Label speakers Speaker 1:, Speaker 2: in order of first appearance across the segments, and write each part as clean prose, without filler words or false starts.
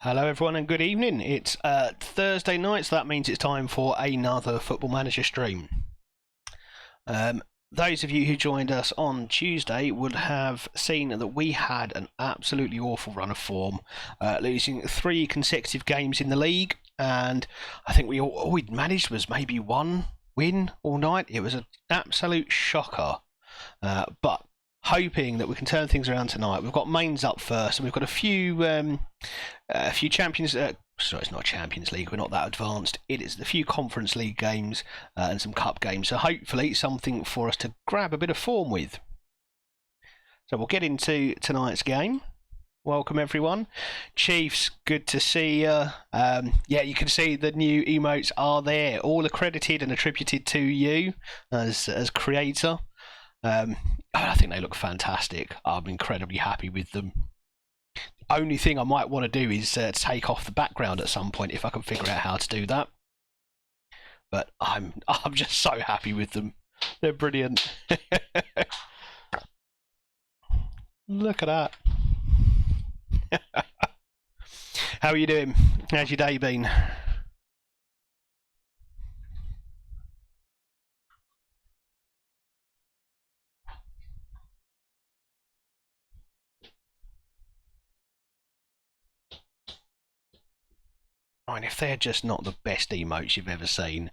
Speaker 1: Hello, everyone, and good evening. It's Thursday night, so that means it's time for another Football Manager stream. Those of you who joined us on Tuesday would have seen that we had an absolutely awful run of form, losing 3 consecutive games in the league, and I think all we'd managed was maybe 1 win all night. It was an absolute shocker, but hoping that we can turn things around tonight. We've got mains up first, and we've got a few champions. Sorry, it's not Champions League. We're not that advanced. It is a few Conference League games and some cup games. So hopefully something for us to grab a bit of form with. So we'll get into tonight's game. Welcome everyone. Chiefs, good to see you. Yeah, you can see the new emotes are there, all accredited and attributed to you as creator. I think they look fantastic. I'm incredibly happy with them. Only thing I might want to do is take off the background at some point if I can figure out how to do that. But I'm just so happy with them. They're brilliant. Look at that. How are you doing? How's your day been? I mean, if they're just not the best emotes you've ever seen.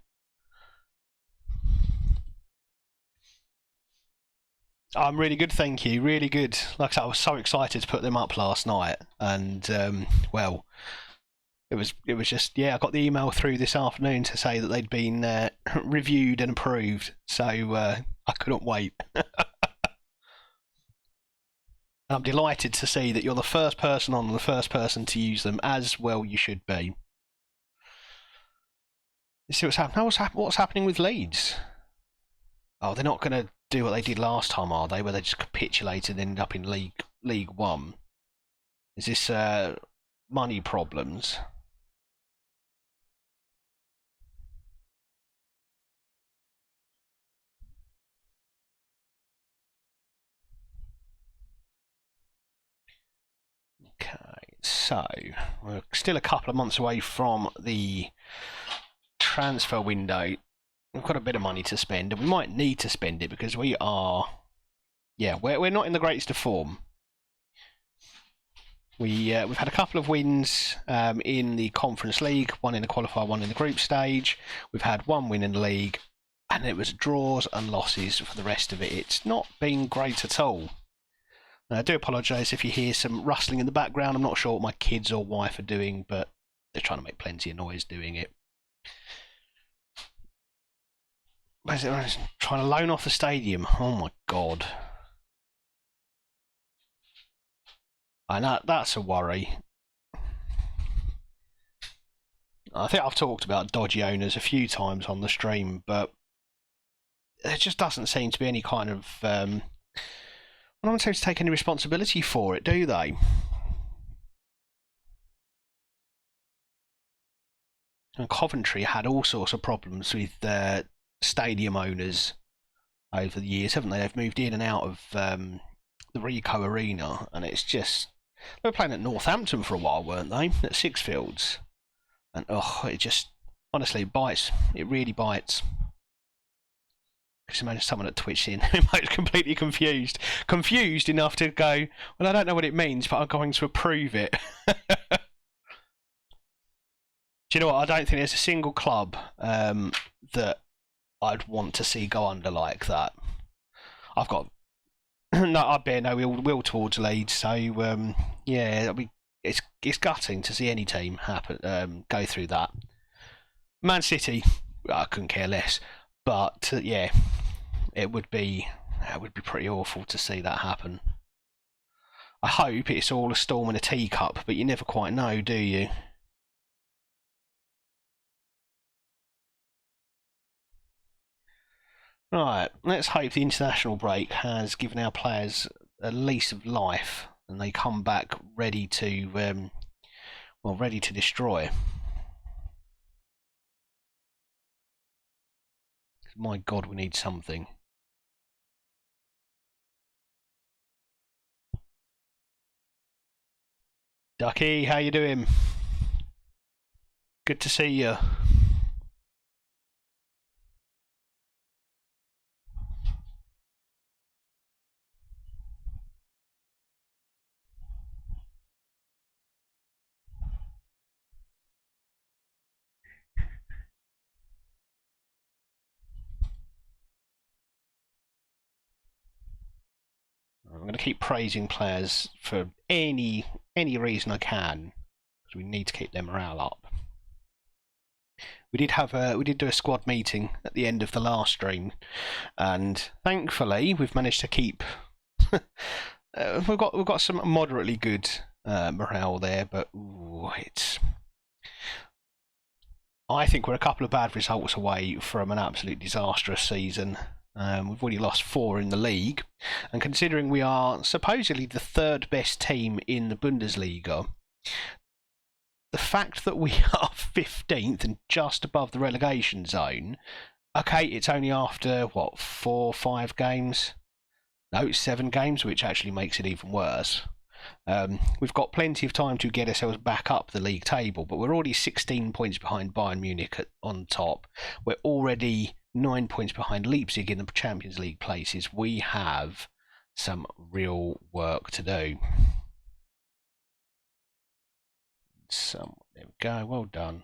Speaker 1: I'm really good, thank you. Really good. Like I said, I was so excited to put them up last night, and well, it was just, yeah. I got the email through this afternoon to say that they'd been reviewed and approved, so I couldn't wait. I'm delighted to see that you're the first person on, the first person to use them, as well you should be. You see what's happening? What's happening with Leeds? Oh, they're not going to do what they did last time, are they? Where they just capitulated and ended up in League One. Is this money problems? Okay, so we're still a couple of months away from the transfer window. We've got a bit of money to spend, and we might need to spend it because we're not in the greatest of form. We've had a couple of wins in the Conference League, one in the qualifier, one in the group stage. We've had 1 win in the league, and it was draws and losses for the rest of it. It's not been great at all. I do apologise if you hear some rustling in the background. I'm not sure what my kids or wife are doing, but they're trying to make plenty of noise doing it. Trying to loan off the stadium. Oh my god. I know that's a worry. I think I've talked about dodgy owners a few times on the stream, but there just doesn't seem to be any kind of no one seems to take any responsibility for it, do they? And Coventry had all sorts of problems with stadium owners over the years, haven't they? They've moved in and out of the Rico Arena, and it's just, they were playing at Northampton for a while, weren't they? At Sixfields, and it just honestly bites. It really bites. Just imagine someone at Twitch in who's completely confused enough to go, well, I don't know what it means, but I'm going to approve it. Do you know what? I don't think there's a single club that I'd want to see go under like that. I've got no, I bear no will towards Leeds, so yeah, it's gutting to see any team go through that. Man City, I couldn't care less, but yeah, it would be pretty awful to see that happen. I hope it's all a storm in a teacup, but you never quite know, do you? Right, let's hope the international break has given our players a lease of life and they come back ready to, ready to destroy. My God, we need something. Ducky, how you doing? Good to see you. I'm going to keep praising players for any reason I can, because we need to keep their morale up. We did do a squad meeting at the end of the last stream, and thankfully we've managed to keep. we've got some moderately good morale there, but I think we're a couple of bad results away from an absolute disastrous season. We've already lost 4 in the league, and considering we are supposedly the 3rd best team in the Bundesliga, the fact that we are 15th and just above the relegation zone, okay, it's only after, what, 4 or 5 games? No, it's 7 games, which actually makes it even worse. We've got plenty of time to get ourselves back up the league table, but we're already 16 points behind Bayern Munich on top. We're already 9 points behind Leipzig in the Champions League places. We have some real work to do. So, there we go, well done.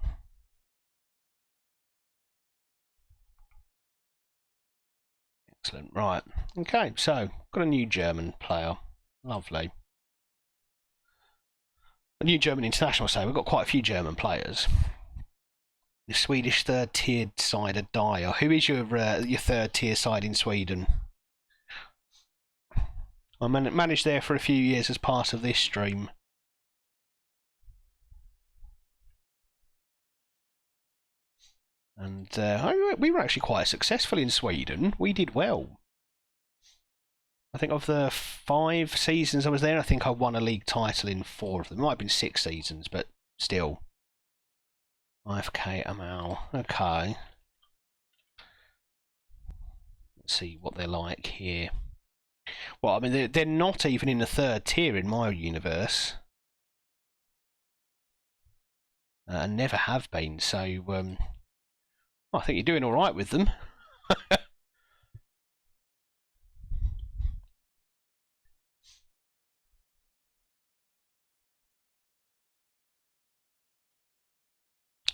Speaker 1: Excellent, right. Okay, so, got a new German player. Lovely. A new German international, so we've got quite a few German players. The Swedish third-tiered side are dire. Who is your 3rd-tier side in Sweden? I managed there for a few years as part of this stream. And we were actually quite successful in Sweden. We did well. I think of the 5 seasons I was there, I think I won a league title in 4 of them. It might have been 6 seasons, but still. 5k Amal. Okay. Let's see what they're like here. Well, I mean, they're not even in the 3rd tier in my universe. And never have been, so I think you're doing alright with them.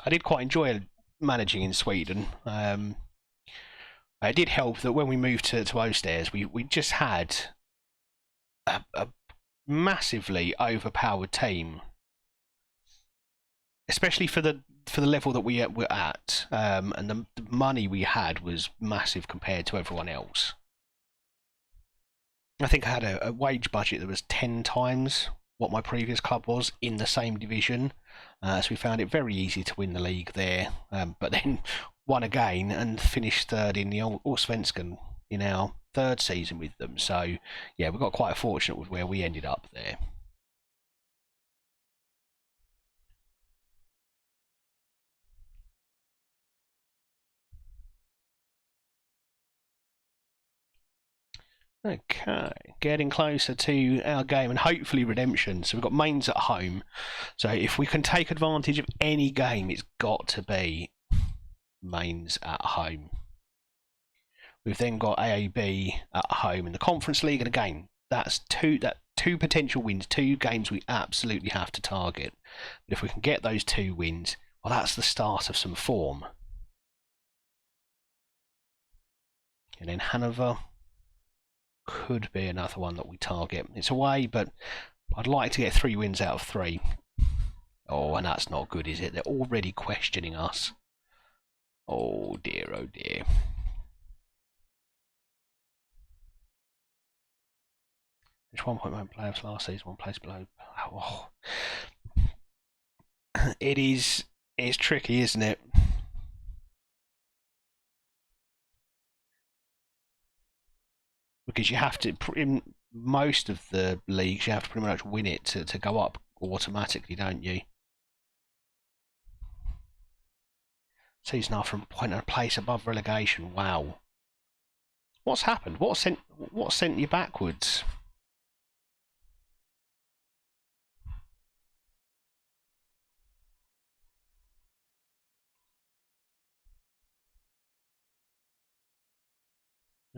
Speaker 1: I did quite enjoy managing in Sweden. It did help that when we moved to Ostairs, we just had a massively overpowered team, especially for the level that we were at, and the money we had was massive compared to everyone else. I think I had a wage budget that was 10 times what my previous club was in the same division, so we found it very easy to win the league there, but then won again and finished 3rd in the Allsvenskan in our 3rd season with them. So yeah, we got quite fortunate with where we ended up there. Okay, getting closer to our game and hopefully redemption. So we've got Mainz at home. So if we can take advantage of any game, it's got to be Mainz at home. We've then got AAB at home in the Conference League, and again, that's two potential wins, 2 games we absolutely have to target. But if we can get those 2 wins, well, that's the start of some form. And then Hanover could be another one that we target. It's away, but I'd like to get 3 wins out of 3. Oh, and that's not good, is it? They're already questioning us. Oh dear, oh dear. There's 1.1 playoffs last season, 1 place below. Oh. It's tricky, isn't it? Because you have to, in most of the leagues, you have to pretty much win it to go up automatically, don't you? Season after a point and a place above relegation. Wow. What's happened? What sent you backwards?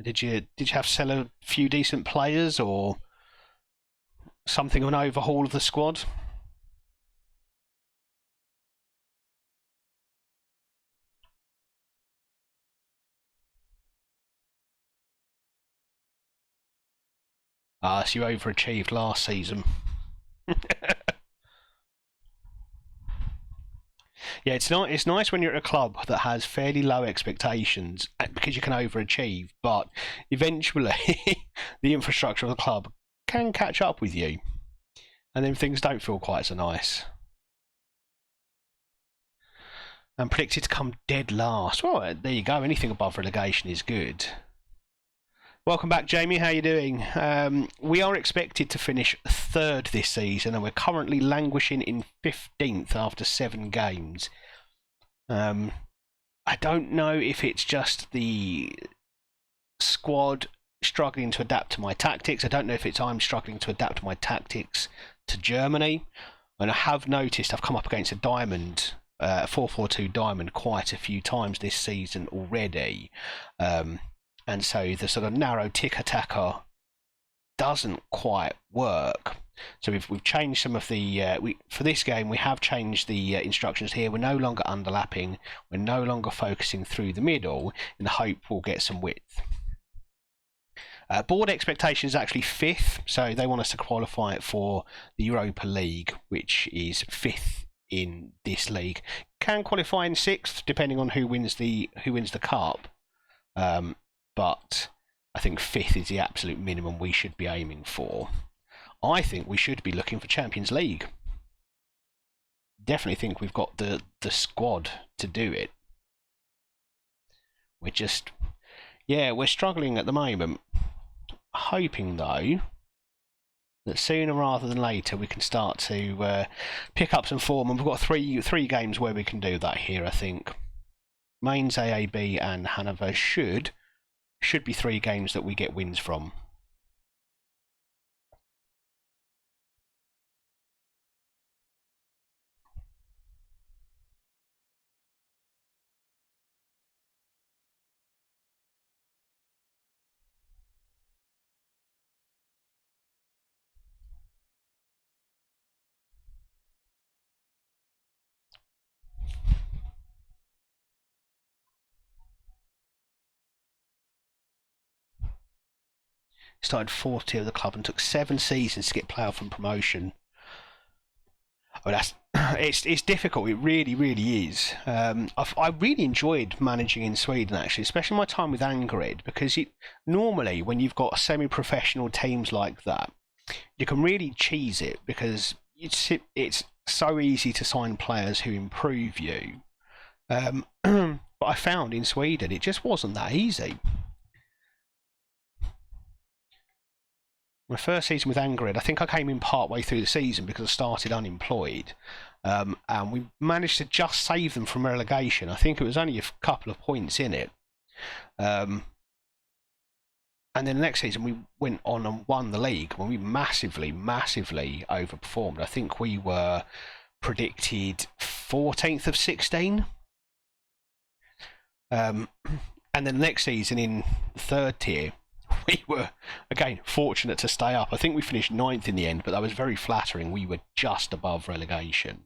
Speaker 1: Did you have to sell a few decent players or something of an overhaul of the squad? Ah, so you overachieved last season. Yeah, it's nice when you're at a club that has fairly low expectations because you can overachieve, but eventually the infrastructure of the club can catch up with you, and then things don't feel quite so nice. And predicted to come dead last. Well, there you go. Anything above relegation is good. Welcome back, Jamie. How are you doing? We are expected to finish third this season, and we're currently languishing in 15th after 7 games. I don't know if it's just the squad struggling to adapt to my tactics. I don't know if it's I'm struggling to adapt my tactics to Germany. And I have noticed I've come up against a diamond, 4-4-2 diamond, quite a few times this season already. And so the sort of narrow tick-attacker doesn't quite work. So we've changed some of the for this game we have changed the instructions here. We're no longer underlapping. We're no longer focusing through the middle in the hope we'll get some width. Board expectation is actually 5th, so they want us to qualify for the Europa League, which is 5th in this league. Can qualify in 6th depending on who wins the cup, but I think 5th is the absolute minimum we should be aiming for. I think we should be looking for Champions League. Definitely think we've got the squad to do it. We're struggling at the moment. Hoping though that sooner rather than later we can start to pick up some form, and we've got three games where we can do that here. I think Mainz, AAB, and Hanover should be 3 games that we get wins from. Started 4th tier of the club and took 7 seasons to get playoff and promotion. Oh, it's difficult. It really, really is. I really enjoyed managing in Sweden, actually, especially my time with Angered, because normally when you've got semi-professional teams like that, you can really cheese it because it's so easy to sign players who improve you. But I found in Sweden it just wasn't that easy. My first season with Angered, I think I came in part way through the season because I started unemployed, and we managed to just save them from relegation. I think it was only a couple of points in it. And then the next season we went on and won the league when we massively, massively overperformed. I think we were predicted 14th of 16. And then the next season in the 3rd tier, we were, again, fortunate to stay up. I think we finished 9th in the end, but that was very flattering. We were just above relegation.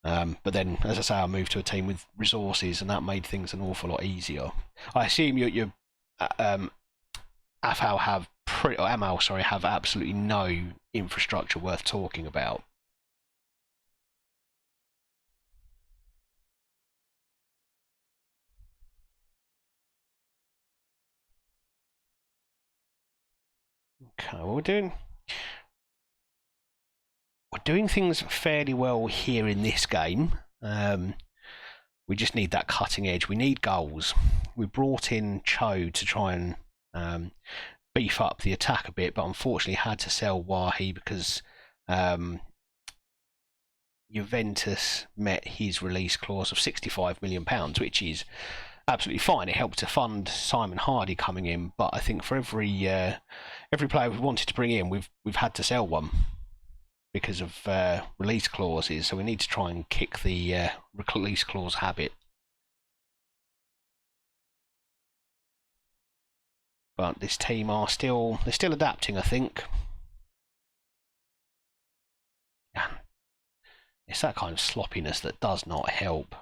Speaker 1: But then, as I say, I moved to a team with resources, and that made things an awful lot easier. I assume you AFAL have absolutely no infrastructure worth talking about. Okay, well, we're doing things fairly well here in this game. We just need that cutting edge. We need goals. We brought in Cho to try and beef up the attack a bit, but unfortunately had to sell Wahi because Juventus met his release clause of £65 million, which is absolutely fine. It helped to fund Simon Hardy coming in, but I think for every player we wanted to bring in, we've had to sell one because of release clauses. So we need to try and kick the release clause habit. But this team they're still adapting, I think. It's that kind of sloppiness that does not help.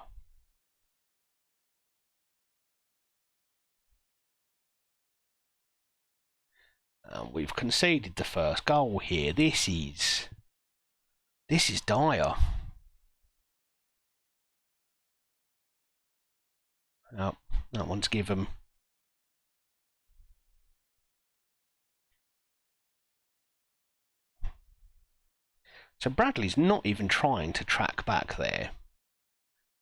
Speaker 1: We've conceded the first goal here. This is dire. Oh, that one's given. So Bradley's not even trying to track back there.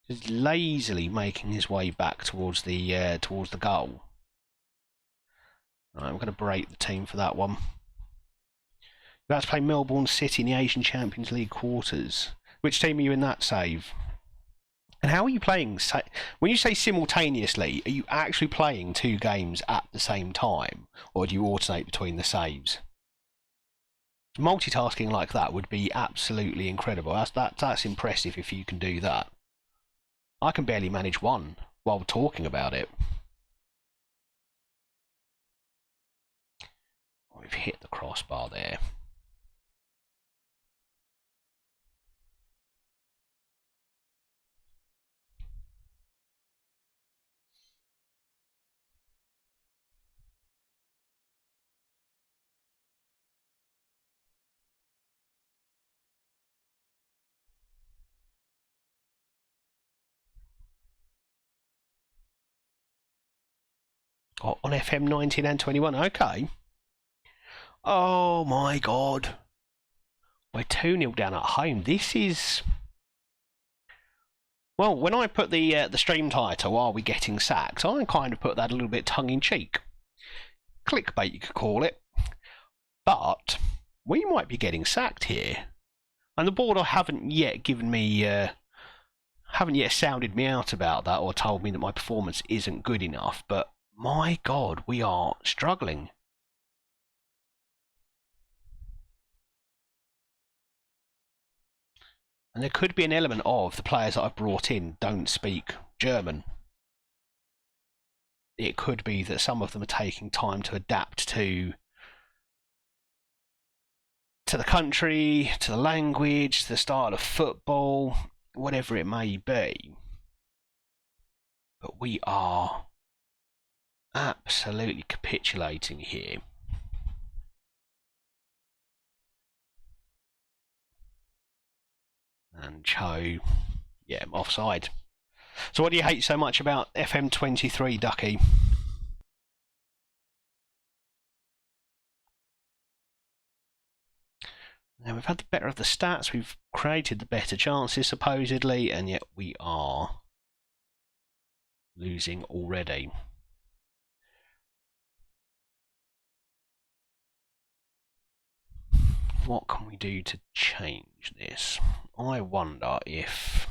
Speaker 1: Just lazily making his way back towards the goal. Right, I'm going to break the team for that one. We're about to play Melbourne City in the Asian Champions League quarters. Which team are you in that save? And how are you playing? When you say simultaneously, are you actually playing two games at the same time? Or do you alternate between the saves? Multitasking like that would be absolutely incredible. That's impressive if you can do that. I can barely manage one while talking about it. We've hit the crossbar there. Oh, on FM 19 and 21, okay. Oh my god. We're 2-0 down at home. This is... Well, when I put the stream title, Are We Getting Sacked? I kind of put that a little bit tongue-in-cheek. Clickbait, you could call it. But we might be getting sacked here. And the board haven't yet given me... haven't yet sounded me out about that or told me that my performance isn't good enough. But my god, we are struggling. And there could be an element of the players that I've brought in don't speak German. It could be that some of them are taking time to adapt to the country, to the language, to the style of football, whatever it may be. But we are absolutely capitulating here. And Cho, yeah, offside. So what do you hate so much about FM23, Ducky? Now we've had the better of the stats, we've created the better chances supposedly, and yet we are losing already. What can we do to change this? I wonder if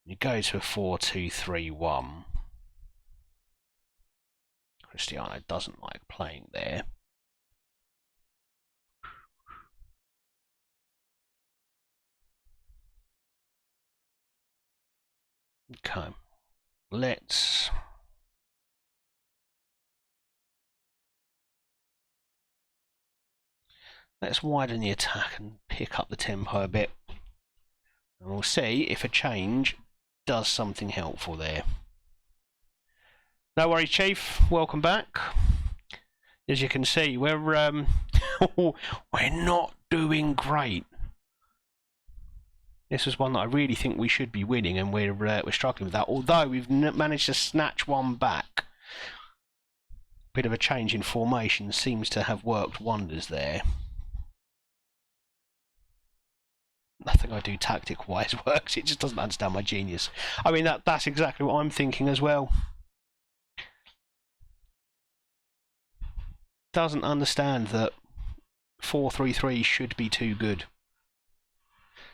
Speaker 1: you go to a 4-2-3-1. Cristiano doesn't like playing there. Okay, let's widen the attack and pick up the tempo a bit. And we'll see if a change does something helpful there. No worries, Chief. Welcome back. As you can see, we're we're not doing great. This was one that I really think we should be winning, and we're struggling with that. Although we've managed to snatch one back. Bit of a change in formation seems to have worked wonders there. Nothing I do tactic-wise works. It just doesn't understand my genius. I mean, that's exactly what I'm thinking as well. Doesn't understand that 4-3-3 should be too good.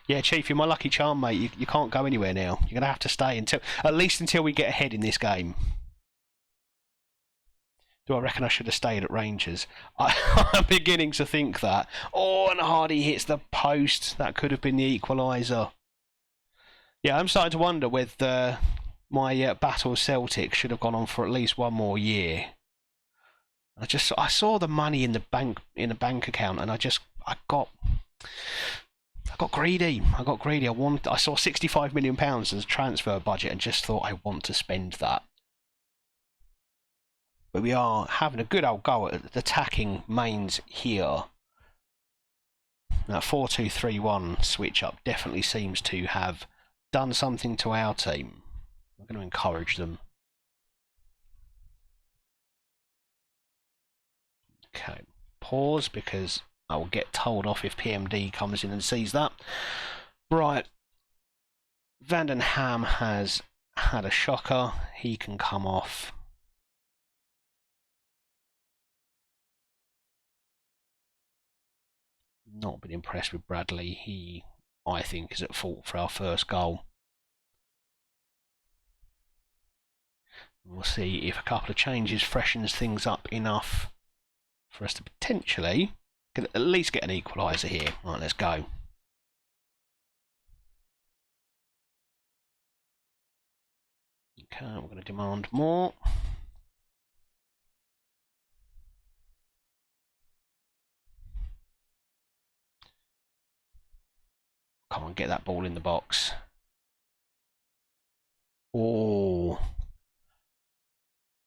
Speaker 1: Yeah, Chief, you're my lucky charm, mate. You can't go anywhere now. You're going to have to stay at least until we get ahead in this game. Do I reckon I should have stayed at Rangers? I'm beginning to think that. Oh, and Hardy hits the post. That could have been the equaliser. Yeah, I'm starting to wonder whether my battle Celtic should have gone on for at least one more year. I saw the money in the bank account, and I got greedy. I saw £65 million as a transfer budget, and just thought I want to spend that. But we are having a good old go at attacking mains here. That 4-2-3-1 switch up definitely seems to have done something to our team. I'm going to encourage them. Okay, pause because I will get told off if PMD comes in and sees that. Right, Vandenham has had a shocker. He can come off. Not been impressed with Bradley. He, I think, is at fault for our first goal. We'll see if a couple of changes freshens things up enough for us to potentially at least get an equaliser here. Right, let's go. Okay, we're going to demand more. Come on, get that ball in the box. Oh.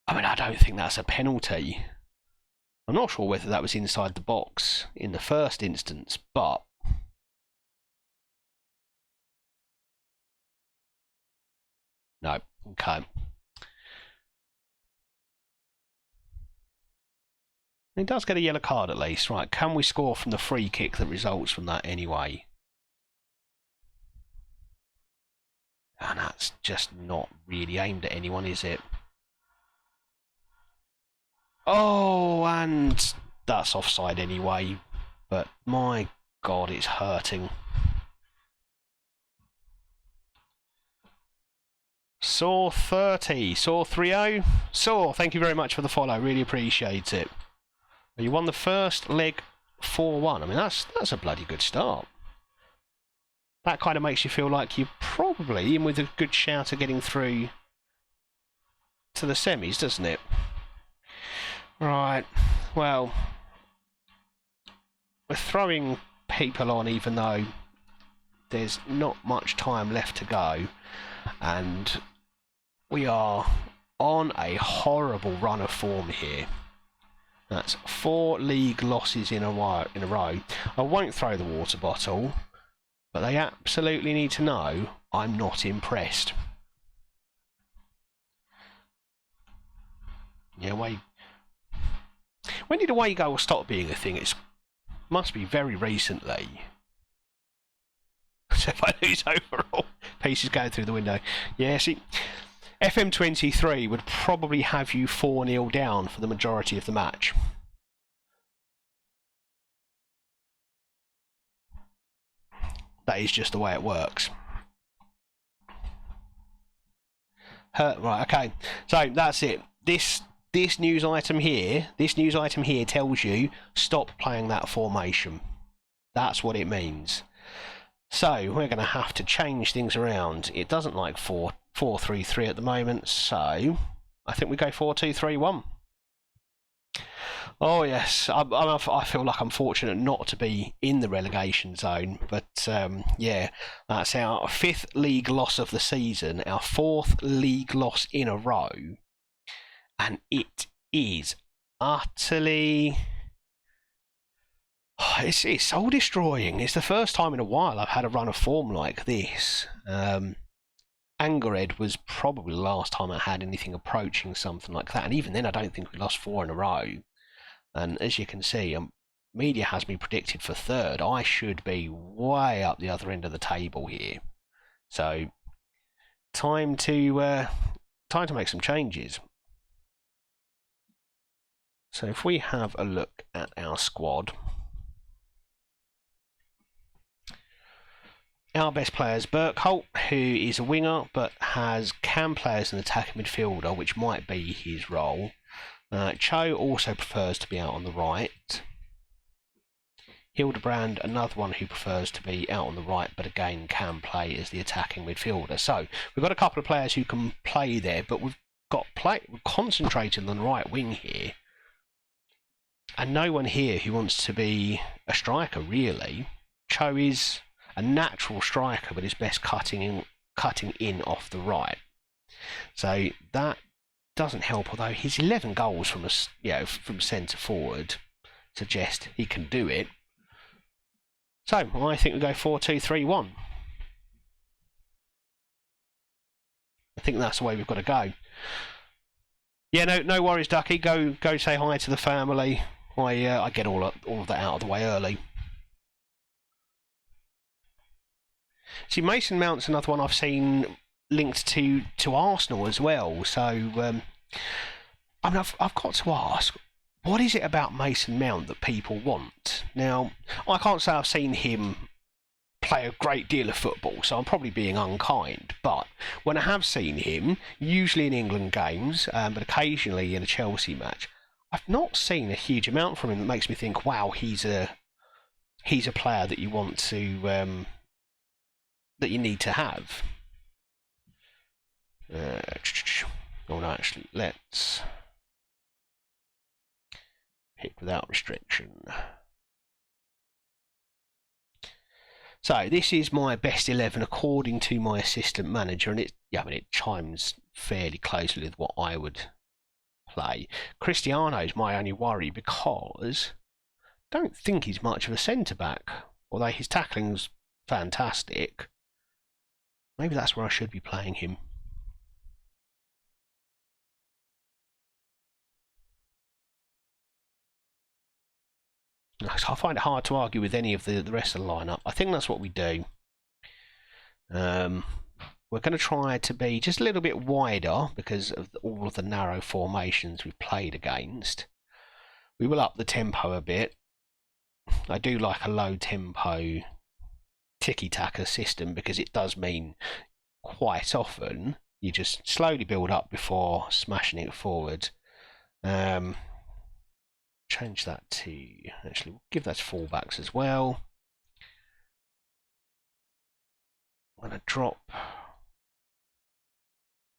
Speaker 1: I mean, I don't think that's a penalty. I'm not sure whether that was inside the box in the first instance, but no. Okay. He does get a yellow card at least. Right, can we score from the free kick that results from that anyway? And that's just not really aimed at anyone, is it? Oh, and that's offside anyway. But my God, it's hurting. Saw 30, Saw 30. Saw, thank you very much for the follow. Really appreciate it. You won the first leg 4-1. I mean, that's a bloody good start. That kind of makes you feel like you're probably in with a good shout of getting through to the semis, doesn't it? Right, well, we're throwing people on even though there's not much time left to go, and we are on a horrible run of form here. That's 4 league losses in a row. I won't throw the water bottle, but they absolutely need to know I'm not impressed. Yeah, when did away goal stop being a thing? It must be very recently. So if I lose overall, pieces going through the window. Yeah, see, FM23 would probably have you 4-0 down for the majority of the match. That is just the way it works. Right, okay. So that's it. This news item here tells you stop playing that formation. That's what it means. So we're going to have to change things around. It doesn't like 4-4-3-3 at the moment, so I think we go 4-2-3-1. Oh yes, I feel like I'm fortunate not to be in the relegation zone, but yeah, that's our 5th league loss of the season, our 4th league loss in a row, and it is utterly... It's soul destroying. It's the first time in a while I've had a run of form like this. Angered was probably the last time I had anything approaching something like that, and even then I don't think we lost 4 in a row. And as you can see, media has me predicted for 3rd. I should be way up the other end of the table here. So time to make some changes. So if we have a look at our squad, our best player is Burkholt, who is a winger but can play as an attacking midfielder, which might be his role. Cho also prefers to be out on the right. Hildebrand, another one who prefers to be out on the right, but again can play as the attacking midfielder. So we've got a couple of players who can play there, but we're concentrating on the right wing here. and no one here who wants to be a striker, really. Cho is a natural striker, but is best cutting in off the right. So that doesn't help, although his 11 goals from from centre forward suggest he can do it. So I think we go 4-2-3-1. I think that's the way we've got to go. Yeah, no worries, Ducky. Go say hi to the family. I get all of that out of the way early. See, Mason Mount's another one I've seen linked to Arsenal as well. So, I mean, I've got to ask, what is it about Mason Mount that people want? Now, I can't say I've seen him play a great deal of football, so I'm probably being unkind. But when I have seen him, usually in England games, but occasionally in a Chelsea match, I've not seen a huge amount from him that makes me think, wow, he's a player that you want to that you need to have. Oh no, actually, let's pick without restriction. So this is my best 11 according to my assistant manager, and it chimes fairly closely with what I would play. Cristiano's my only worry because I don't think he's much of a centre back, although his tackling's fantastic. Maybe that's where I should be playing him. I find it hard to argue with any of the rest of the lineup. I think that's what we do. We're going to try to be just a little bit wider because of all of the narrow formations we've played against. We will up the tempo a bit. I do like a low tempo tiki-taka system because it does mean quite often you just slowly build up before smashing it forward. Change that to, actually we'll give that to fullbacks as well. I'm going to drop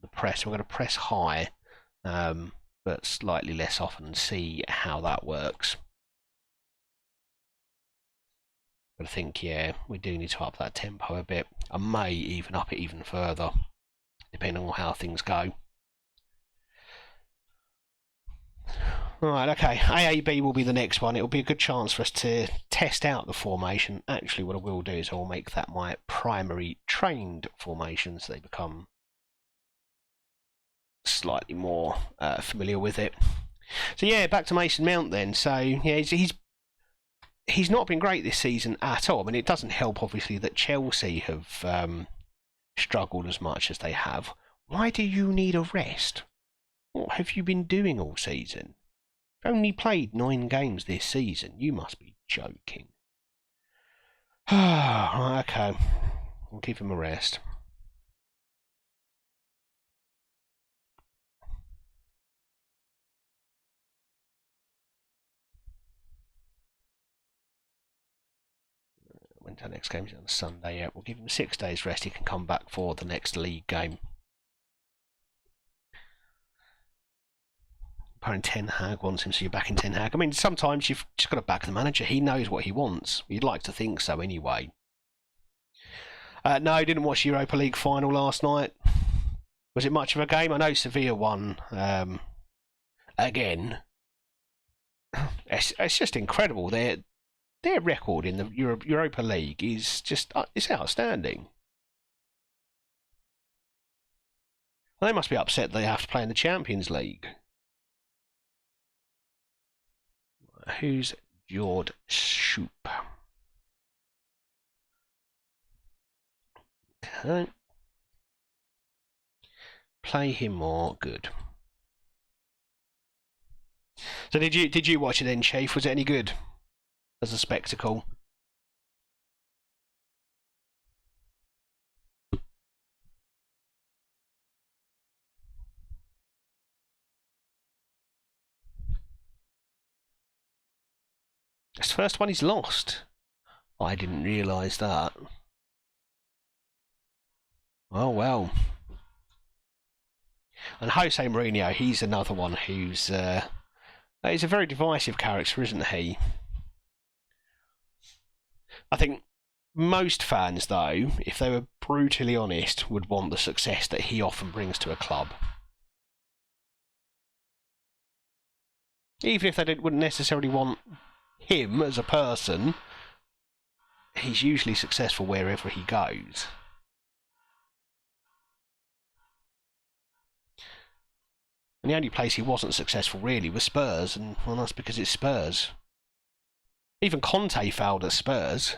Speaker 1: the press. We're going to press high, but slightly less often, and see how that works. But I think, yeah, we do need to up that tempo a bit. I may even up it even further, depending on how things go. Right, okay, AAB will be the next one. It'll be a good chance for us to test out the formation. Actually, what I will do is I will make that my primary trained formation so they become slightly more familiar with it. So yeah, back to Mason Mount then. So yeah, he's not been great this season at all. I mean, it doesn't help obviously that Chelsea have struggled as much as they have. Why do you need a rest? What have you been doing all season? You've only played 9 games this season. You must be joking. Okay, we'll give him a rest. When's our next game? It's on Sunday. Yeah, we'll give him 6 days rest. He can come back for the next league game. Apparently Ten Hag wants him, so you're backing Ten Hag. I mean, sometimes you've just got to back the manager. He knows what he wants. You'd like to think so anyway. No, I didn't watch the Europa League final last night. Was it much of a game? I know Sevilla won again. It's just incredible. Their record in the Europa League is just it's outstanding. Well, they must be upset they have to play in the Champions League. Who's Jord Shoop? Okay. Play him more. Good. So did you watch it then, Chief? Was it any good as a spectacle? It's the first one he's lost. I didn't realise that. Oh well. And Jose Mourinho, he's another one who's He's a very divisive character, isn't he? I think most fans, though, if they were brutally honest, would want the success that he often brings to a club. Even if they wouldn't necessarily want him as a person, he's usually successful wherever he goes. And the only place he wasn't successful really was Spurs, and well, that's because it's Spurs. Even Conte failed at Spurs.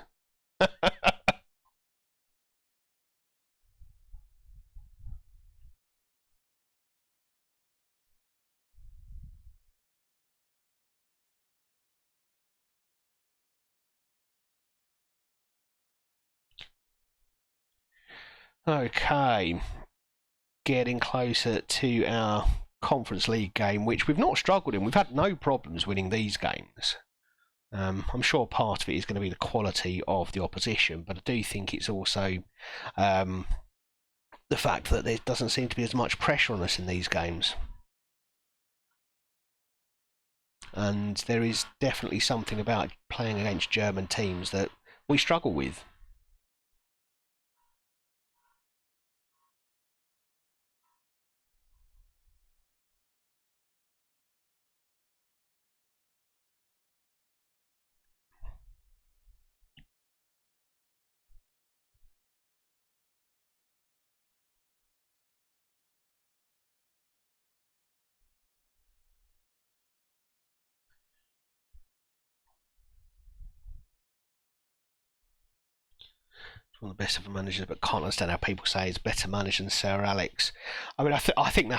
Speaker 1: Okay, getting closer to our Conference League game, which we've not struggled in. We've had no problems winning these games. I'm sure part of it is going to be the quality of the opposition, but I do think it's also the fact that there doesn't seem to be as much pressure on us in these games. And there is definitely something about playing against German teams that we struggle with. One of the best of the managers, but can't understand how people say he's better manager than Sir Alex. I mean, I think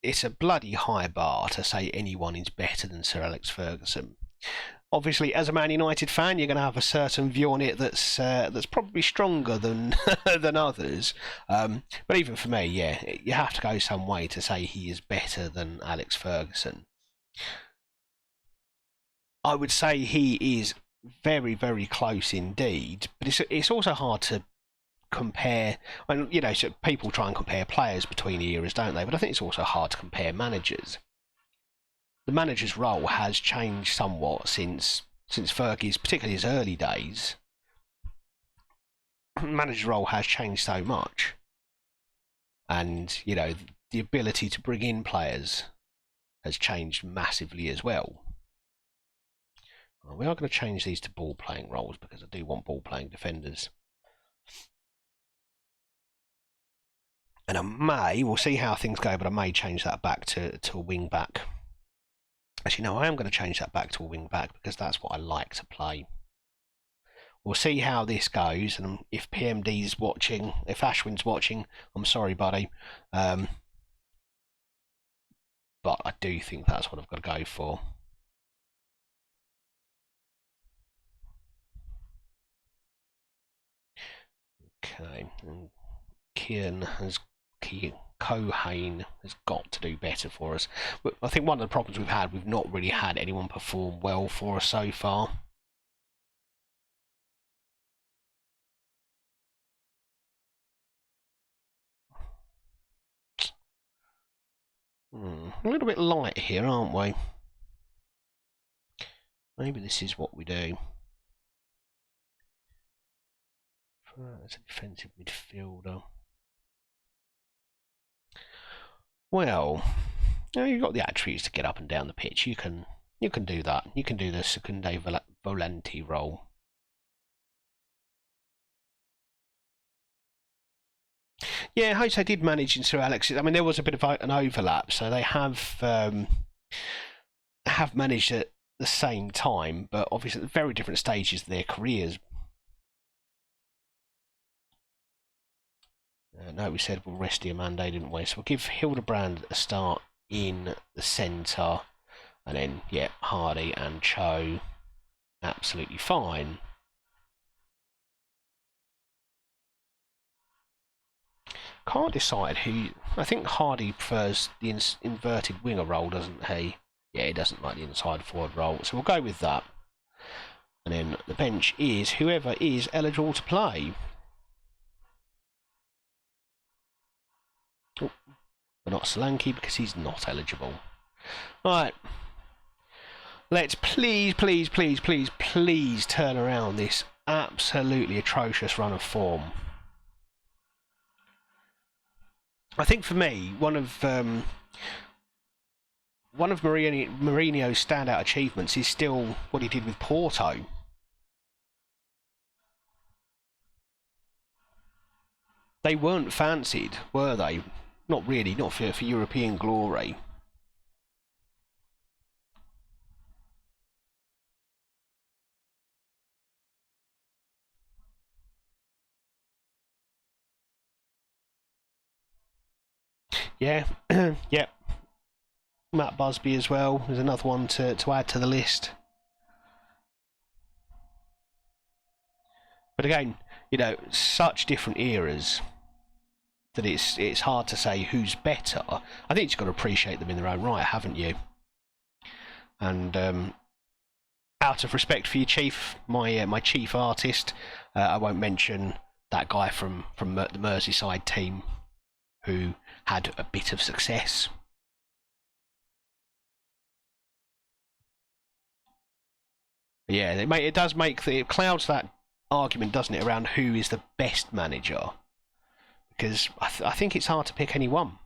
Speaker 1: it's a bloody high bar to say anyone is better than Sir Alex Ferguson. Obviously, as a Man United fan, you're going to have a certain view on it that's probably stronger than than others. But even for me, yeah, you have to go some way to say he is better than Alex Ferguson. I would say he is very, very close indeed, but it's also hard to compare. And so people try and compare players between eras, don't they? But I think it's also hard to compare managers. The manager's role has changed somewhat since Fergie's, particularly his early days. The manager's role has changed so much, and the ability to bring in players has changed massively as well. We are going to change these to ball-playing roles because I do want ball-playing defenders. And we'll see how things go, but I may change that back to a wing-back. Actually, no, I am going to change that back to a wing-back because that's what I like to play. We'll see how this goes, and if PMD's watching, if Ashwin's watching, I'm sorry, buddy. But I do think that's what I've got to go for. Okay, and Cohane has got to do better for us. But I think one of the problems we've not really had anyone perform well for us so far. A little bit light here, aren't we? Maybe this is what we do. As a defensive midfielder. Well, you've got the attributes to get up and down the pitch. You can do that. You can do the Secunde Volante role. Yeah, Jose did manage in Sir Alex. I mean, there was a bit of an overlap, so they have managed at the same time, but obviously at very different stages of their careers. No, we said we'll rest Diamande, didn't we? So we'll give Hildebrand a start in the centre, and then Hardy and Cho absolutely fine. Can't decide who. I think Hardy prefers the inverted winger role, doesn't he? Yeah, he doesn't like the inside forward role, so we'll go with that. And then the bench is whoever is eligible to play. Oh, but not Solanke because he's not eligible. Right. Let's please turn around this absolutely atrocious run of form. I think for me, one of Mourinho's standout achievements is still what he did with Porto. They weren't fancied, were they? Not really, not for European glory. Yeah, yeah. Matt Busby as well is another one to add to the list. But again, you know, such different eras that it's hard to say who's better. I think you've got to appreciate them in their own right, haven't you? And out of respect for your chief, my chief artist, I won't mention that guy from the Merseyside team who had a bit of success. Yeah, it does make it clouds that argument, doesn't it, around who is the best manager? Because I think it's hard to pick any one.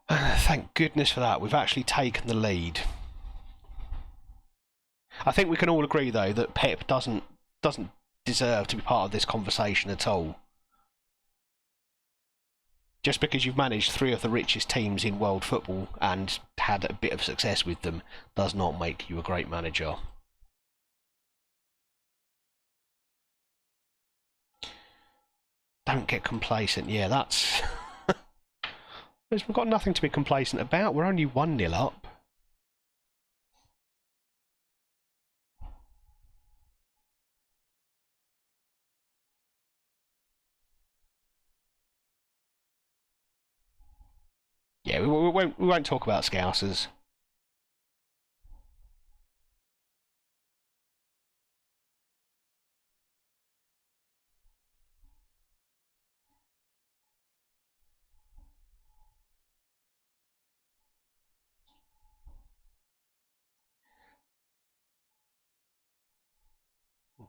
Speaker 1: Thank goodness for that. We've actually taken the lead. I think we can all agree, though, that Pep doesn't deserve to be part of this conversation at all. Just because you've managed three of the richest teams in world football and had a bit of success with them does not make you a great manager. Don't get complacent. Yeah, that's... We've got nothing to be complacent about. We're only 1-0 up. Yeah, we won't talk about Scousers.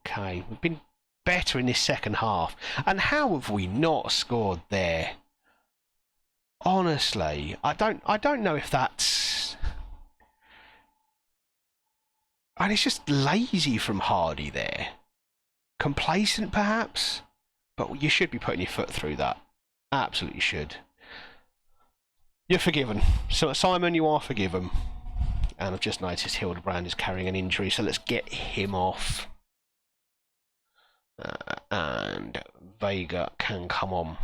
Speaker 1: Okay, we've been better in this second half. And how have we not scored there? Honestly, I don't know if that's... And it's just lazy from Hardy there. Complacent, perhaps? But you should be putting your foot through that. Absolutely should. You're forgiven. So, Simon, you are forgiven. And I've just noticed Hildebrand is carrying an injury, so let's get him off. And Vega can come on.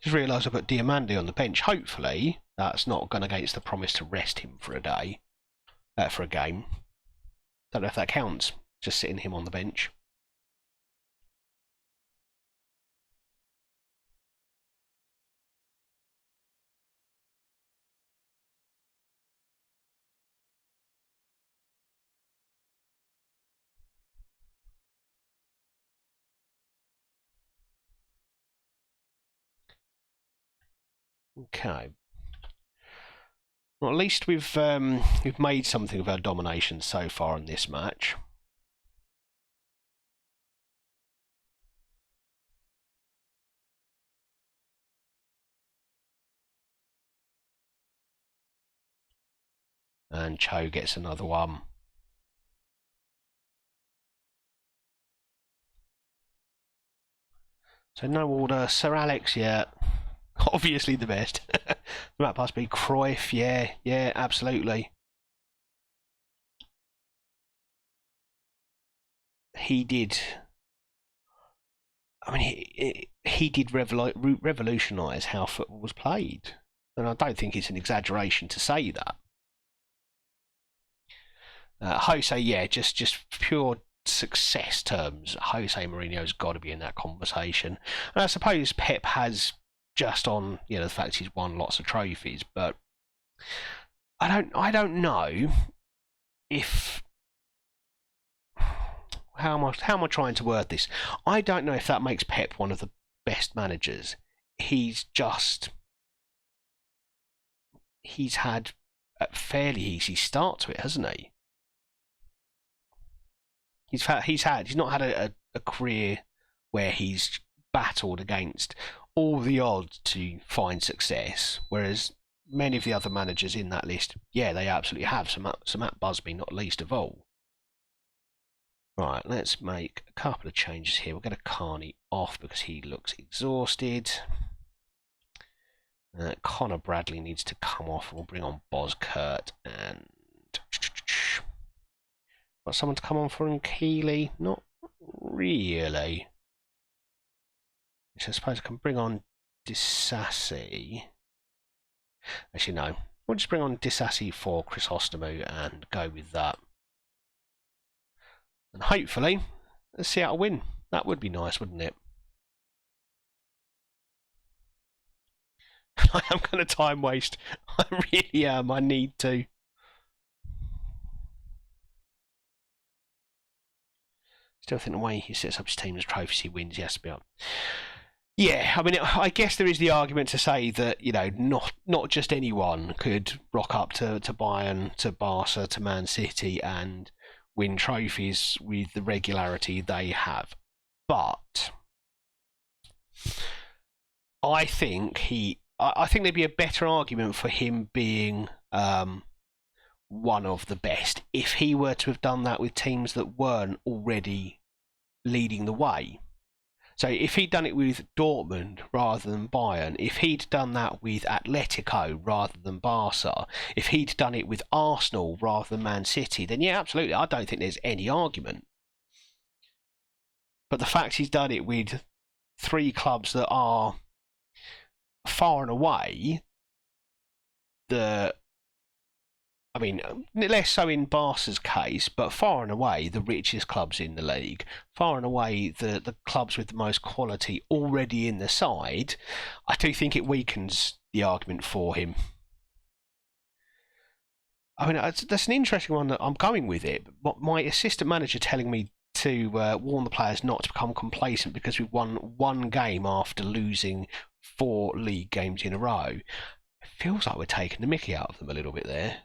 Speaker 1: Just realised I put Diamandi on the bench. Hopefully, that's not gone against the promise to rest him for a day. For a game. Don't know if that counts. Just sitting him on the bench. Okay. Well, at least we've made something of our domination so far in this match. And Cho gets another one. So no order. Sir Alex, yeah. Obviously the best. That must be Cruyff, yeah, absolutely. He did. I mean, he did revolutionise how football was played. And I don't think it's an exaggeration to say that. Jose, yeah, just pure success terms. Jose Mourinho's got to be in that conversation. And I suppose Pep has, just on the fact he's won lots of trophies, but I don't know if how am I trying to word this? I don't know if that makes Pep one of the best managers, he's had a fairly easy start to it, hasn't he? He's not had a career where he's battled against all the odds to find success, whereas many of the other managers in that list, yeah, they absolutely have. So Matt Busby, not least of all. Right, let's make a couple of changes here. We'll get a Carney off because he looks exhausted. Connor Bradley needs to come off. We'll bring on Boz Kurt and got someone to come on for him. Keeley, not really. So I suppose I can bring on Disassi. Actually, no. We'll just bring on Disassi for Chris Hostamu and go with that. And hopefully, Seattle win. That would be nice, wouldn't it? I am going to time waste. I really am. I need to. Still think the way he sets up his team as trophies he wins, he has to be up. Yeah, I mean, I guess there is the argument to say that, you know, not just anyone could rock up to Bayern, to Barca, to Man City and win trophies with the regularity they have. But I think there'd be a better argument for him being one of the best if he were to have done that with teams that weren't already leading the way. So if he'd done it with Dortmund rather than Bayern, if he'd done that with Atletico rather than Barca, if he'd done it with Arsenal rather than Man City, then yeah, absolutely, I don't think there's any argument. But the fact he's done it with three clubs that are far and away less so in Barca's case, but far and away the richest clubs in the league, far and away the clubs with the most quality already in the side, I do think it weakens the argument for him. I mean, that's an interesting one that I'm going with it. My assistant manager telling me to warn the players not to become complacent because we've won one game after losing 4 league games in a row. It feels like we're taking the mickey out of them a little bit there.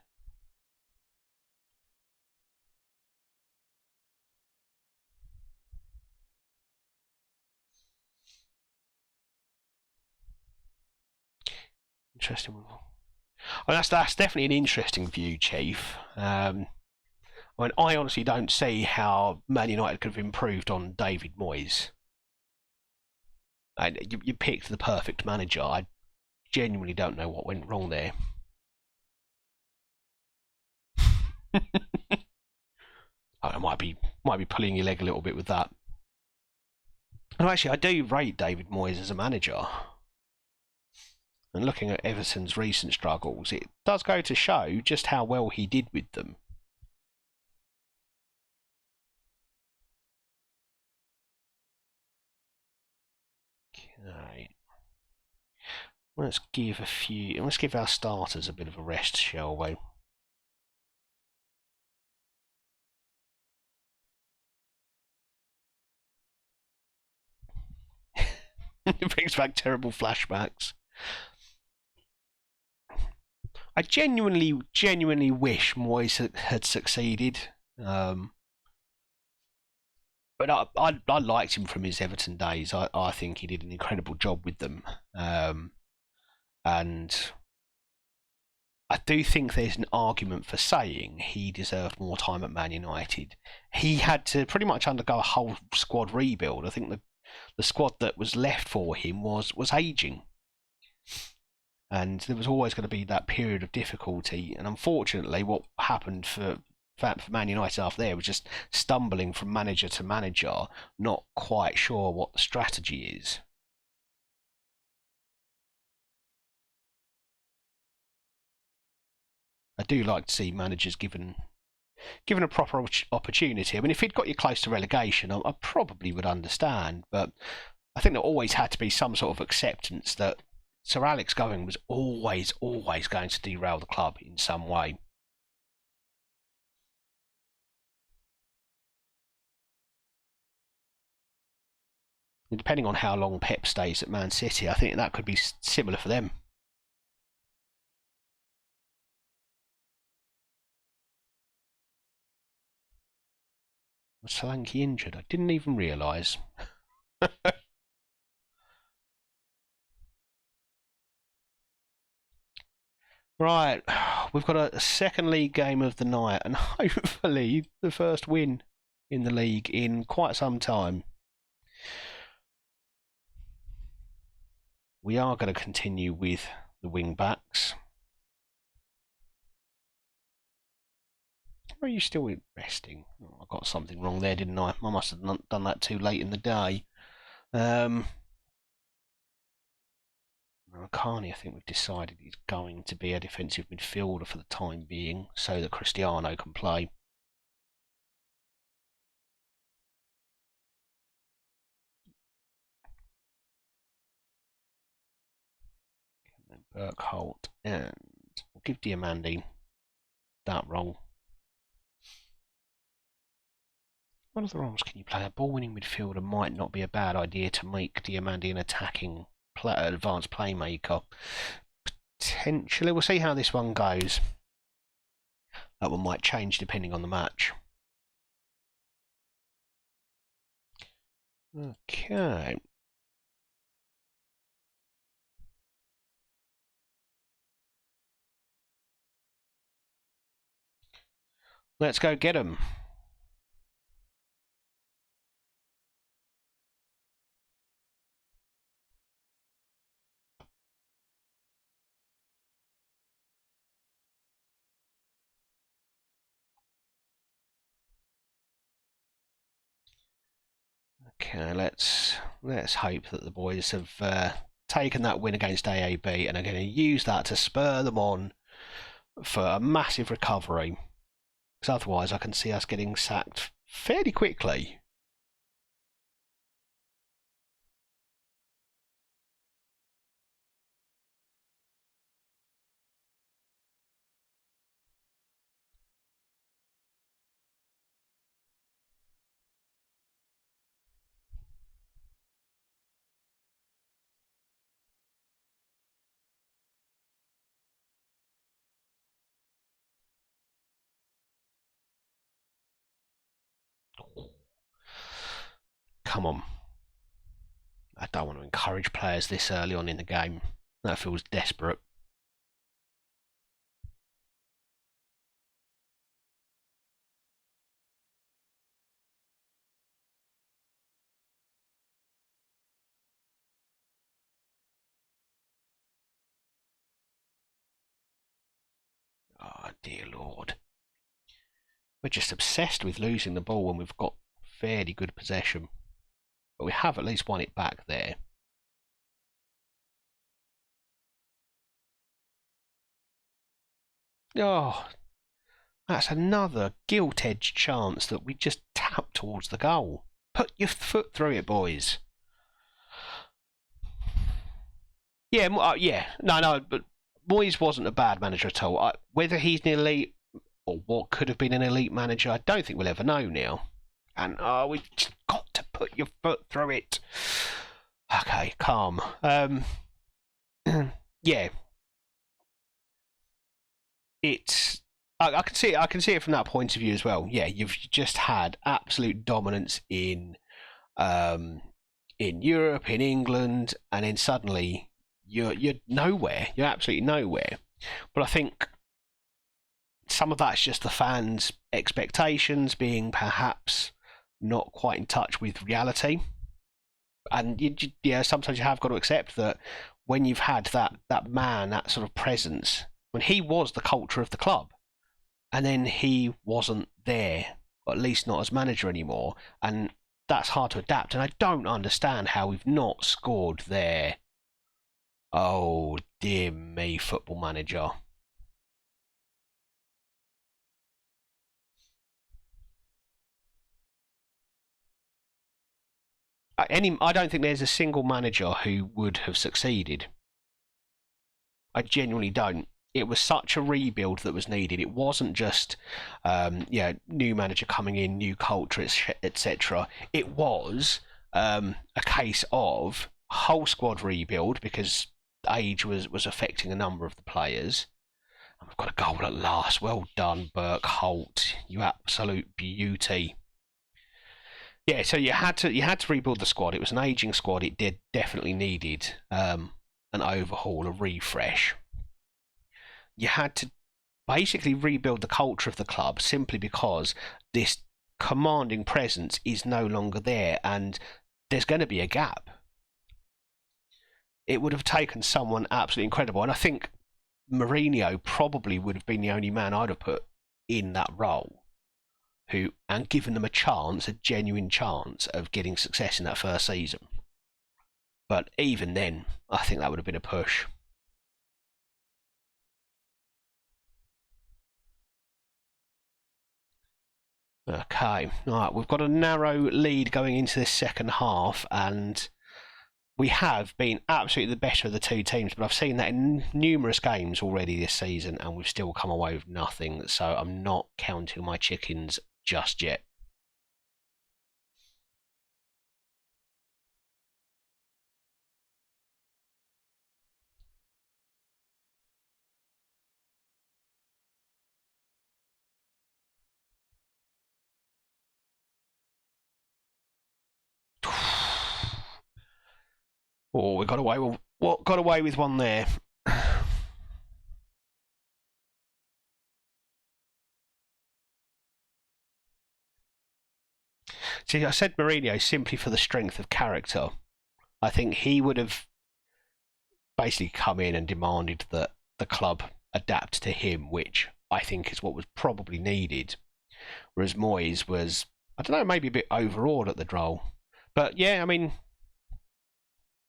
Speaker 1: Interesting one. Well, that's definitely an interesting view, Chief. I honestly don't see how Man United could have improved on David Moyes. You picked the perfect manager. I genuinely don't know what went wrong there. I might be pulling your leg a little bit with that. And actually, I do rate David Moyes as a manager. And looking at Everton's recent struggles, it does go to show just how well he did with them. Okay. Let's give our starters a bit of a rest, shall we? It brings back terrible flashbacks. I genuinely wish Moyes had succeeded. But I liked him from his Everton days. I think he did an incredible job with them. And I do think there's an argument for saying he deserved more time at Man United. He had to pretty much undergo a whole squad rebuild. I think the squad that was left for him was ageing. And there was always going to be that period of difficulty. And unfortunately, what happened for Man United after there was just stumbling from manager to manager, not quite sure what the strategy is. I do like to see managers given a proper opportunity. I mean, if he'd got you close to relegation, I probably would understand. But I think there always had to be some sort of acceptance that Sir Alex going was always going to derail the club in some way. Depending on how long Pep stays at Man City, I think that could be similar for them. Was Solanke injured? I didn't even realise. Right, we've got a second league game of the night, and hopefully the first win in the league in quite some time. We are going to continue with the wing backs. Are you still resting? Oh, I got something wrong there, didn't I? I must have done that too late in the day. Carney, I think we've decided he's going to be a defensive midfielder for the time being, so that Cristiano can play. And then Burkholt, and we'll give Diamandi that role. What other roles can you play? A ball-winning midfielder might not be a bad idea to make Diamandi an attacking advanced playmaker. Potentially, we'll see how this one goes. That one might change depending on the match. Okay. Let's go get them. Okay, let's hope that the boys have taken that win against AAB and are going to use that to spur them on for a massive recovery. Because otherwise I can see us getting sacked fairly quickly. Come on. I don't want to encourage players this early on in the game. That feels desperate. Oh, dear Lord. We're just obsessed with losing the ball when we've got fairly good possession. But we have at least won it back there. Oh, that's another gilt-edged chance that we just tap towards the goal. Put your foot through it, boys. Yeah, yeah. No, but Moyes wasn't a bad manager at all. Whether he's an elite or what could have been an elite manager, I don't think we'll ever know now. And we've just got to put your foot through it. Okay, calm. Yeah. It's I can see it from that point of view as well. Yeah, you've just had absolute dominance in Europe, in England, and then suddenly you're nowhere. You're absolutely nowhere. But I think some of that's just the fans' expectations being perhaps not quite in touch with reality. And sometimes you have got to accept that when you've had that man, that sort of presence, when he was the culture of the club, and then he wasn't there, or at least not as manager anymore, and that's hard to adapt. And I don't understand how we've not scored there. Oh dear me, Football Manager. I don't think there's a single manager who would have succeeded. I genuinely don't. It was such a rebuild that was needed. It wasn't just, new manager coming in, new culture, etc. It was a case of whole squad rebuild because age was affecting a number of the players. And we've got a goal at last. Well done, Burke Holt. You absolute beauty. Yeah, so you had to rebuild the squad. It was an aging squad. It definitely needed an overhaul, a refresh. You had to basically rebuild the culture of the club simply because this commanding presence is no longer there, and there's going to be a gap. It would have taken someone absolutely incredible, and I think Mourinho probably would have been the only man I'd have put in that role, who and given them a genuine chance of getting success in that first season. But even then, I think that would have been a push. Okay, right, we've got a narrow lead going into this second half, and we have been absolutely the better of the two teams, but I've seen that in numerous games already this season, and we've still come away with nothing, so I'm not counting my chickens just yet. Oh, we got away with what? Got away with one there. See, I said Mourinho simply for the strength of character. I think he would have basically come in and demanded that the club adapt to him, which I think is what was probably needed. Whereas Moyes was, I don't know, maybe a bit overawed at the role. But yeah, I mean,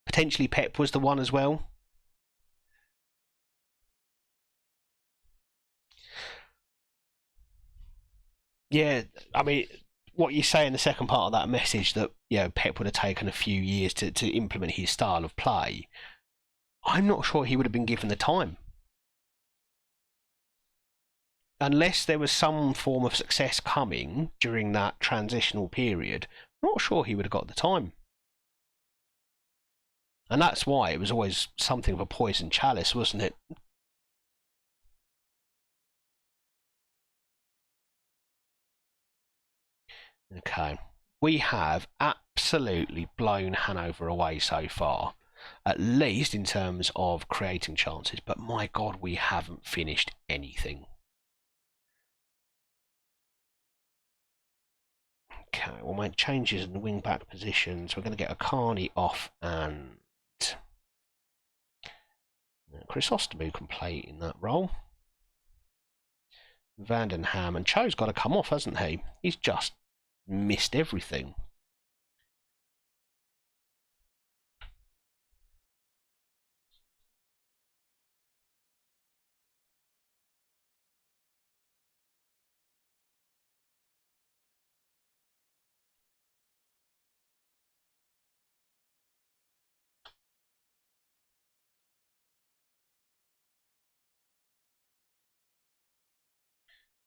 Speaker 1: potentially Pep was the one as well. Yeah, I mean, what you say in the second part of that message that Pep would have taken a few years to implement his style of play. I'm not sure he would have been given the time. Unless there was some form of success coming during that transitional period, I'm not sure he would have got the time. And that's why it was always something of a poison chalice, wasn't it? Okay. We have absolutely blown Hanover away so far, at least in terms of creating chances, but my God, we haven't finished anything. Okay, we'll make changes in the wing back positions. We're going to get Akani off and Chrysostomou can play in that role. Vandenham and Cho's got to come off, hasn't he? He's just missed everything.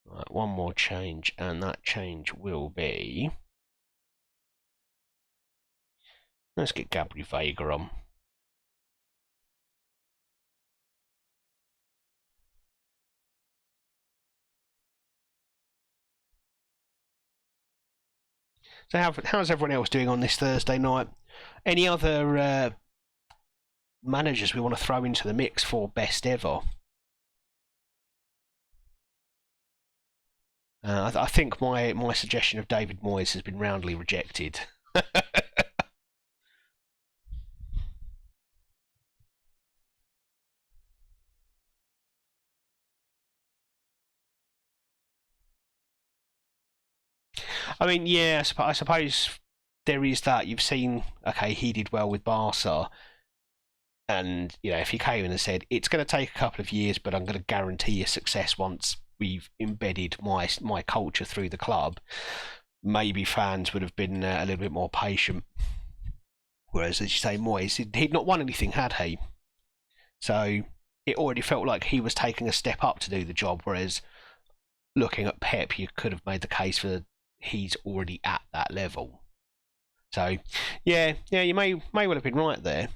Speaker 1: Right, one more change, and that change will be... Let's get Gabri Vega on. So how's everyone else doing on this Thursday night? Any other managers we want to throw into the mix for best ever? I think my suggestion of David Moyes has been roundly rejected. I mean, yeah, I suppose there is that. You've seen, okay, he did well with Barca, and if he came in and said it's going to take a couple of years, but I'm going to guarantee you success once we've embedded my culture through the club, maybe fans would have been a little bit more patient. Whereas, as you say, Moyes, he'd not won anything, had he? So it already felt like he was taking a step up to do the job. Whereas looking at Pep, you could have made the case for he's already at that level. So, yeah, you may well have been right there.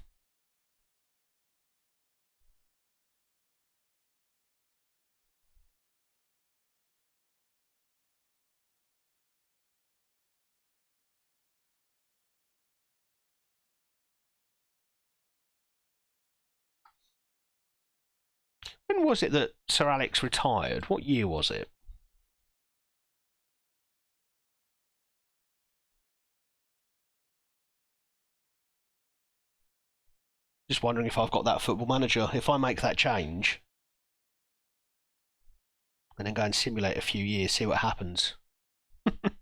Speaker 1: When was it that Sir Alex retired? What year was it? Just wondering if I've got that Football Manager. If I make that change and then go and simulate a few years, see what happens. There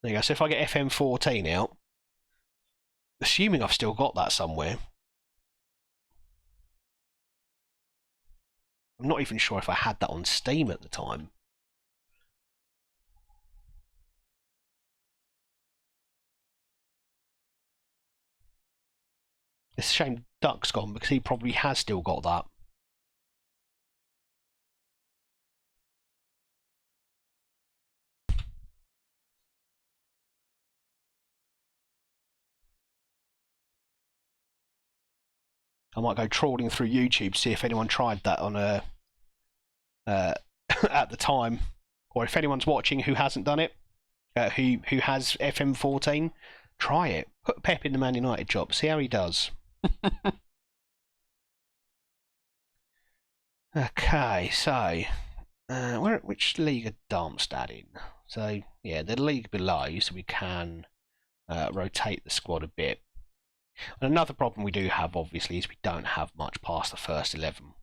Speaker 1: you go. So if I get FM14 out, assuming I've still got that somewhere, I'm not even sure if I had that on Steam at the time. It's a shame Duck's gone because he probably has still got that. I might go trawling through YouTube to see if anyone tried that on a at the time, or if anyone's watching who hasn't done it, who has FM14, try it. Put Pep in the Man United job. See how he does. Okay, so which league are Darmstadt in? So yeah, the league below, so we can rotate the squad a bit. And another problem we do have, obviously, is we don't have much past the first 11.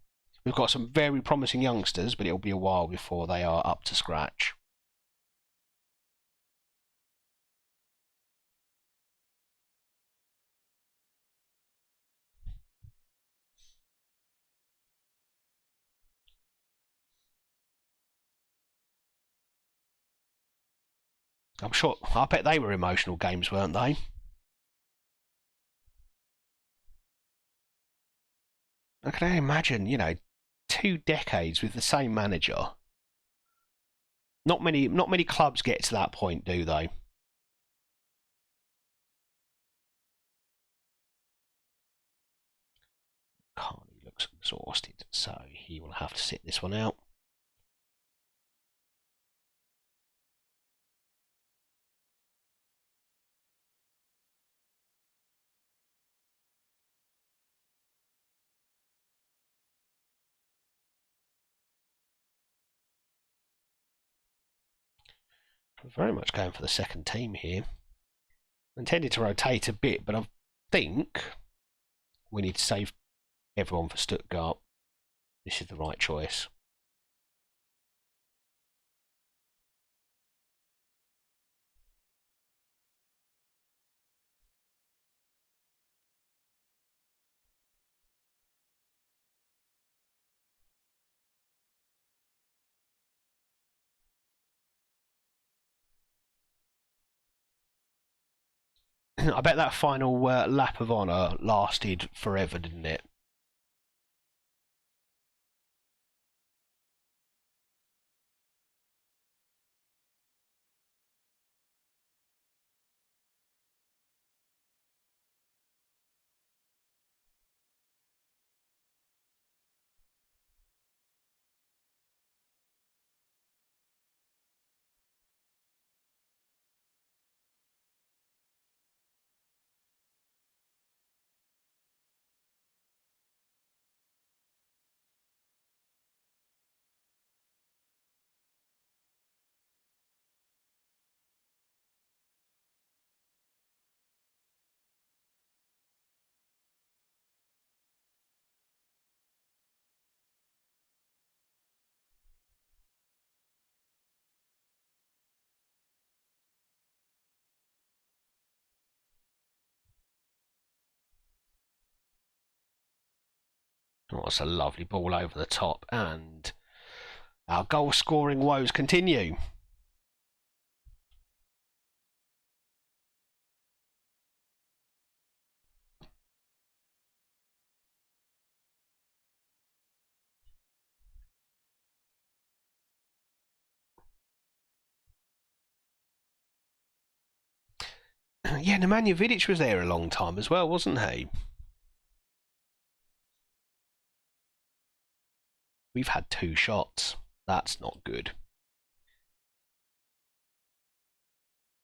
Speaker 1: We've got some very promising youngsters, but it'll be a while before they are up to scratch. I'm sure, I bet they were emotional games, weren't they? I can only imagine, 2 decades with the same manager. Not many clubs get to that point, do they? Carney looks exhausted, so he will have to sit this one out. I'm very much going for the second team here. I intended to rotate a bit, but I think we need to save everyone for Stuttgart. This is the right choice. I bet that final lap of honour lasted forever, didn't it? Oh, it's a lovely ball over the top, and our goal scoring woes continue. Yeah, Nemanja Vidic was there a long time as well, wasn't he? We've had 2 shots. That's not good.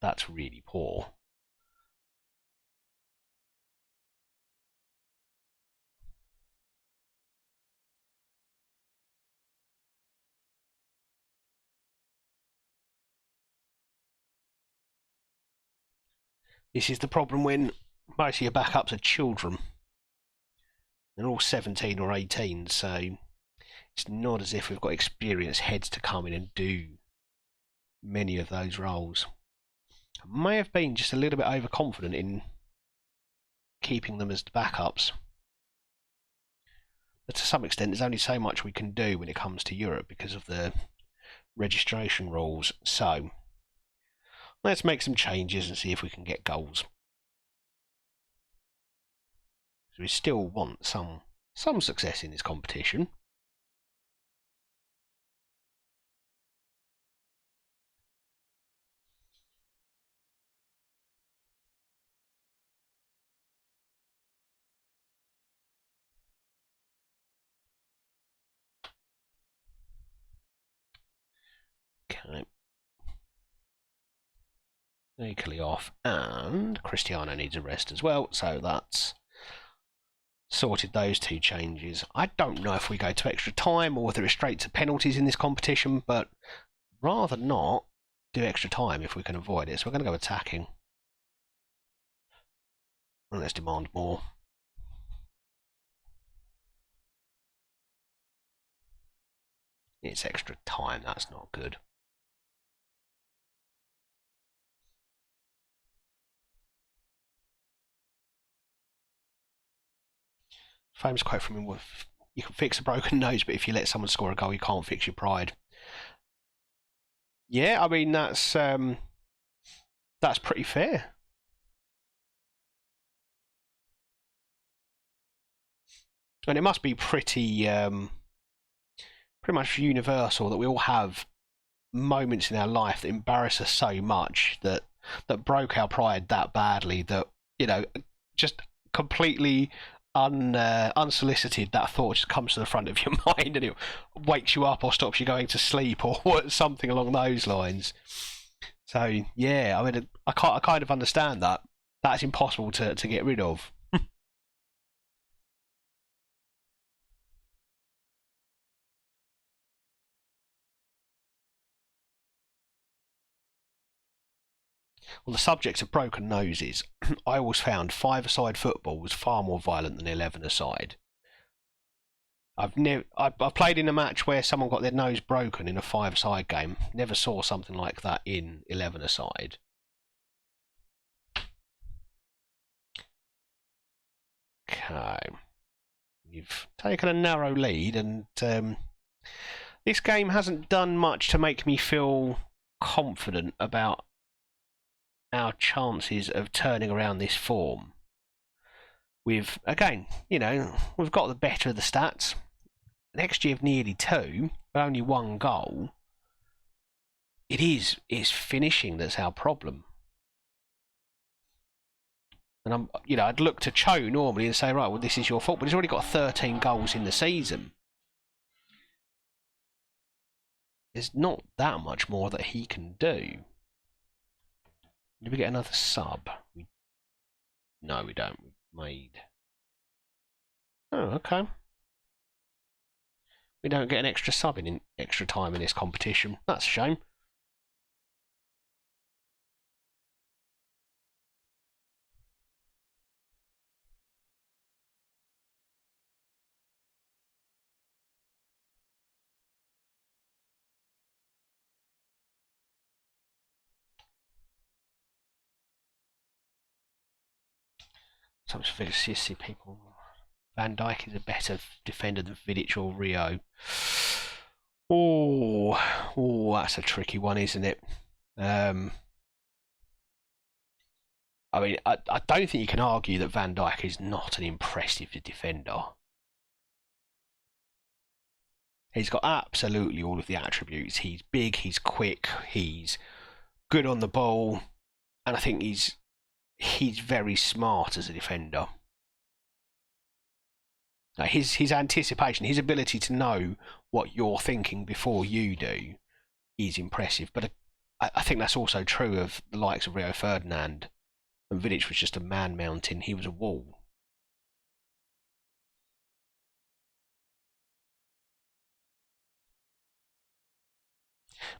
Speaker 1: That's really poor. This is the problem when most of your backups are children. They're all 17 or 18, so it's not as if we've got experienced heads to come in and do many of those roles. I may have been just a little bit overconfident in keeping them as backups. But to some extent, there's only so much we can do when it comes to Europe because of the registration rules. So let's make some changes and see if we can get goals. So we still want some success in this competition. Okay. Nicely off, and Cristiano needs a rest as well, so that's sorted those 2 changes. I don't know if we go to extra time or whether it's straight to penalties in this competition, but rather not do extra time if we can avoid it. So we're going to go attacking. And let's demand more. It's extra time, that's not good. Famous quote from him: "You can fix a broken nose, but if you let someone score a goal, you can't fix your pride." Yeah, I mean that's pretty fair. And it must be pretty much universal that we all have moments in our life that embarrass us so much that broke our pride that badly that, you know, just completely unsolicited, that thought just comes to the front of your mind and it wakes you up or stops you going to sleep or something along those lines. So yeah, I mean, I kind of understand that. That's impossible to get rid of. On the subject of broken noses, I always found 5-a-side football was far more violent than 11-a-side. I've played in a match where someone got their nose broken in a 5-a-side game. Never saw something like that in 11-a-side. Okay, you've taken a narrow lead, and this game hasn't done much to make me feel confident about our chances of turning around this form. We've, again, we've got the better of the stats. An XG of nearly 2, but only 1 goal. It's finishing that's our problem. And I'd look to Cho normally and say, right, well, this is your fault, but he's already got 13 goals in the season. There's not that much more that he can do. Did we get another sub? No, we don't. We've made... Oh, okay. We don't get an extra sub in extra time in this competition. That's a shame. Sometimes you see people... Van Dijk is a better defender than Vidic or Rio. Oh, that's a tricky one, isn't it? I mean, I don't think you can argue that Van Dijk is not an impressive defender. He's got absolutely all of the attributes. He's big, he's quick, he's good on the ball, and I think he's he's very smart as a defender. Like his anticipation, his ability to know what you're thinking before you do is impressive. But I think that's also true of the likes of Rio Ferdinand. And Vidic was just a man mountain. He was a wall.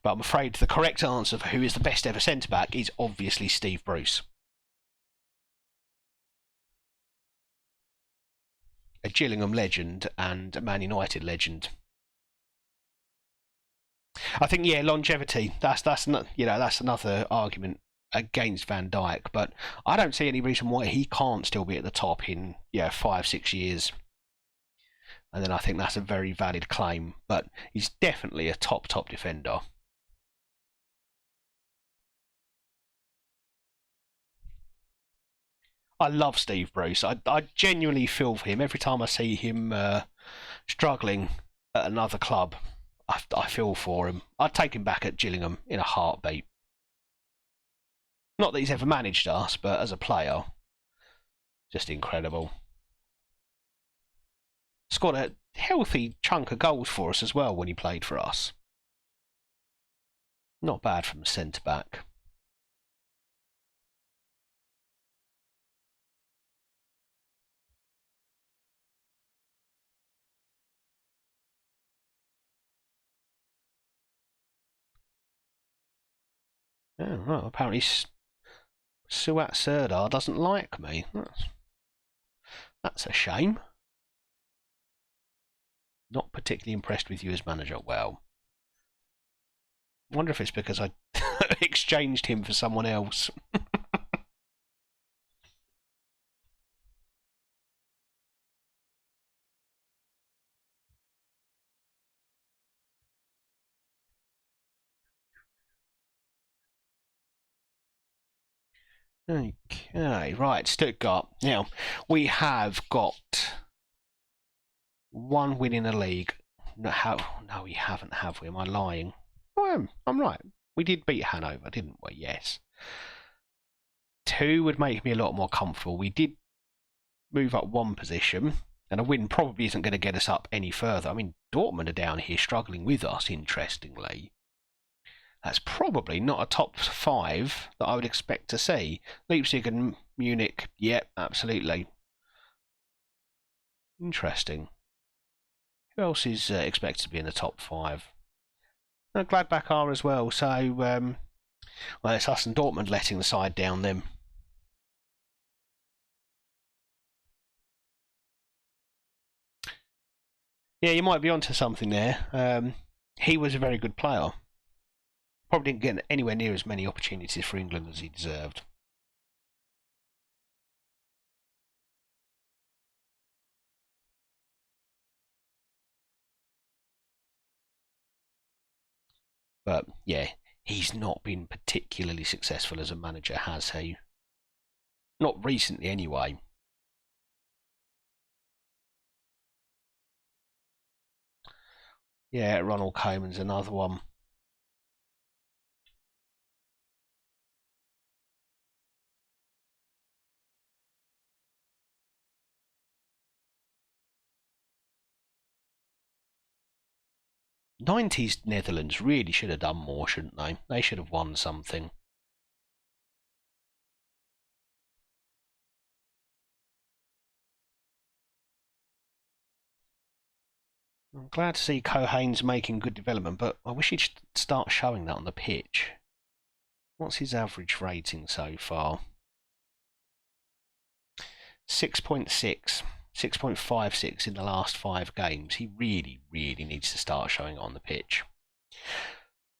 Speaker 1: But I'm afraid the correct answer for who is the best ever centre-back is obviously Steve Bruce. A Gillingham legend and a Man United legend. I think, yeah, longevity. That's not, that's another argument against Van Dijk. But I don't see any reason why he can't still be at the top in 5-6 years. And then I think that's a very valid claim. But he's definitely a top defender. I love Steve Bruce. I genuinely feel for him every time I see him struggling at another club. I feel for him. I'd take him back at Gillingham in a heartbeat. Not that he's ever managed us, but as a player, just incredible. Scored a healthy chunk of goals for us as well when he played for us. Not bad from the centre-back. Oh, right. Apparently Suat Serdar doesn't like me. That's a shame. Not particularly impressed with you as manager. Well, I wonder if it's because I exchanged him for someone else. Okay, right, Stuttgart. Now, we have got one win in the league. No, we haven't, have we? Am I lying? I'm right. We did beat Hanover, didn't we? Yes. 2 would make me a lot more comfortable. We did move up 1 position, and a win probably isn't going to get us up any further. I mean, Dortmund are down here struggling with us, interestingly. That's probably not a top 5 that I would expect to see. Leipzig and Munich, yep, absolutely. Interesting. Who else is expected to be in the top 5? Gladbach are as well, so well, it's us and Dortmund letting the side down then. Yeah, you might be onto something there. He was a very good player. Probably didn't get anywhere near as many opportunities for England as he deserved. But yeah, he's not been particularly successful as a manager, has he? Not recently, anyway. Yeah, Ronald Koeman's another one. '90s Netherlands really should have done more, shouldn't they? They should have won something. I'm glad to see Cohane's making good development, but I wish he'd start showing that on the pitch. What's his average rating so far? 6.6, 6.56 in the last 5 games. He really needs to start showing it on the pitch.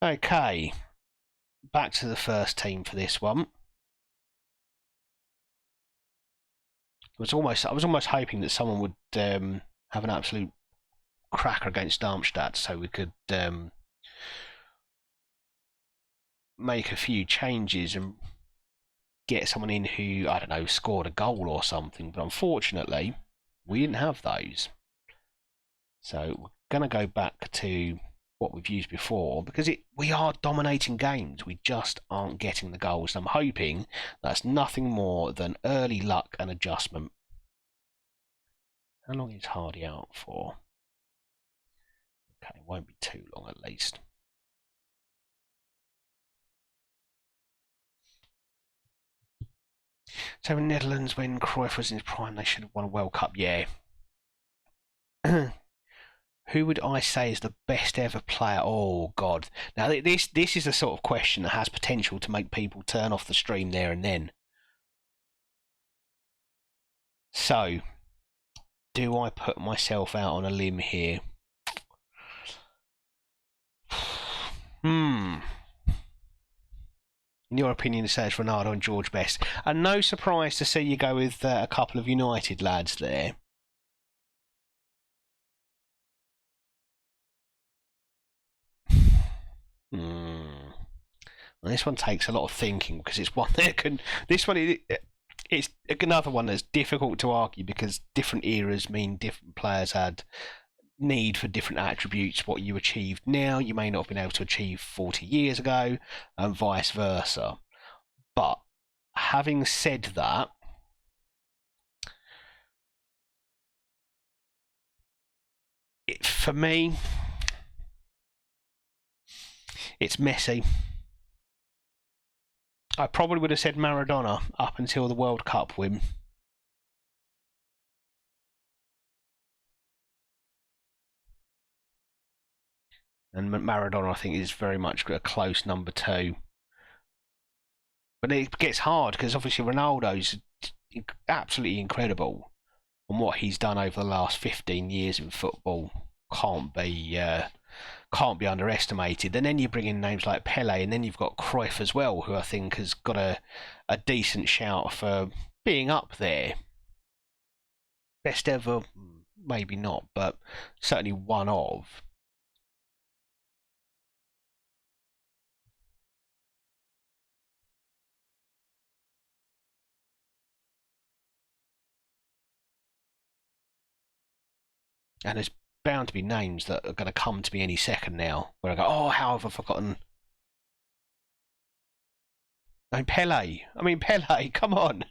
Speaker 1: Okay, back to the first team for this one. I was almost hoping that someone would have an absolute cracker against Darmstadt, so we could make a few changes and get someone in who, I don't know, scored a goal or something. But unfortunately, we didn't have those. So we're going to go back to what we've used before, because we are dominating games. We just aren't getting the goals. And I'm hoping that's nothing more than early luck and adjustment. How long is Hardy out for? Okay, won't be too long at least. So in Netherlands, when Cruyff was in his prime, they should have won a World Cup. Yeah. Who would I say is the best ever player? Oh God! Now this is the sort of question that has potential to make people turn off the stream there and then. So, do I put myself out on a limb here? In your opinion, says Ronaldo and George Best. And no surprise to see you go with a couple of United lads there. And this one takes a lot of thinking because it's one that can. This one it's another one that's difficult to argue because different eras mean different players had need for different attributes. What you achieved now, you may not have been able to achieve 40 years ago, and vice versa. But having said that, for me, it's Messi. I probably would have said Maradona up until the World Cup win. And Maradona, I think, is very much a close number 2. But it gets hard because obviously Ronaldo's absolutely incredible, and what he's done over the last 15 years in football can't be underestimated. And then you bring in names like Pele, and then you've got Cruyff as well, who I think has got a decent shout for being up there. Best ever, maybe not, but certainly one of. And there's bound to be names that are going to come to me any second now, where I go, oh, how have I forgotten? Pele. Pele, come on.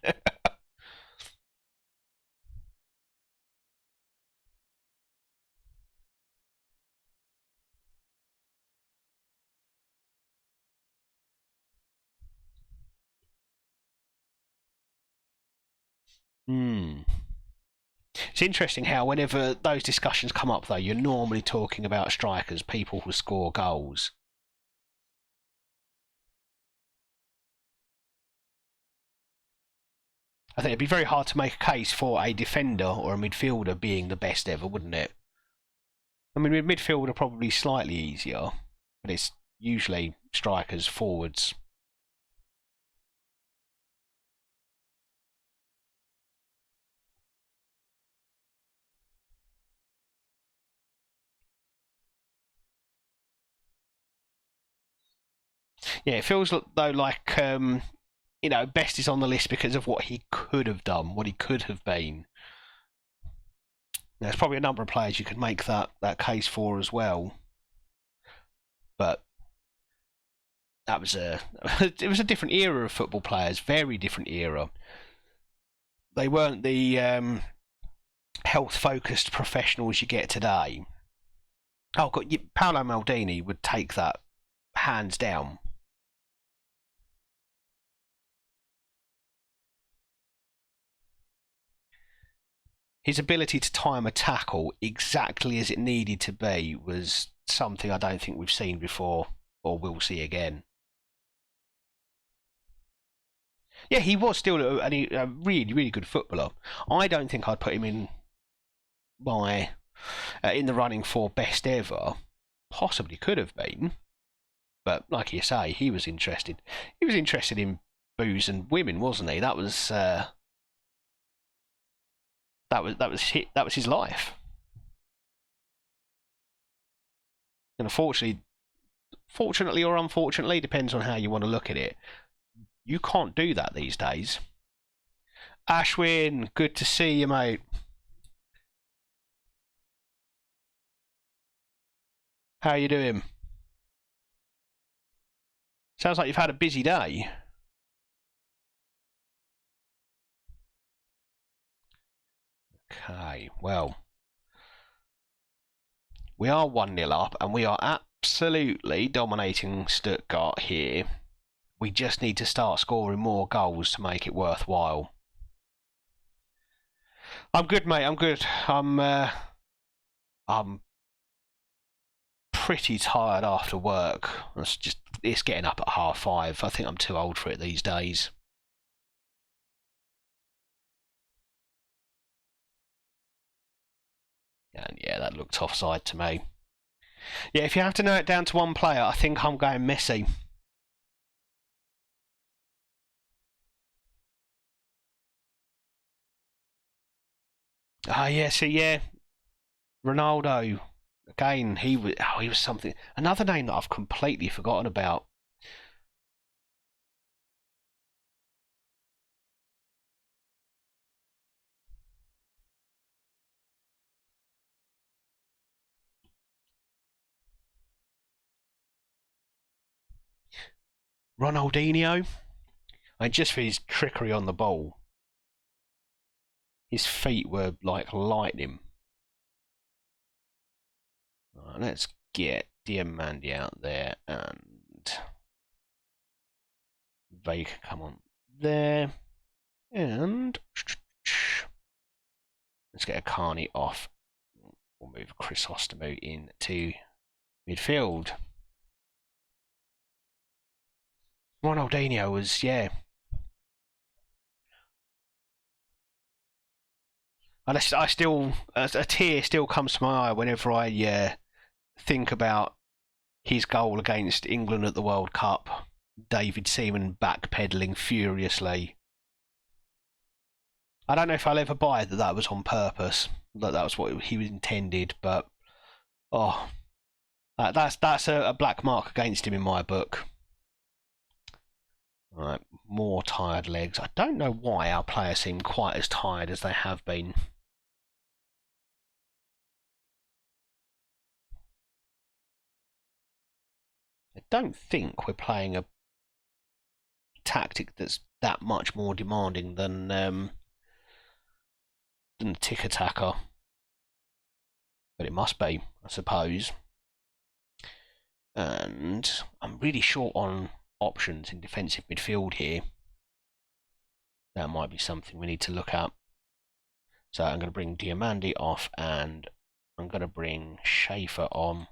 Speaker 1: It's interesting how whenever those discussions come up, though, you're normally talking about strikers, people who score goals. I think it'd be very hard to make a case for a defender or a midfielder being the best ever, wouldn't it? With midfielder probably slightly easier, but it's usually strikers, forwards. Yeah, it feels though like Best is on the list because of what he could have done, what he could have been. There's probably a number of players you could make that case for as well, but that was it was a different era of football players, very different era. They weren't the health focused professionals you get today. Oh God, Paolo Maldini would take that hands down. His ability to time a tackle exactly as it needed to be was something I don't think we've seen before or will see again. Yeah, he was still a really, really good footballer. I don't think I'd put him in in the running for best ever. Possibly could have been, but like you say, he was interested. He was interested in booze and women, wasn't he? That was his life. And fortunately or unfortunately, depends on how you want to look at it. You can't do that these days. Ashwin, good to see you, mate. How are you doing? Sounds like you've had a busy day. Okay, well, we are 1-0 up and we are absolutely dominating Stuttgart here. We just need to start scoring more goals to make it worthwhile. I'm good, mate. I'm good. I'm pretty tired after work. It's getting up at 5:30. I think I'm too old for it these days. And yeah, that looked offside to me. Yeah, if you have to narrow it down to one player, I think I'm going Messi. Yeah, so yeah, Ronaldo. Again, he was something. Another name that I've completely forgotten about. Ronaldinho. Just for his trickery on the ball. His feet were like lightning. Right, let's get Diamandi out there and they can come on there. And let's get a Carney off. We'll move Chrysostomou into midfield. Ronaldinho was, yeah. And I still, a tear still comes to my eye whenever I think about his goal against England at the World Cup. David Seaman backpedaling furiously. I don't know if I'll ever buy that was on purpose, that was what he was intended, but oh, that's a black mark against him in my book. Right, more tired legs. I don't know why our players seem quite as tired as they have been. I don't think we're playing a tactic that's that much more demanding than tick-attacker. But it must be, I suppose. And I'm really short on options in defensive midfield here. That might be something we need to look at. So I'm going to bring Diamandi off and I'm going to bring Schaefer on.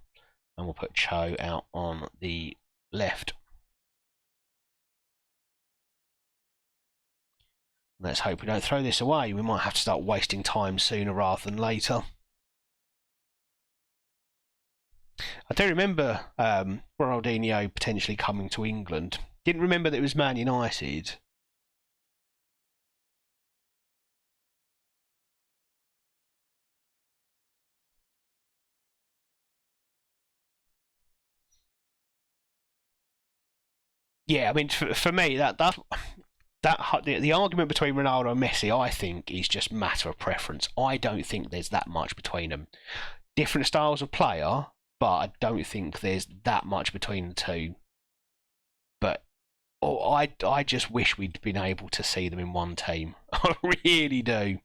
Speaker 1: And we'll put Cho out on the left. Let's hope we don't throw this away. We might have to start wasting time sooner rather than later. I do remember Ronaldinho potentially coming to England. Didn't remember that it was Man United. Yeah, I mean, for me, the argument between Ronaldo and Messi, I think, is just a matter of preference. I don't think there's that much between them. Different styles of player, but I don't think there's that much between the two. But I just wish we'd been able to see them in one team. I really do.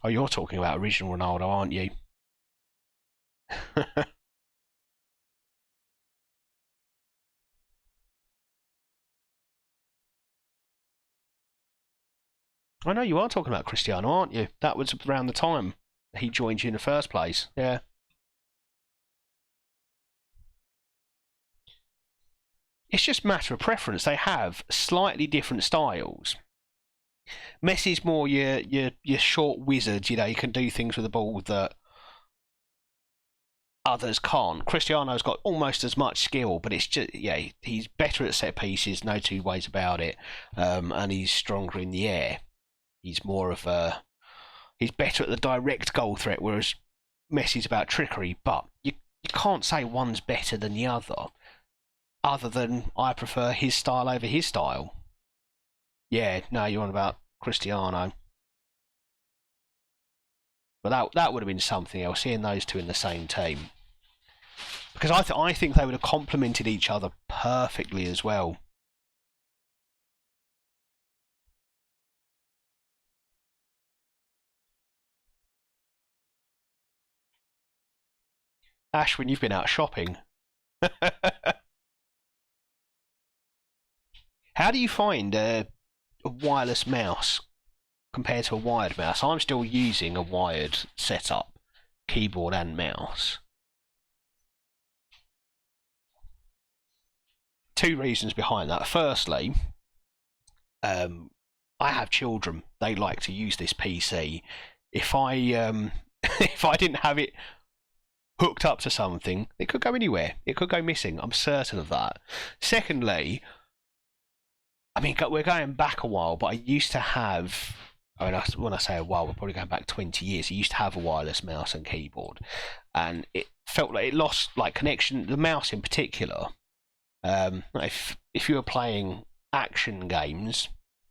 Speaker 1: Oh, you're talking about original Ronaldo, aren't you? I know you are talking about Cristiano, aren't you? That was around the time he joined you in the first place. Yeah. It's just a matter of preference. They have slightly different styles. Messi's more your short wizard. You know, you can do things with the ball that others can't. Cristiano's got almost as much skill, but it's just he's better at set pieces. No two ways about it. And he's stronger in the air. He's more of a he's better at the direct goal threat, whereas Messi's about trickery. But you can't say one's better than the other. other than I prefer his style over his style. Yeah, no, you're on about Cristiano. But that would have been something else, seeing those two in the same team. Because I think they would have complemented each other perfectly as well. Ashwin, you've been out shopping. How do you find a wireless mouse compared to a wired mouse? I'm still using a wired setup, keyboard and mouse. Two reasons behind that. Firstly, I have children. They like to use this PC. If I if I didn't have it hooked up to something, it could go anywhere. It could go missing. I'm certain of that. Secondly, I mean, we're going back a while, but I used to have. I mean, when I say a while, we're probably going back 20 years. I used to have a wireless mouse and keyboard, and it felt like it lost like connection. The mouse in particular. If you were playing action games,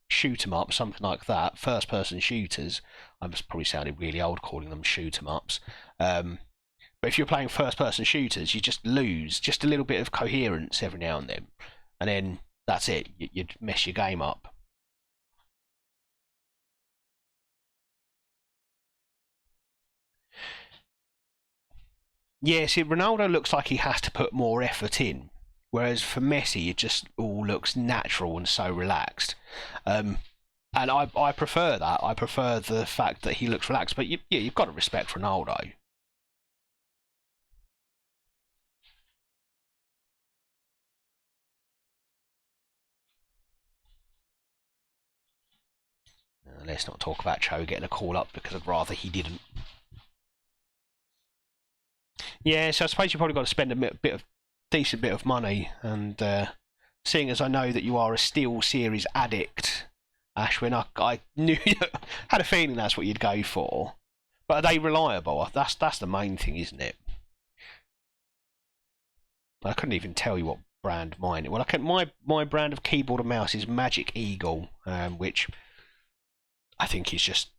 Speaker 1: shoot 'em up, something like that, first person shooters. I was probably sounding really old calling them shoot 'em ups. But if you're playing first person shooters, you just lose just a little bit of coherence every now and then that's it. You'd mess your game up. Yeah, see, Ronaldo looks like he has to put more effort in, whereas for Messi, it just all looks natural and so relaxed. And I prefer that. I prefer the fact that he looks relaxed. But you've got to respect Ronaldo. Let's not talk about Cho getting a call up because I'd rather he didn't. Yeah, so I suppose you've probably got to spend a bit of decent bit of money, and seeing as I know that you are a Steel Series addict, Ashwin, I knew had a feeling that's what you'd go for. But are they reliable? That's the main thing, isn't it? I couldn't even tell you what brand mine. Well, my brand of keyboard and mouse is Magic Eagle, which I think is just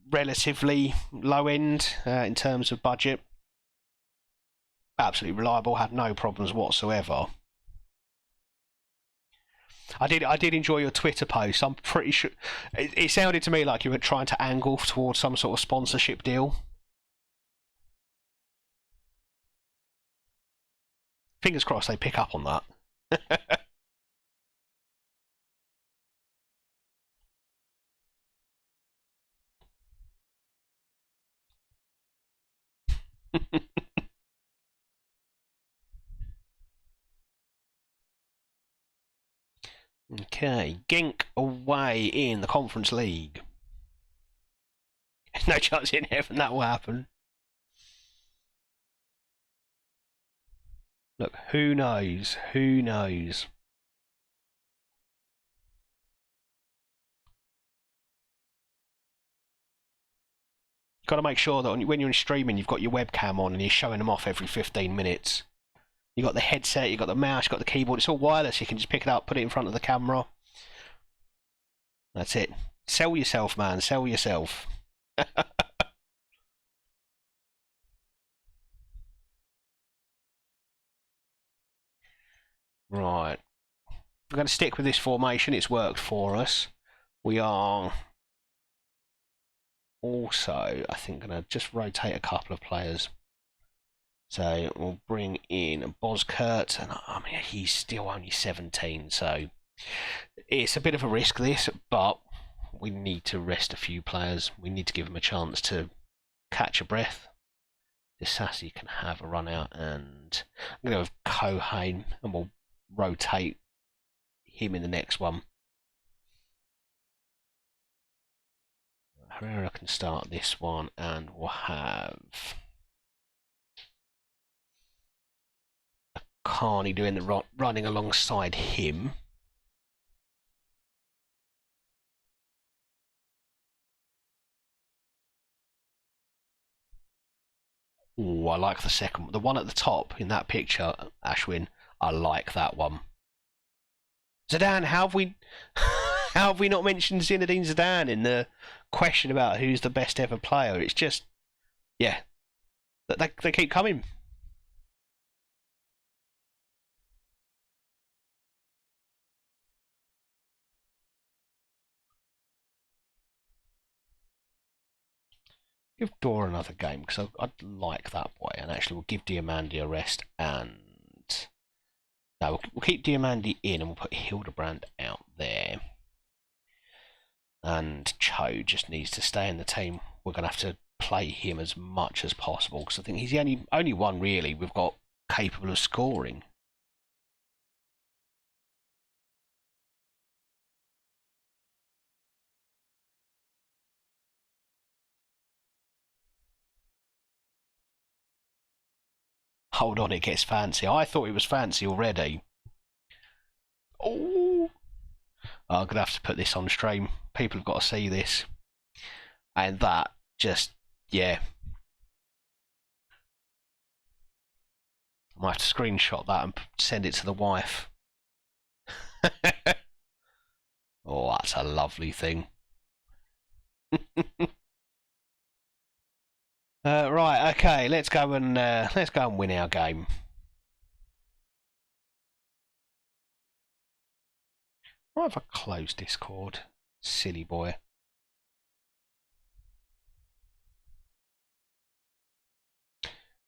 Speaker 1: relatively low end in terms of budget. Absolutely reliable, had no problems whatsoever. I did enjoy your Twitter post. I'm pretty sure it sounded to me like you were trying to angle towards some sort of sponsorship deal. Fingers crossed they pick up on that. Okay, Genk away in the Conference League. No chance in heaven that will happen. Look, who knows? Who knows? You've got to make sure that when you're streaming, you've got your webcam on and you're showing them off every 15 minutes. You've got the headset, you've got the mouse, you've got the keyboard. It's all wireless. You can just pick it up, put it in front of the camera. That's it. Sell yourself, man. Sell yourself. Right. We're going to stick with this formation. It's worked for us. We are also, I think, going to just rotate a couple of players. So we'll bring in Boskurt, and I mean, he's still only 17, so it's a bit of a risk, this, but we need to rest a few players. We need to give them a chance to catch a breath. Disassi can have a run out, and I'm going to have Kohane, and we'll rotate him in the next one. Herrera can start this one, and we'll have Carney doing the running alongside him. Oh, I like the one at the top in that picture, Ashwin. I like that one. Zidane, how have we how have we not mentioned Zinedine Zidane in the question about who's the best ever player? It's just, yeah, they keep coming. Give Dora another game because I'd like that boy, and actually we'll give Diamandi a rest, and no, we'll keep Diamandi in and we'll put Hildebrand out there. And Cho just needs to stay in the team. We're going to have to play him as much as possible because I think he's the only one really we've got capable of scoring. Hold on, it gets fancy. I thought it was fancy already. Oh, I'm going to have to put this on stream. People have got to see this. And that just, yeah. I might have to screenshot that and send it to the wife. Oh, that's a lovely thing. Right, okay, let's go and win our game. Why have I closed Discord? Silly boy.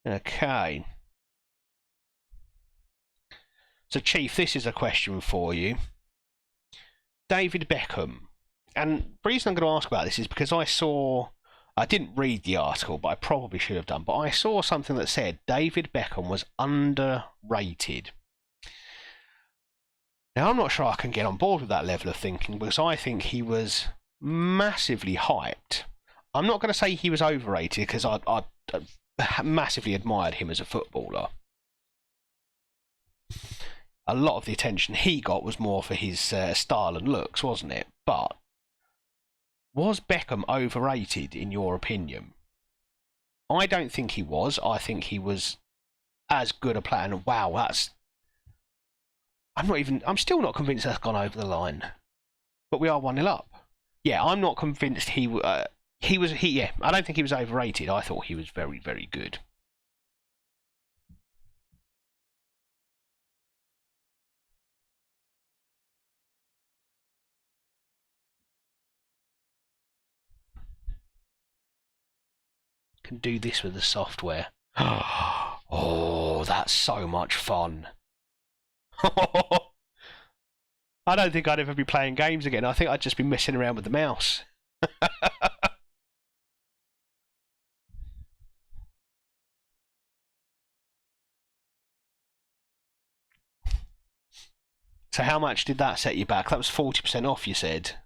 Speaker 1: Okay. So, Chief, this is a question for you. David Beckham. And the reason I'm going to ask about this is because I didn't read the article, but I probably should have done. But I saw something that said David Beckham was underrated. Now, I'm not sure I can get on board with that level of thinking because I think he was massively hyped. I'm not going to say he was overrated because I massively admired him as a footballer. A lot of the attention he got was more for his style and looks, wasn't it? But was Beckham overrated in your opinion? I don't think he was. I think he was as good a player. And wow, I'm still not convinced that's gone over the line. But we are 1-0 up. Yeah, I'm not convinced I don't think he was overrated. I thought he was very, very good. Can do this with the software. Oh, that's so much fun. I don't think I'd ever be playing games again. I think I'd just be messing around with the mouse. So how much did that set you back? That was 40% off, you said.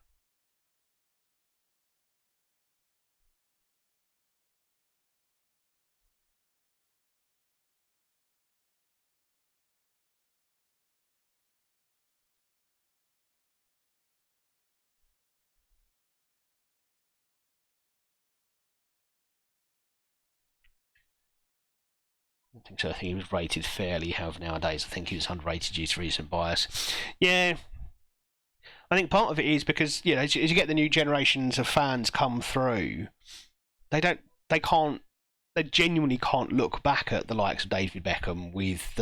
Speaker 1: I think so. I think he was rated fairly. However, nowadays I think he was underrated due to recent bias. Yeah, I think part of it is because as you get the new generations of fans come through, they genuinely can't look back at the likes of David Beckham with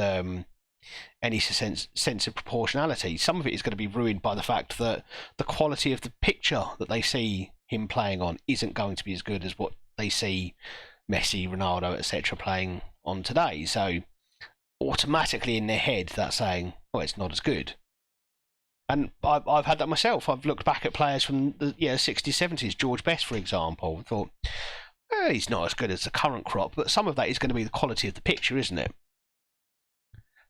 Speaker 1: any sense of proportionality. Some of it is going to be ruined by the fact that the quality of the picture that they see him playing on isn't going to be as good as what they see Messi, Ronaldo, etc. playing on today. So automatically in their head that's saying, "Oh, it's not as good." And I've had that myself. I've looked back at players from the 60s, 70s, George Best, for example, and thought, he's not as good as the current crop, but some of that is going to be the quality of the picture, isn't it?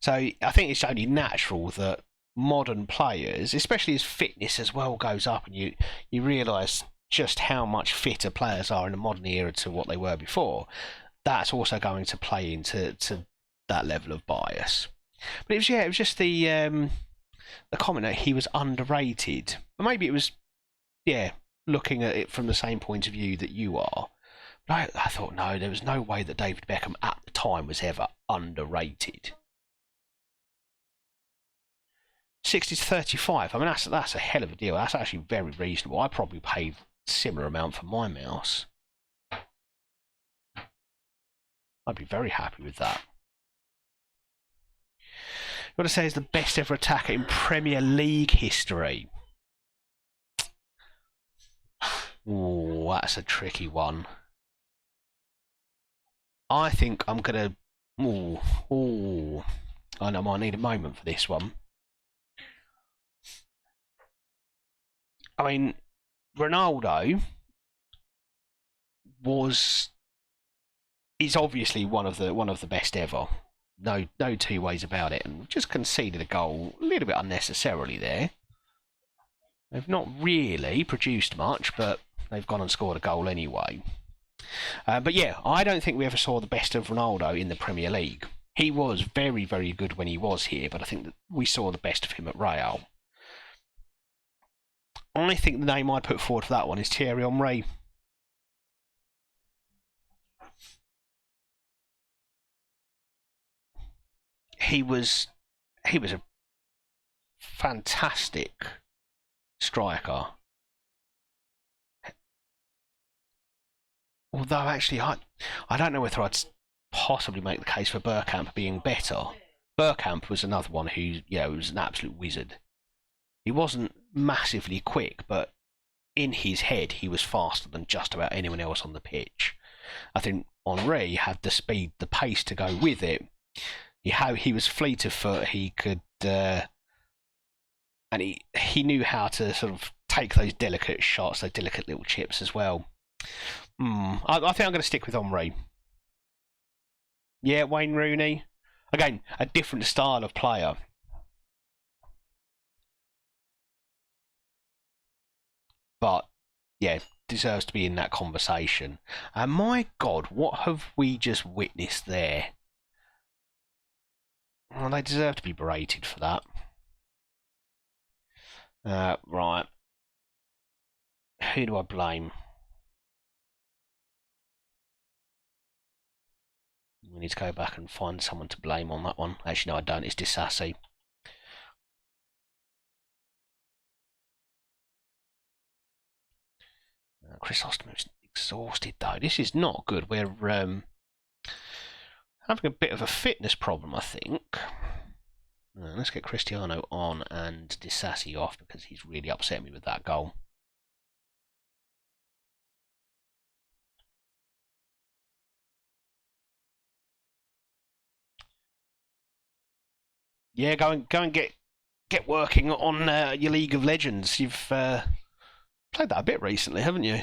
Speaker 1: So I think it's only natural that modern players, especially as fitness as well goes up, and you realise just how much fitter players are in the modern era to what they were before, that's also going to play into that level of bias. But it was just the comment that he was underrated. Or maybe it was, looking at it from the same point of view that you are. But I thought, no, there was no way that David Beckham at the time was ever underrated. 60 to 35. I mean, that's a hell of a deal. That's actually very reasonable. I probably paid a similar amount for my mouse. I'd be very happy with that. What to say is the best ever attacker in Premier League history. Ooh, that's a tricky one. I think I'm gonna. Ooh. I know I might need a moment for this one. I mean, Ronaldo is obviously one of the best ever. No two ways about it, and just conceded a goal a little bit unnecessarily there. They've not really produced much, but they've gone and scored a goal anyway. But yeah, I don't think we ever saw the best of Ronaldo in the Premier League. He was very, very good when he was here, but I think that we saw the best of him at Real. I think the name I'd put forward for that one is Thierry Henry. He was a fantastic striker. Although actually, I don't know whether I'd possibly make the case for Bergkamp being better. Bergkamp was another one who, was an absolute wizard. He wasn't massively quick, but in his head, he was faster than just about anyone else on the pitch. I think Henry had the speed, the pace to go with it. He was fleet of foot. He could, and he knew how to sort of take those delicate shots, those delicate little chips as well. I think I'm going to stick with Henry. Yeah, Wayne Rooney. Again, a different style of player. But, yeah, deserves to be in that conversation. And my God, what have we just witnessed there? Well, they deserve to be berated for that. Right. Who do I blame? We need to go back and find someone to blame on that one. Actually, no, I don't. It's Disassi. Chrysostomus exhausted though. This is not good. We're having a bit of a fitness problem, I think. Let's get Cristiano on and Disassi off because he's really upset me with that goal. Yeah, go and get working on your League of Legends. You've played that a bit recently, haven't you?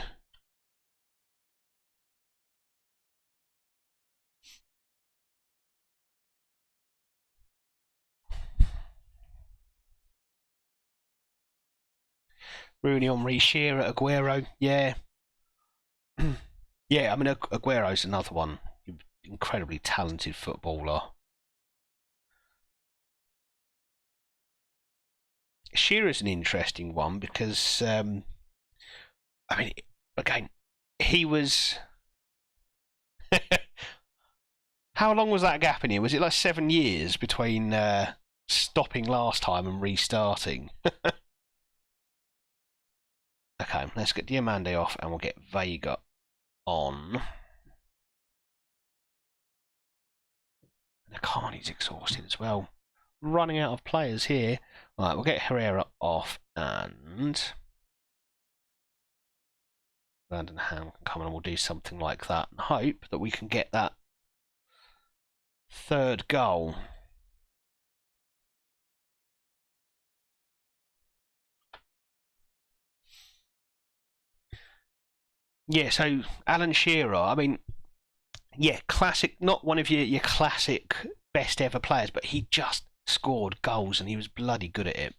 Speaker 1: Rooney, Henry, Shearer, Aguero. Yeah. Yeah, I mean, Aguero's another one. Incredibly talented footballer. Shearer's an interesting one because, I mean, again, he was. How long was that gap in here? Was it like 7 years between stopping last time and restarting? Okay, let's get Diamande off and we'll get Vega on. Nakani's exhausted as well. Running out of players here. Right, we'll get Herrera off and Vandenham can come on and we'll do something like that and hope that we can get that third goal. Yeah, so Alan Shearer, I mean, yeah, classic, not one of your classic best ever players, but he just scored goals and he was bloody good at it.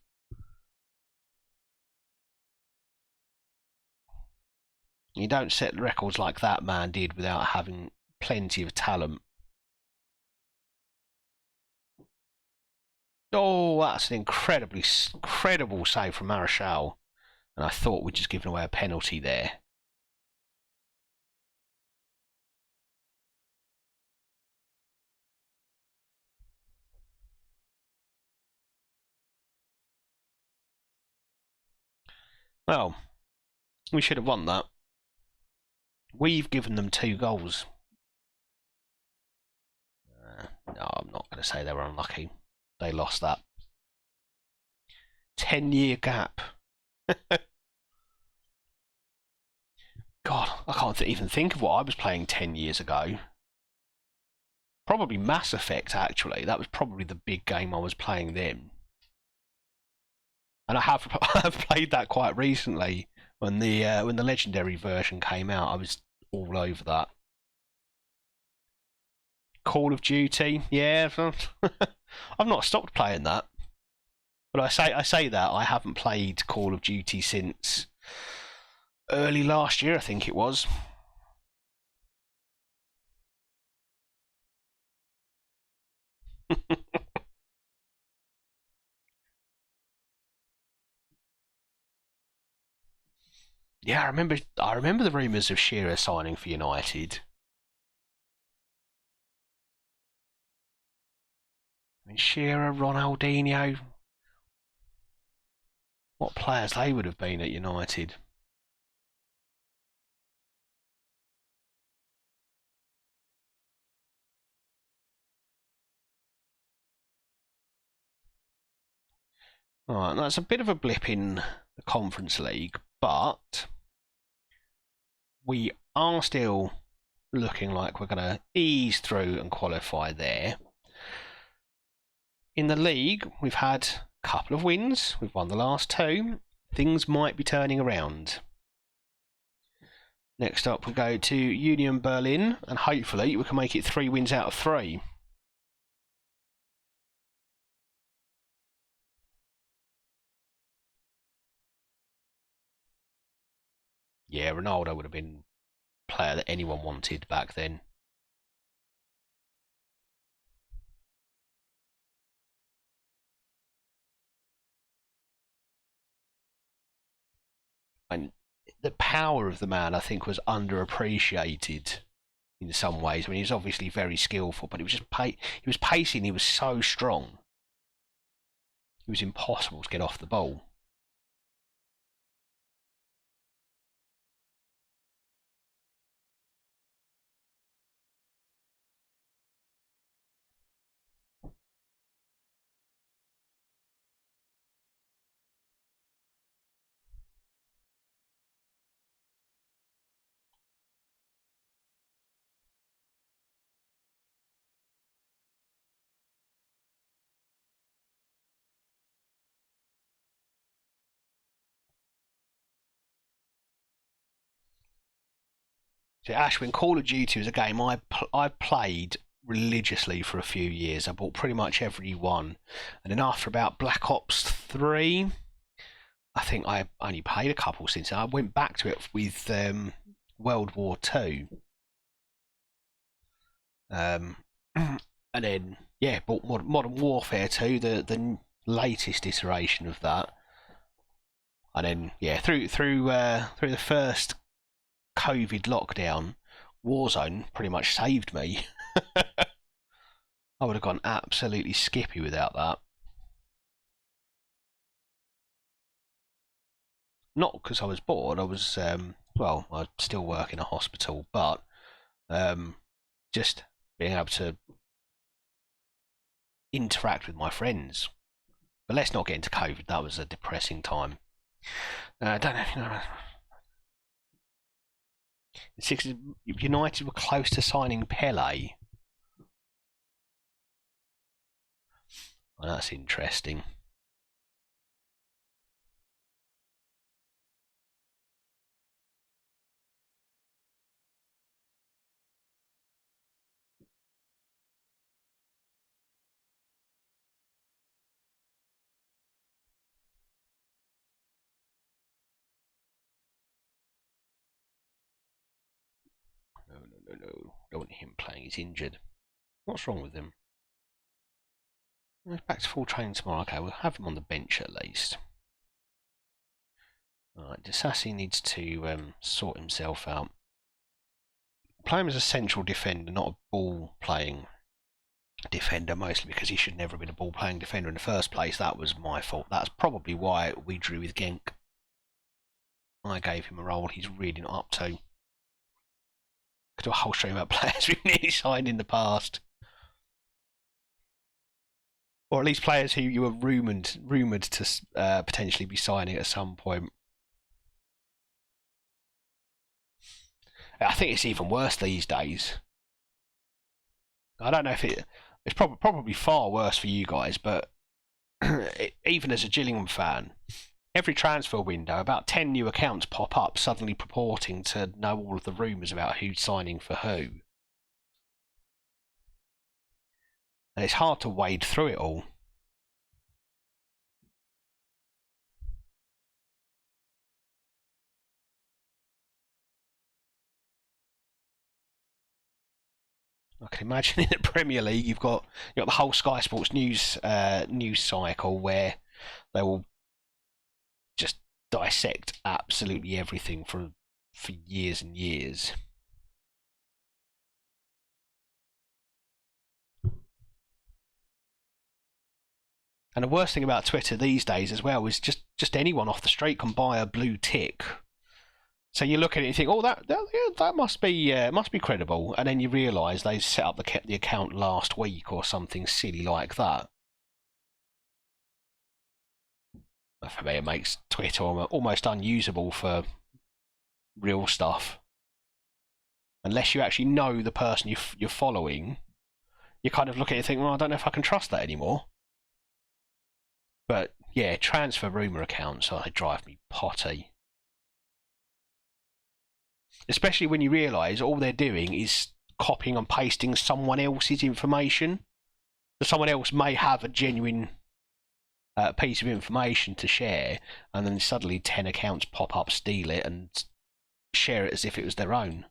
Speaker 1: You don't set records like that man did without having plenty of talent. Oh, that's an incredible save from Martial. And I thought we'd just given away a penalty there. Well, we should have won that. We've given them 2 goals. No, I'm not going to say they were unlucky. They lost that. 10-year gap. God, I can't even think of what I was playing 10 years ago. Probably Mass Effect, actually. That was probably the big game I was playing then. And I have played that quite recently. When the Legendary version came out, I was all over that. Call of Duty, yeah. I've not stopped playing that. But I say that I haven't played Call of Duty since early last year, I think it was. Yeah, I remember the rumours of Shearer signing for United. I mean, Shearer, Ronaldinho, what players they would have been at United. Right, that's a bit of a blip in the Conference League, but we are still looking like we're going to ease through and qualify there. In the league, we've had a couple of wins. We've won the last 2. Things might be turning around. Next up, we go to Union Berlin, and hopefully we can make it 3 wins out of 3. Yeah, Ronaldo would have been a player that anyone wanted back then. And the power of the man, I think, was underappreciated in some ways. I mean, he's obviously very skillful, but he was just he was pacing. He was so strong. It was impossible to get off the ball. So Ashwin, Call of Duty was a game I played religiously for a few years. I bought pretty much every one, and then after about Black Ops 3, I think I only played a couple since. I went back to it with World War 2, and then yeah, bought Modern Warfare 2, the latest iteration of that, and then yeah, through the first COVID lockdown, Warzone pretty much saved me. I would have gone absolutely skippy without that. Not because I was bored. I was well, I still work in a hospital, but just being able to interact with my friends. But let's not get into COVID. That was a depressing time. I don't know if you know. United were close to signing Pele. Oh, that's interesting. No. Don't want him playing. He's injured. What's wrong with him? He's back to full training tomorrow. Okay, we'll have him on the bench at least. Alright, Disassi needs to sort himself out. Play him as a central defender, not a ball-playing defender, mostly because he should never have been a ball-playing defender in the first place. That was my fault. That's probably why we drew with Genk. I gave him a role he's really not up to. Could do a whole stream about players we've nearly signed in the past. Or at least players who you were rumoured to potentially be signing at some point. I think it's even worse these days. I don't know if it's probably far worse for you guys, but even as a Gillingham fan, every transfer window, about 10 new accounts pop up suddenly purporting to know all of the rumours about who's signing for who. And it's hard to wade through it all. I can imagine in the Premier League you've got the whole Sky Sports news cycle where they will just dissect absolutely everything for years and years. And the worst thing about Twitter these days as well is just anyone off the street can buy a blue tick. So you look at it and think, oh, that must be credible, and then you realise they set up the account last week or something silly like that. For me, it makes Twitter almost unusable for real stuff. Unless you actually know the person you're following, you kind of look at it and think, well, I don't know if I can trust that anymore. But yeah, transfer rumour accounts, they drive me potty. Especially when you realise all they're doing is copying and pasting someone else's information. So someone else may have a genuine piece of information to share, and then suddenly 10 accounts pop up, steal it, and share it as if it was their own.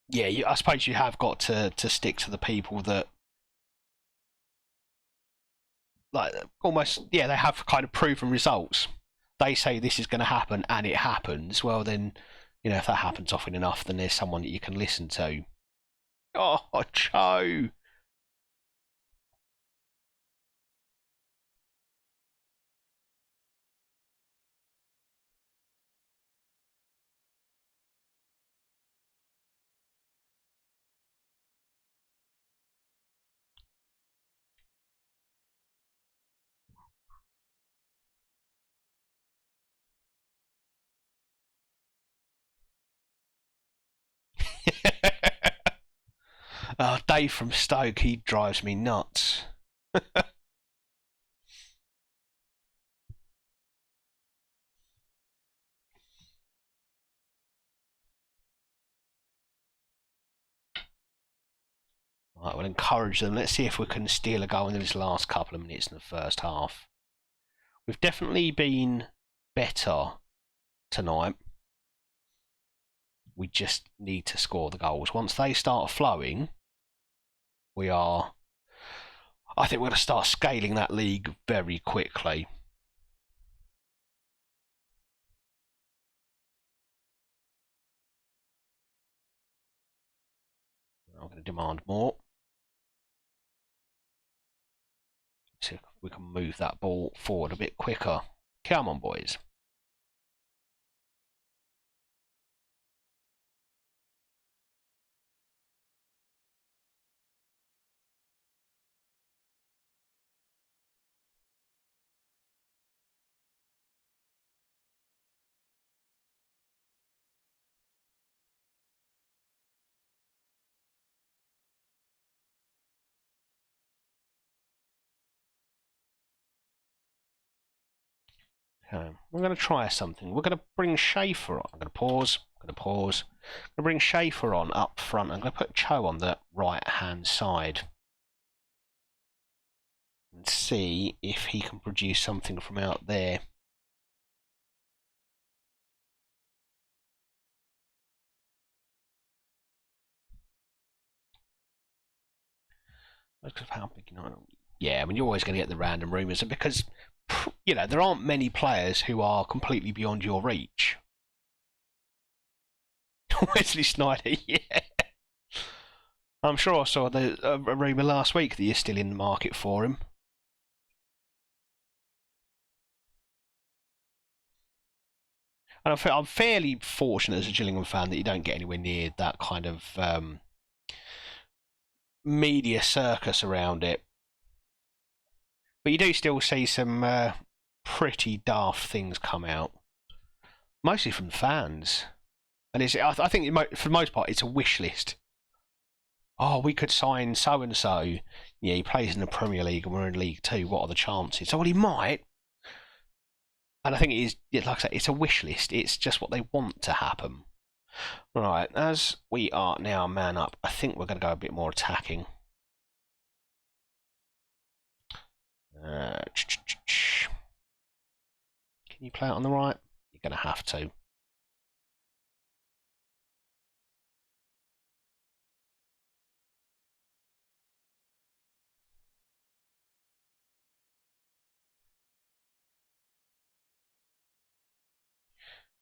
Speaker 1: Yeah, I suppose you have got to stick to the people that, like, almost, yeah, they have kind of proven results. They say this is going to happen and it happens. Well, then, if that happens often enough, then there's someone that you can listen to. Oh, Joe. Dave from Stoke, he drives me nuts. Right, we'll encourage them. Let's see if we can steal a goal in this last couple of minutes in the first half. We've definitely been better tonight. We just need to score the goals. Once they start flowing, I think we're going to start scaling that league very quickly. I'm going to demand more. See if we can move that ball forward a bit quicker. Come on, boys. Okay, we're going to try something. We're going to bring Schaefer on. I'm going to pause. I'm going to bring Schaefer on up front. I'm going to put Cho on the right-hand side and see if he can produce something from out there. Because of how big, yeah, I mean, you're always going to get the random rumours, and because, there aren't many players who are completely beyond your reach. Wesley Sneijder, yeah. I'm sure I saw a rumour last week that you're still in the market for him. And I'm fairly fortunate as a Gillingham fan that you don't get anywhere near that kind of media circus around it. But you do still see some pretty daft things come out, mostly from fans. And I think for the most part, it's a wish list. Oh, we could sign so and so. Yeah, he plays in the Premier League and we're in League Two. What are the chances? Oh, well, he might. And I think it is, like I say, it's a wish list. It's just what they want to happen. Right, as we are now man up, I think we're going to go a bit more attacking. Can you play it on the right? You're going to have to.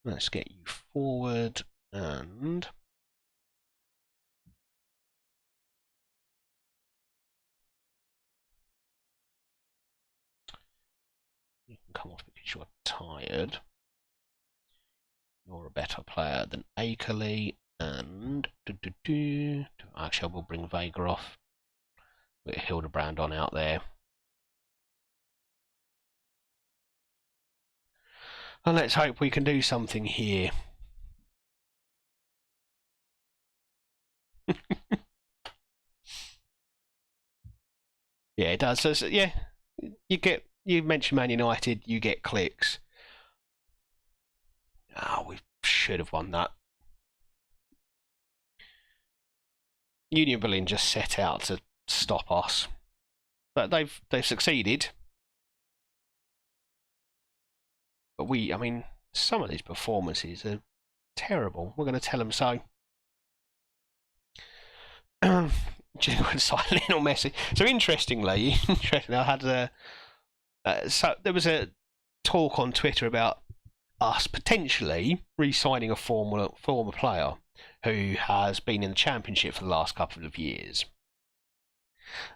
Speaker 1: Let's get you forward and you can come off because you're tired. You're a better player than Akerley and actually I will bring Vega off. With Hildebrand on out there. And let's hope we can do something here. Yeah, it does. So, yeah, you mentioned Man United, you get clicks. Oh, we should have won that. Union Berlin just set out to stop us, but they've succeeded. But I mean, some of these performances are terrible. We're going to tell them so. Genuine silent or Messi. So interestingly, I had so there was a talk on Twitter about us potentially re-signing a former player who has been in the Championship for the last couple of years.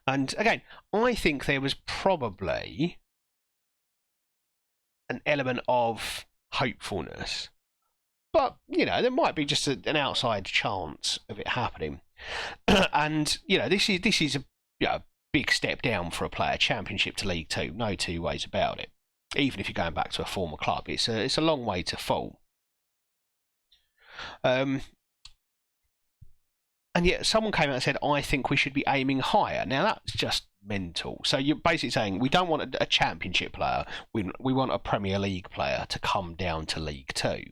Speaker 1: And again, I think there was probably an element of hopefulness, but there might be just an outside chance of it happening. And this is a big step down for a player, Championship to League Two, no two ways about it. Even if you're going back to a former club, it's a long way to fall. And yet someone came out and said, I think we should be aiming higher. Now that's just mental. So you're basically saying we don't want a Championship player, we want a Premier League player to come down to League Two.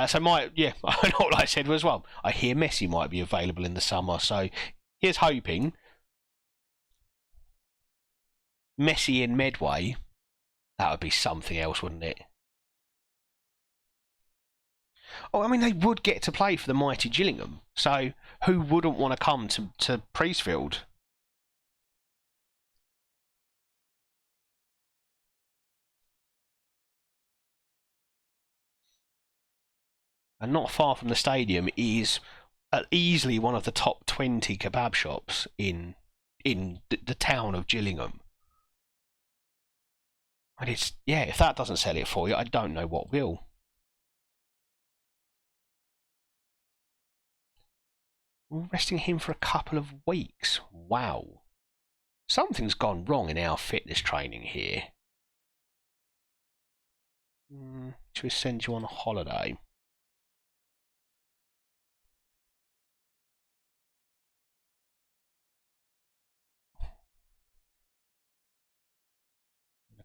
Speaker 1: So what I said was, well, I hear Messi might be available in the summer, so here's hoping. Messi in Medway, that would be something else, wouldn't it? Oh, I mean, they would get to play for the mighty Gillingham, so who wouldn't want to come to Priestfield? And not far from the stadium is easily one of the top 20 kebab shops in the town of Gillingham. And if that doesn't sell it for you, I don't know what will. We're resting him for a couple of weeks. Wow. Something's gone wrong in our fitness training here. Should we send you on a holiday?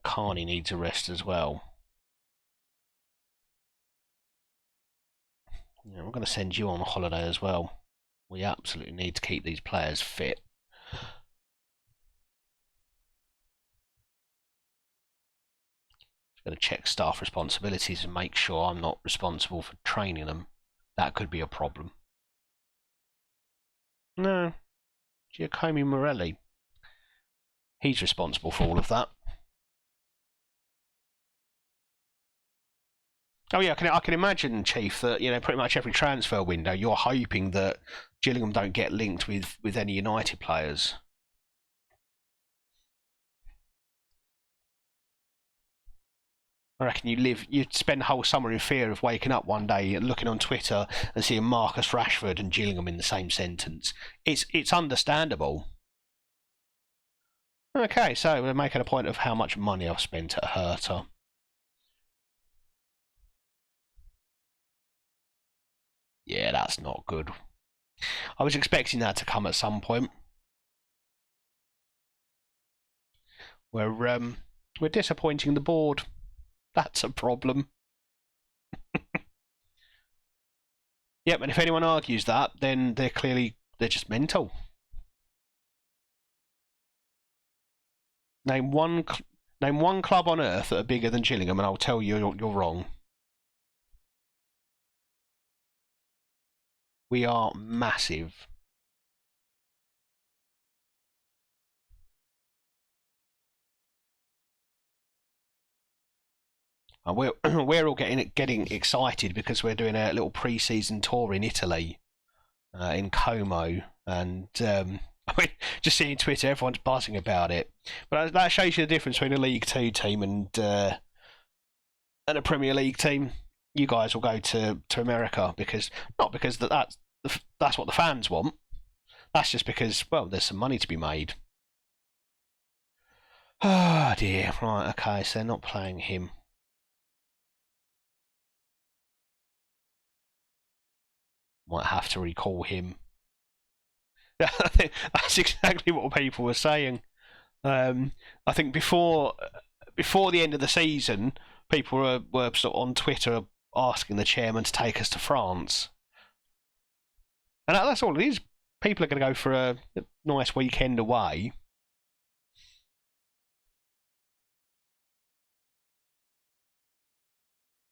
Speaker 1: Carney needs a rest as well. Yeah, we're going to send you on a holiday as well. We absolutely need to keep these players fit. Just going to check staff responsibilities and make sure I'm not responsible for training them. That could be a problem. No, Giacomo Morelli. He's responsible for all of that. Oh yeah, I can imagine, Chief, that pretty much every transfer window you're hoping that Gillingham don't get linked with any United players. I reckon you'd spend the whole summer in fear of waking up one day and looking on Twitter and seeing Marcus Rashford and Gillingham in the same sentence. It's understandable. Okay, so we're making a point of how much money I've spent at Hertha. Yeah, that's not good. I was expecting that to come at some point. We're disappointing the board. That's a problem. Yep, and if anyone argues that, then they're just mental. Name one club on earth that are bigger than Gillingham, and I'll tell you you're wrong. We are massive. We're all getting excited because we're doing a little pre-season tour in Italy, in Como, and I mean, just seeing Twitter, everyone's buzzing about it. But that shows you the difference between a League Two team and a Premier League team. You guys will go to America not because that's what the fans want. That's just because, well, there's some money to be made. Oh dear. Right. Okay. So they're not playing him. Might have to recall him. I think that's exactly what people were saying. I think before the end of the season, people were sort of on Twitter asking the chairman to take us to France, and that's all it is. People are going to go for a nice weekend away.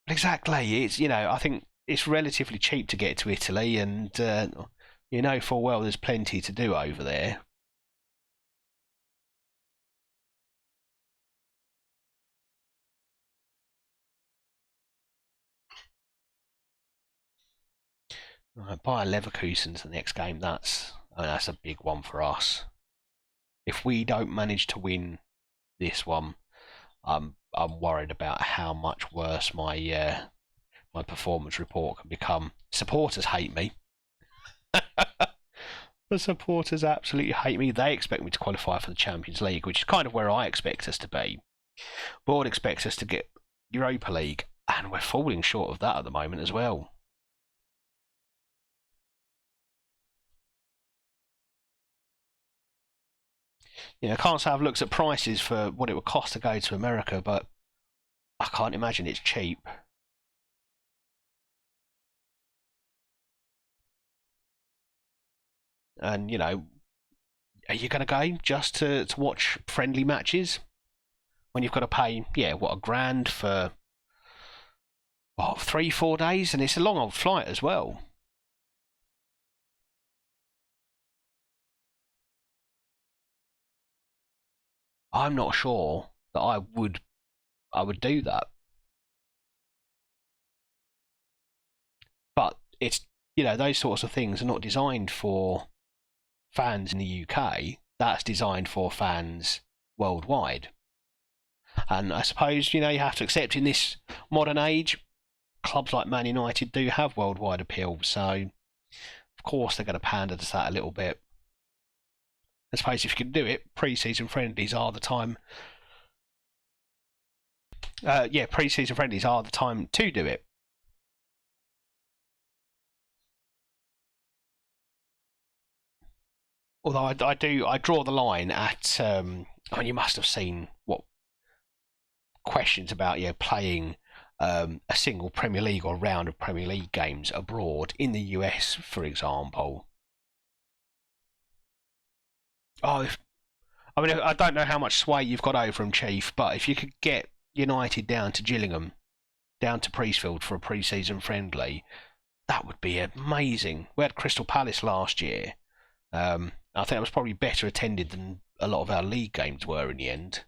Speaker 1: Exactly. It's I think it's relatively cheap to get to Italy, and full well there's plenty to do over there. Right, Bayer Leverkusen's the next game. That's a big one for us. If we don't manage to win this one, I'm worried about how much worse my performance report can become. Supporters hate me. The supporters absolutely hate me. They expect me to qualify for the Champions League, which is kind of where I expect us to be. Board expects us to get Europa League, and we're falling short of that at the moment as well. I can't say I've looked at prices for what it would cost to go to America, but I can't imagine it's cheap. And, are you going to go just to watch friendly matches? When you've got to pay, £1,000 for 3-4 days, and it's a long old flight as well. I'm not sure that I would do that. But it's those sorts of things are not designed for fans in the UK. That's designed for fans worldwide. And I suppose you have to accept in this modern age, clubs like Man United do have worldwide appeal. So of course they're going to pander to that a little bit. I suppose if you can do it, pre-season friendlies are the time. Pre-season friendlies are the time to do it. Although I draw the line at. You must have seen what questions about playing a single Premier League or round of Premier League games abroad in the US, for example. I don't know how much sway you've got over them, Chief, but if you could get United down to Gillingham, down to Priestfield for a pre-season friendly, that would be amazing. We had Crystal Palace last year, and I think it was probably better attended than a lot of our league games were in the end.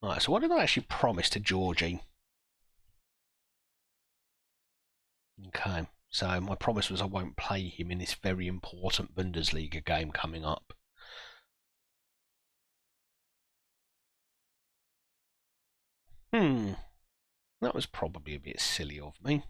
Speaker 1: Right, so what did I actually promise to Georgie? Okay, so my promise was I won't play him in this very important Bundesliga game coming up. That was probably a bit silly of me.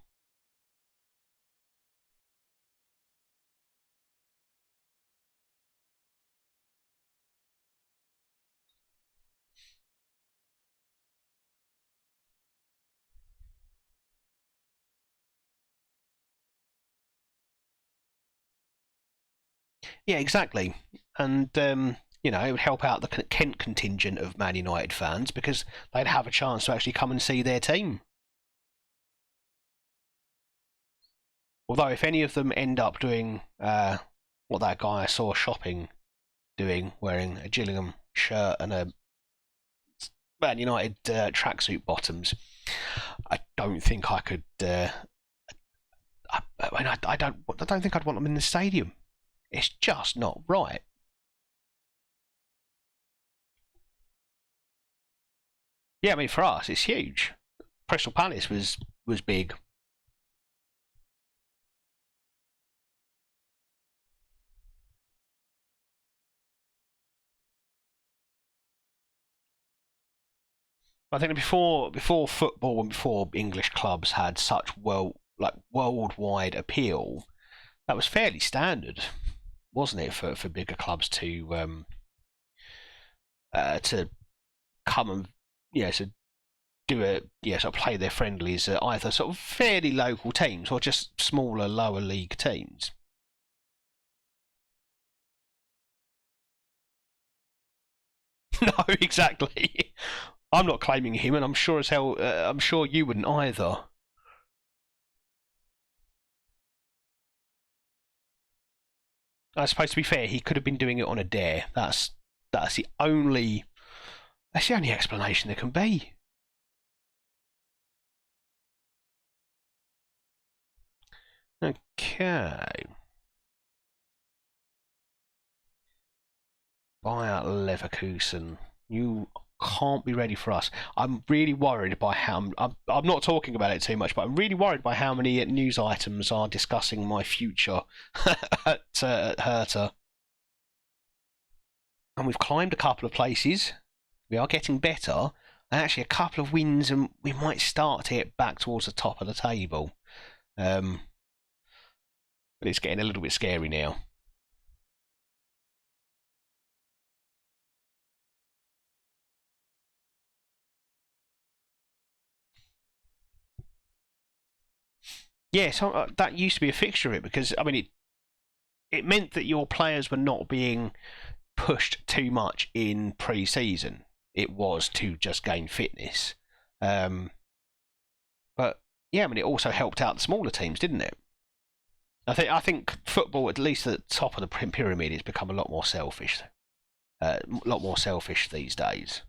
Speaker 1: Yeah, exactly. And, it would help out the Kent contingent of Man United fans because they'd have a chance to actually come and see their team. Although, if any of them end up doing what that guy I saw shopping doing, wearing a Gillingham shirt and a Man United tracksuit bottoms, I don't think I could. I don't think I'd want them in the stadium. It's just not right. Yeah, I mean for us, it's huge. Crystal Palace was big. I think before football and before English clubs had such worldwide appeal, that was fairly standard, wasn't it, for bigger clubs to come and to do sort of play their friendlies at either sort of fairly local teams or just smaller lower league teams. No, exactly. I'm not claiming him, and I'm sure as hell. I'm sure you wouldn't either. I suppose to be fair, he could have been doing it on a dare. That's the only explanation there can be. Okay. Buy out Leverkusen. You can't be ready for us. I'm really worried by how I'm not talking about it too much, but I'm really worried by how many news items are discussing my future at Hertha. And we've climbed a couple of places. We are getting better. And actually, a couple of wins, and we might start to get back towards the top of the table. But it's getting a little bit scary now. Yeah, so that used to be a fixture of it because I mean it meant that your players were not being pushed too much in pre-season. It was to just gain fitness, but yeah, I mean it also helped out the smaller teams, didn't it? I think football, at least at the top of the pyramid, has become a lot more selfish. A lot more selfish these days.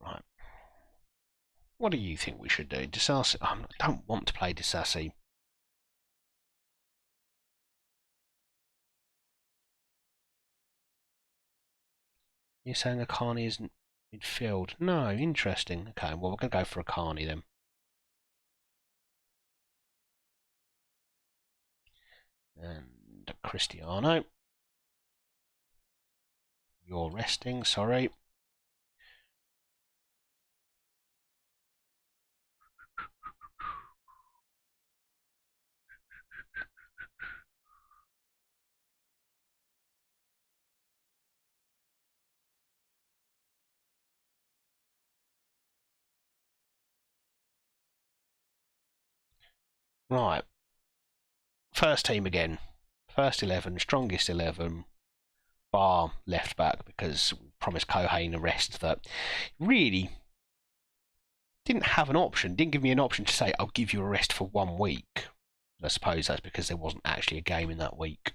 Speaker 1: Right. What do you think we should do? Disassi? I don't want to play Disassi. You're saying a Carney isn't midfield? No, interesting. Okay, well we're going to go for a Carney then. And Cristiano. You're resting, sorry. Right. First team again. First 11, strongest 11, bar left back, because we promised Kohane a rest that really didn't have an option, didn't give me an option to say, I'll give you a rest for 1 week. I suppose that's because there wasn't actually a game in that week.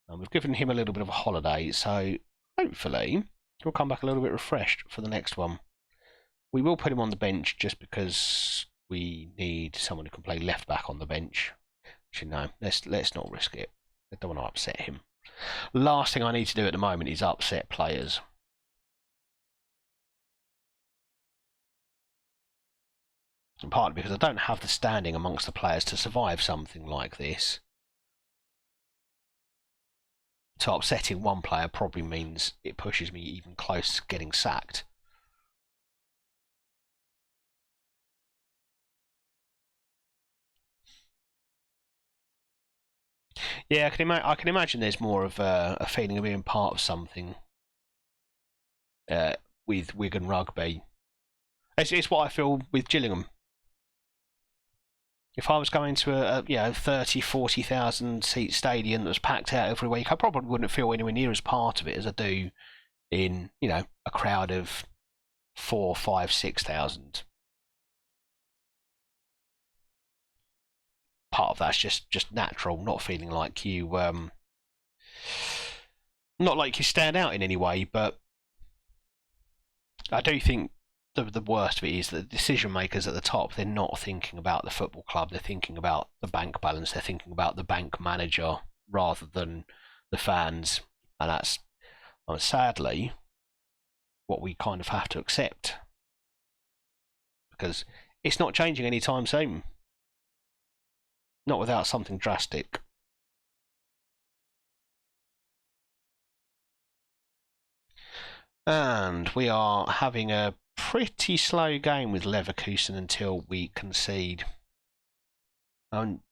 Speaker 1: And we've given him a little bit of a holiday, so hopefully he'll come back a little bit refreshed for the next one. We will put him on the bench just because we need someone who can play left back on the bench. Actually, no, let's not risk it. I don't want to upset him. Last thing I need to do at the moment is upset players. And partly because I don't have the standing amongst the players to survive something like this. So upsetting one player probably means it pushes me even close to getting sacked. Yeah, I can imagine there's more of a feeling of being part of something with Wigan Rugby. It's what I feel with Gillingham. If I was going to a 30, 40,000 seat stadium that was packed out every week, I probably wouldn't feel anywhere near as part of it as I do in, a crowd of 4, 5, 6,000. Part of that's just natural, not feeling like you not like you stand out in any way, but I do think the worst of it is that the decision makers at the top, they're not thinking about the football club, they're thinking about the bank balance, they're thinking about the bank manager rather than the fans, and that's sadly what we kind of have to accept, because it's not changing anytime soon, not without something drastic. And we are having a pretty slow game with Leverkusen until we concede.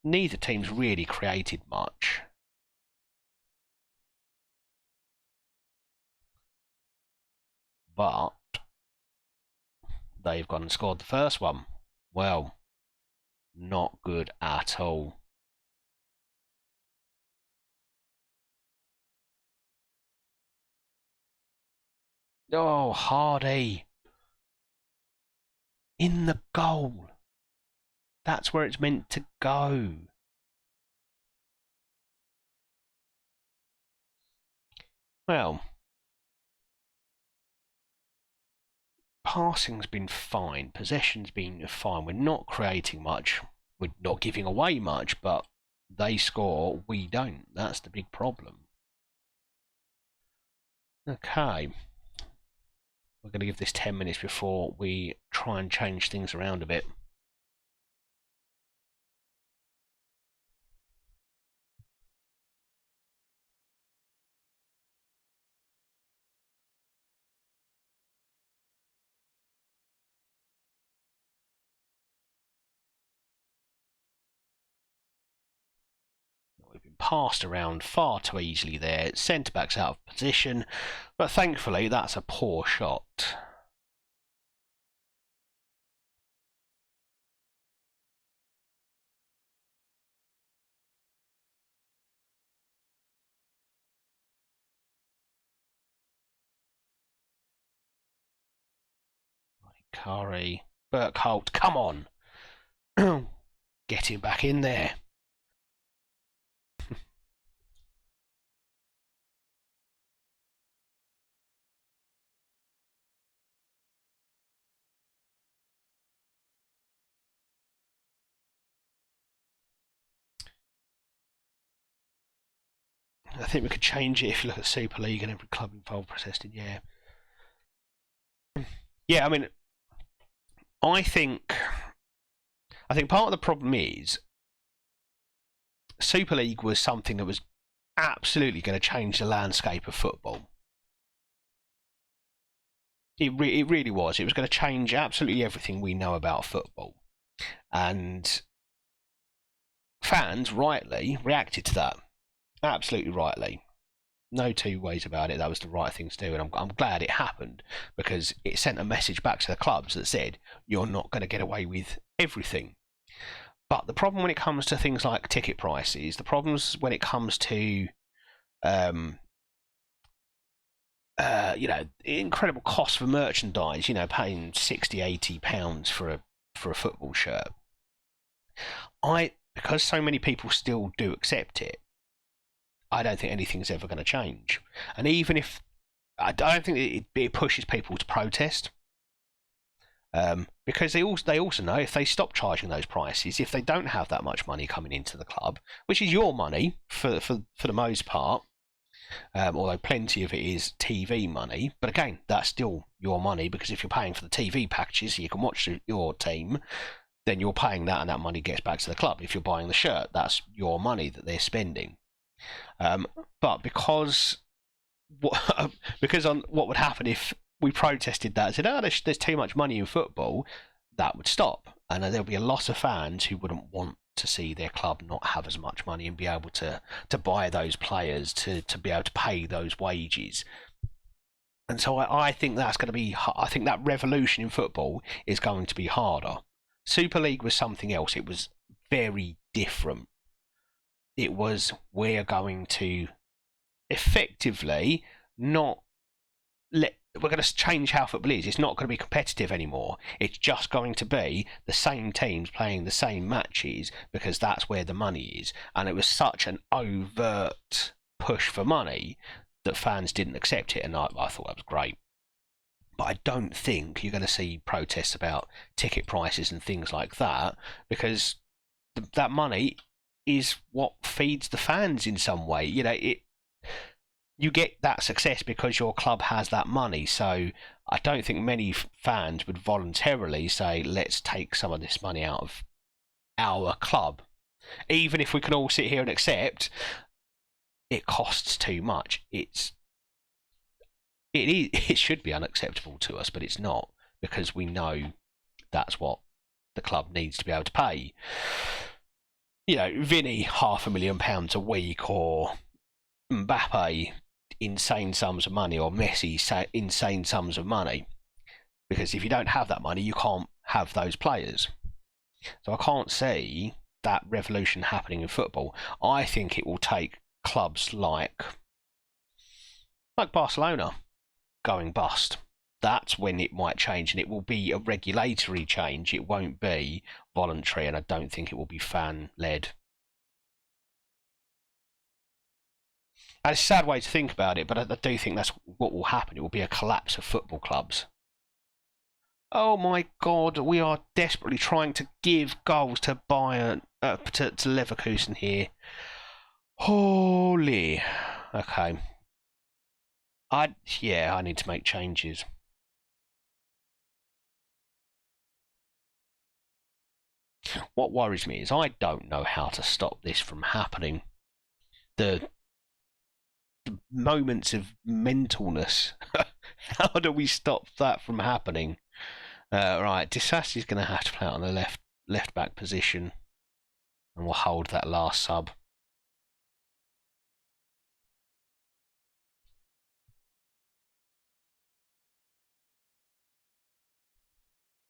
Speaker 1: Neither team's really created much. But they've gone and scored the first one. Well, not good at all. Oh, Hardy. In the goal. That's where it's meant to go. Well, passing's been fine. Possession's been fine. We're not creating much. We're not giving away much, but they score, we don't. That's the big problem. Okay. We're going to give this 10 minutes before we try and change things around a bit. We've been passed around far too easily there. Centre-back's out of position, but thankfully that's a poor shot. Curry, Burkholt, come on. Get him back in there. I think we could change it if you look at Super League and every club involved protested, yeah. Yeah, I mean, I think part of the problem is Super League was something that was absolutely going to change the landscape of football. It really was. It was going to change absolutely everything we know about football. And fans, rightly, reacted to that. Absolutely rightly. No two ways about it. That was the right thing to do. And I'm glad it happened, because it sent a message back to the clubs that said, you're not going to get away with everything. But the problem when it comes to things like ticket prices, the problems when it comes to um, incredible cost for merchandise, paying 60, £80 for a football shirt. Because so many people still do accept it, I don't think anything's ever going to change. And even if I don't think it pushes people to protest, because they also know if they stop charging those prices, if they don't have that much money coming into the club, which is your money for the most part, although plenty of it is TV money, but again, that's still your money, because if you're paying for the TV packages so you can watch your team, then you're paying that and that money gets back to the club. If you're buying the shirt, that's your money that they're spending. But because on what would happen if we protested that and said, oh, there's too much money in football, that would stop. And there'll be a lot of fans who wouldn't want to see their club not have as much money and be able to buy those players, to be able to pay those wages. And so I think that's going to be, I think that revolution in football is going to be harder. Super League was something else. It was very different. It was, we're going to effectively not we're going to change how football is. It's not going to be competitive anymore. It's just going to be the same teams playing the same matches because that's where the money is. And it was such an overt push for money that fans didn't accept it, and I thought that was great. But I don't think you're going to see protests about ticket prices and things like that, because that money is what feeds the fans in some way. You get that success because your club has that money. So I don't think many fans would voluntarily say, let's take some of this money out of our club. Even if we can all sit here and accept it costs too much. It should be unacceptable to us, but it's not, because we know that's what the club needs to be able to pay. Vinny, £500,000 a week, or Mbappe, insane sums of money, or Messi, insane sums of money, because if you don't have that money, you can't have those players. So I can't see that revolution happening in football. I think it will take clubs like Barcelona going bust. That's when it might change, and it will be a regulatory change. It won't be voluntary, and I don't think it will be fan-led. And it's a sad way to think about it, but I do think that's what will happen. It will be a collapse of football clubs. Oh my God, we are desperately trying to give goals to Bayern, to Leverkusen here. Holy. Okay. I need to make changes. What worries me is I don't know how to stop this from happening. The moments of mentalness. How do we stop that from happening? Right, Disasi's going to have to play on the left back position, and we'll hold that last sub.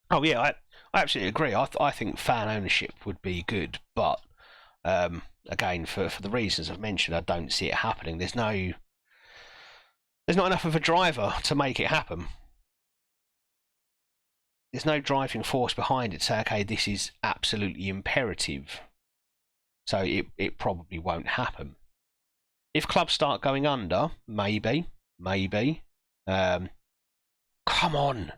Speaker 1: Oh yeah, I absolutely agree. I think fan ownership would be good, but again, for the reasons I've mentioned, I don't see it happening. There's not enough of a driver to make it happen. There's no driving force behind it to say, okay, this is absolutely imperative. So it probably won't happen. If clubs start going under, maybe. Come on.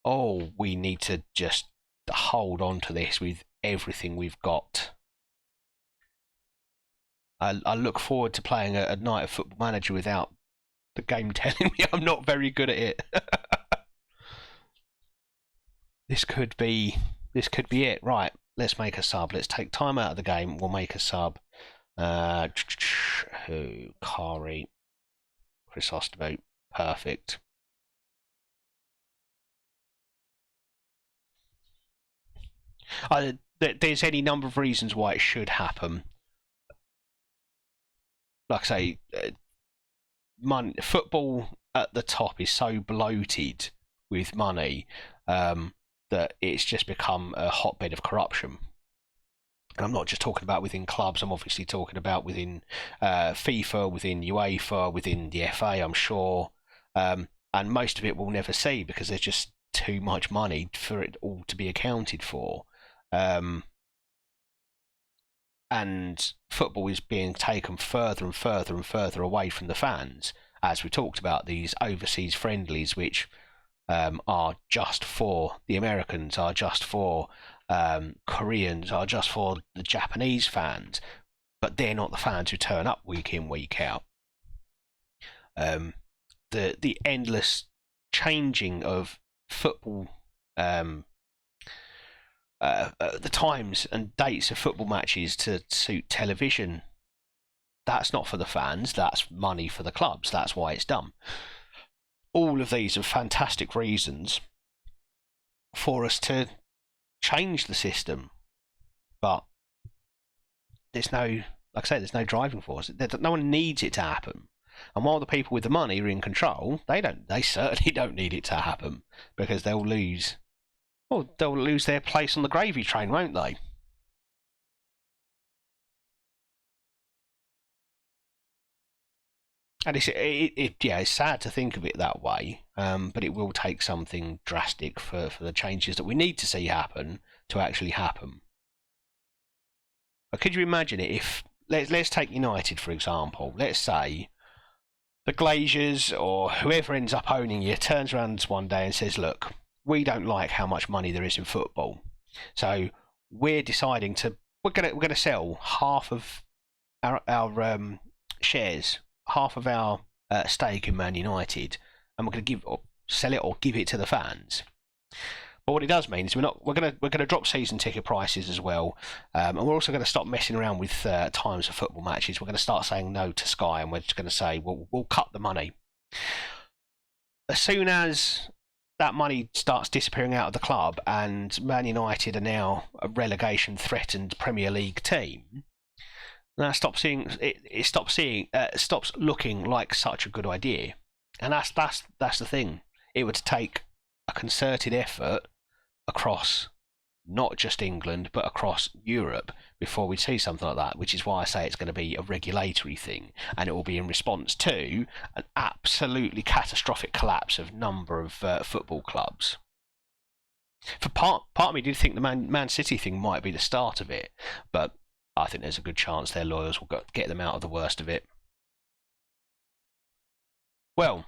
Speaker 1: Oh, we need to just hold on to this with everything we've got. I look forward to playing a night of Football Manager without the game telling me I'm not very good at it. This could be it. Right, let's make a sub. Let's take time out of the game. We'll make a sub. Kari, Chrysostomou, perfect. There's any number of reasons why it should happen. Like I say, football at the top is so bloated with money that it's just become a hotbed of corruption. And I'm not just talking about within clubs. I'm obviously talking about within FIFA, within UEFA, within the FA. I'm sure, and most of it we'll never see because there's just too much money for it all to be accounted for. Um, and football is being taken further and further and further away from the fans, as we talked about these overseas friendlies, which are just for the Americans, are just for Koreans, are just for the Japanese fans, but they're not the fans who turn up week in, week out. The endless changing of football, the times and dates of football matches to suit television. That's not for the fans. That's money for the clubs. That's why it's done. All of these are fantastic reasons for us to change the system, but there's no, like I say, there's no driving force. No one needs it to happen. And while the people with the money are in control, they certainly don't need it to happen because they'll lose their place on the gravy train, won't they? And it's sad to think of it that way, but it will take something drastic for the changes that we need to see happen to actually happen. But could you imagine it if let's take United for example? Let's say the Glazers or whoever ends up owning you turns around one day and says, "Look, we don't like how much money there is in football, so we're deciding to we're gonna sell half of our shares, half of our stake in Man United, and we're going to sell it or give it to the fans." But what it does mean is we're gonna drop season ticket prices as well, and we're also going to stop messing around with times of football matches. We're going to start saying no to Sky, and we're just going to say we'll cut the money. As soon as that money starts disappearing out of the club, and Man United are now a relegation threatened Premier League team, and that stops seeing it stops looking like such a good idea. And that's the thing. It would take a concerted effort across not just England but across Europe before we see something like that, which is why I say it's going to be a regulatory thing, and it will be in response to an absolutely catastrophic collapse of number of football clubs. For part of me did think the Man City thing might be the start of it, but I think there's a good chance their lawyers will get them out of the worst of it. Well,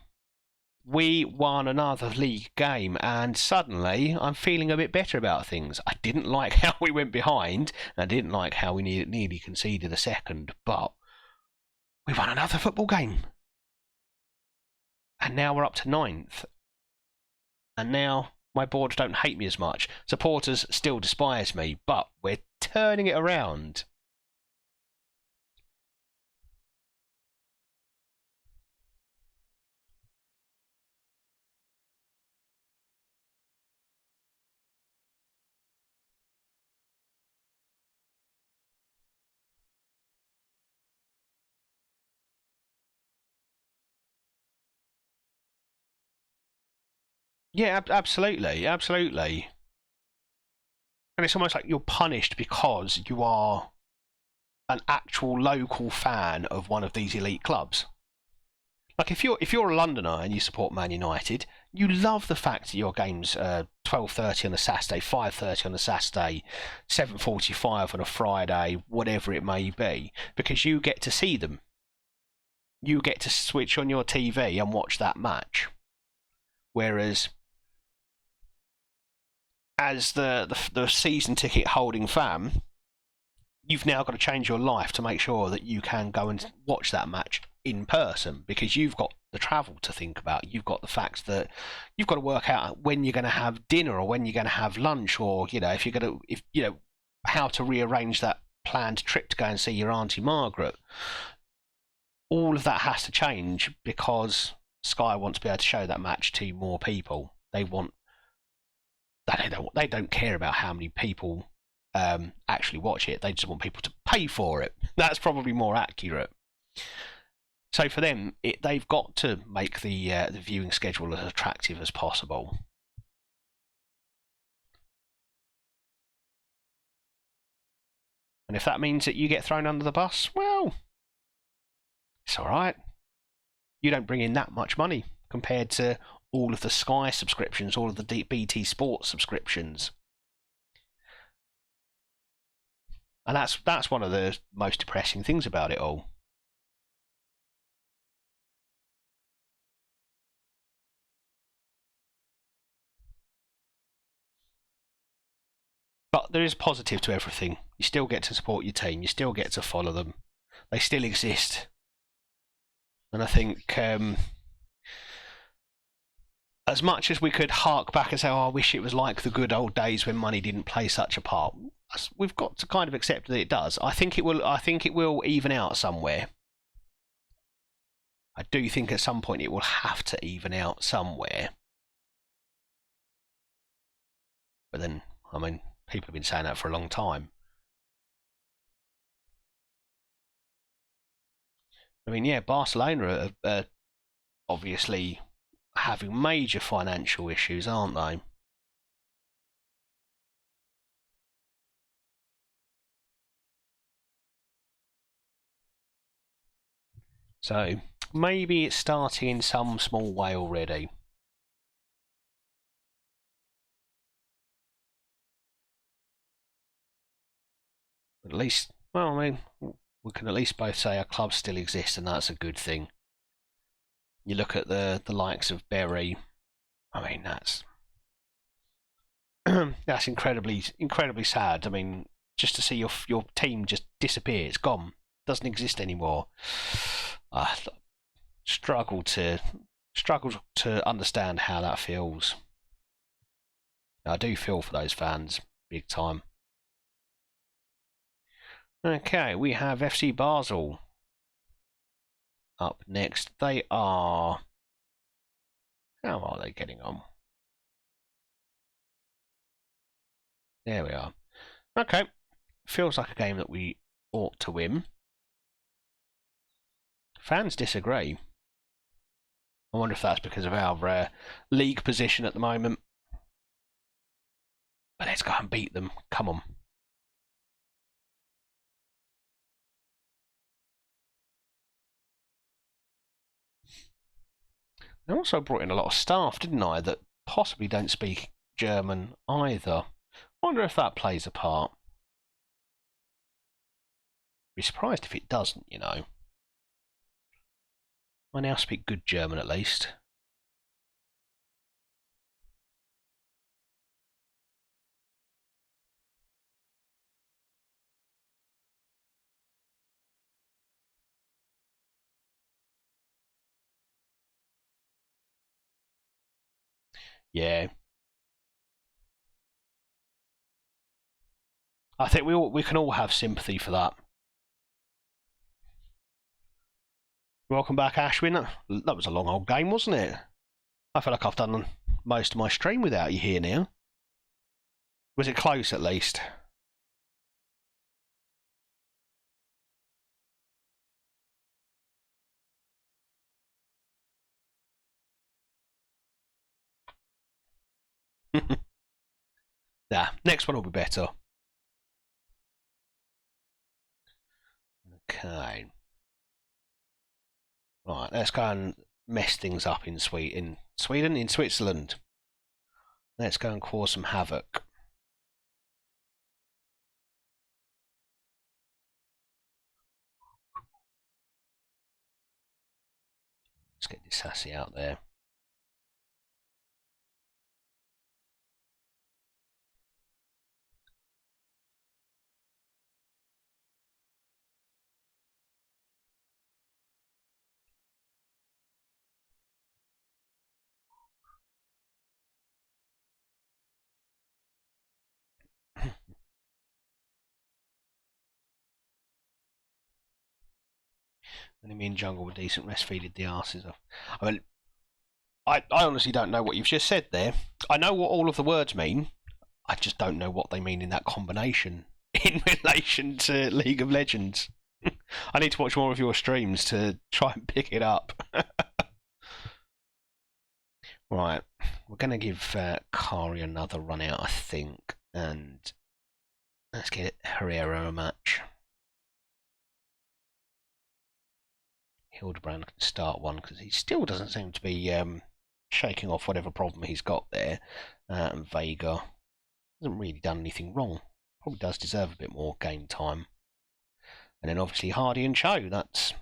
Speaker 1: we won another league game, and suddenly I'm feeling a bit better about things. I didn't like how we went behind, and I didn't like how we nearly conceded a second, but we won another football game. And now we're up to ninth. And now my boards don't hate me as much. Supporters still despise me, but we're turning it around. Yeah, absolutely, absolutely. And it's almost like you're punished because you are an actual local fan of one of these elite clubs. Like if you're a Londoner and you support Man United, you love the fact that your game's 12:30 on a Saturday, 5:30 on a Saturday, 7:45 on a Friday, whatever it may be, because you get to see them. You get to switch on your TV and watch that match. Whereas as the season ticket holding fan, you've now got to change your life to make sure that you can go and watch that match in person, because you've got the travel to think about. You've got the fact that you've got to work out when you're going to have dinner or when you're going to have lunch, or if you're going to how to rearrange that planned trip to go and see your Auntie Margaret. All of that has to change because Sky wants to be able to show that match to more people. They don't care about how many people actually watch it. They just want people to pay for it. That's probably more accurate. So for them, they've got to make the viewing schedule as attractive as possible. And if that means that you get thrown under the bus, well, it's all right. You don't bring in that much money compared to all of the Sky subscriptions, all of the BT Sports subscriptions. And that's one of the most depressing things about it all. But there is positive to everything. You still get to support your team. You still get to follow them. They still exist. And I think as much as we could hark back and say, oh, I wish it was like the good old days when money didn't play such a part, we've got to kind of accept that it does. I think it will even out somewhere. I do think at some point it will have to even out somewhere. But then, I mean, people have been saying that for a long time. I mean, yeah, Barcelona are obviously having major financial issues, aren't they? So maybe it's starting in some small way already. At least, well, I mean, we can at least both say our club still exists, and that's a good thing. You look at the likes of Berry. I mean, that's that's incredibly sad. I mean, just to see your team just disappear, it's gone, doesn't exist anymore. I struggle to understand how that feels. I do feel for those fans, big time. Okay, we have FC Basel up next. They are... How are they getting on? There we are. Okay, feels like a game that we ought to win. Fans disagree. I wonder if that's because of our league position at the moment. But let's go and beat them. Come on. I also brought in a lot of staff, didn't I, that possibly don't speak German either. I wonder if that plays a part. Be surprised if it doesn't, you know. I now speak good German at least. Yeah. I think we can all have sympathy for that. Welcome back, Ashwin. That was a long old game, wasn't it? I feel like I've done most of my stream without you here now. Was it close at least? Nah, next one will be better. Okay. Right, let's go and mess things up in Sweden. In Switzerland. Let's go and cause some havoc. Let's get this sassy out there. Enemy in jungle with decent rest feeded the asses off. I mean, I honestly don't know what you've just said there. I know what all of the words mean. I just don't know what they mean in that combination in relation to League of Legends. I need to watch more of your streams to try and pick it up. Right, we're going to give Kari another run out, I think. And Let's get Herrera a match. Hildebrand can start one because he still doesn't seem to be shaking off whatever problem he's got there. And Vega hasn't really done anything wrong. Probably does deserve a bit more game time. And then obviously Hardy and Cho. That's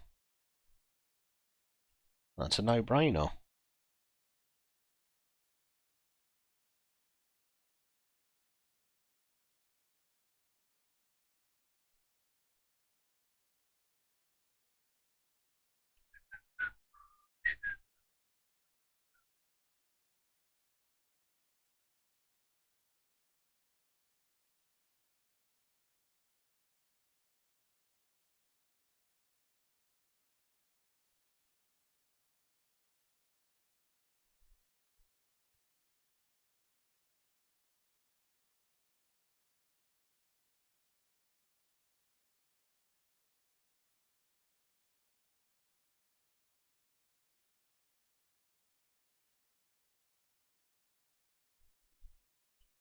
Speaker 1: a no-brainer.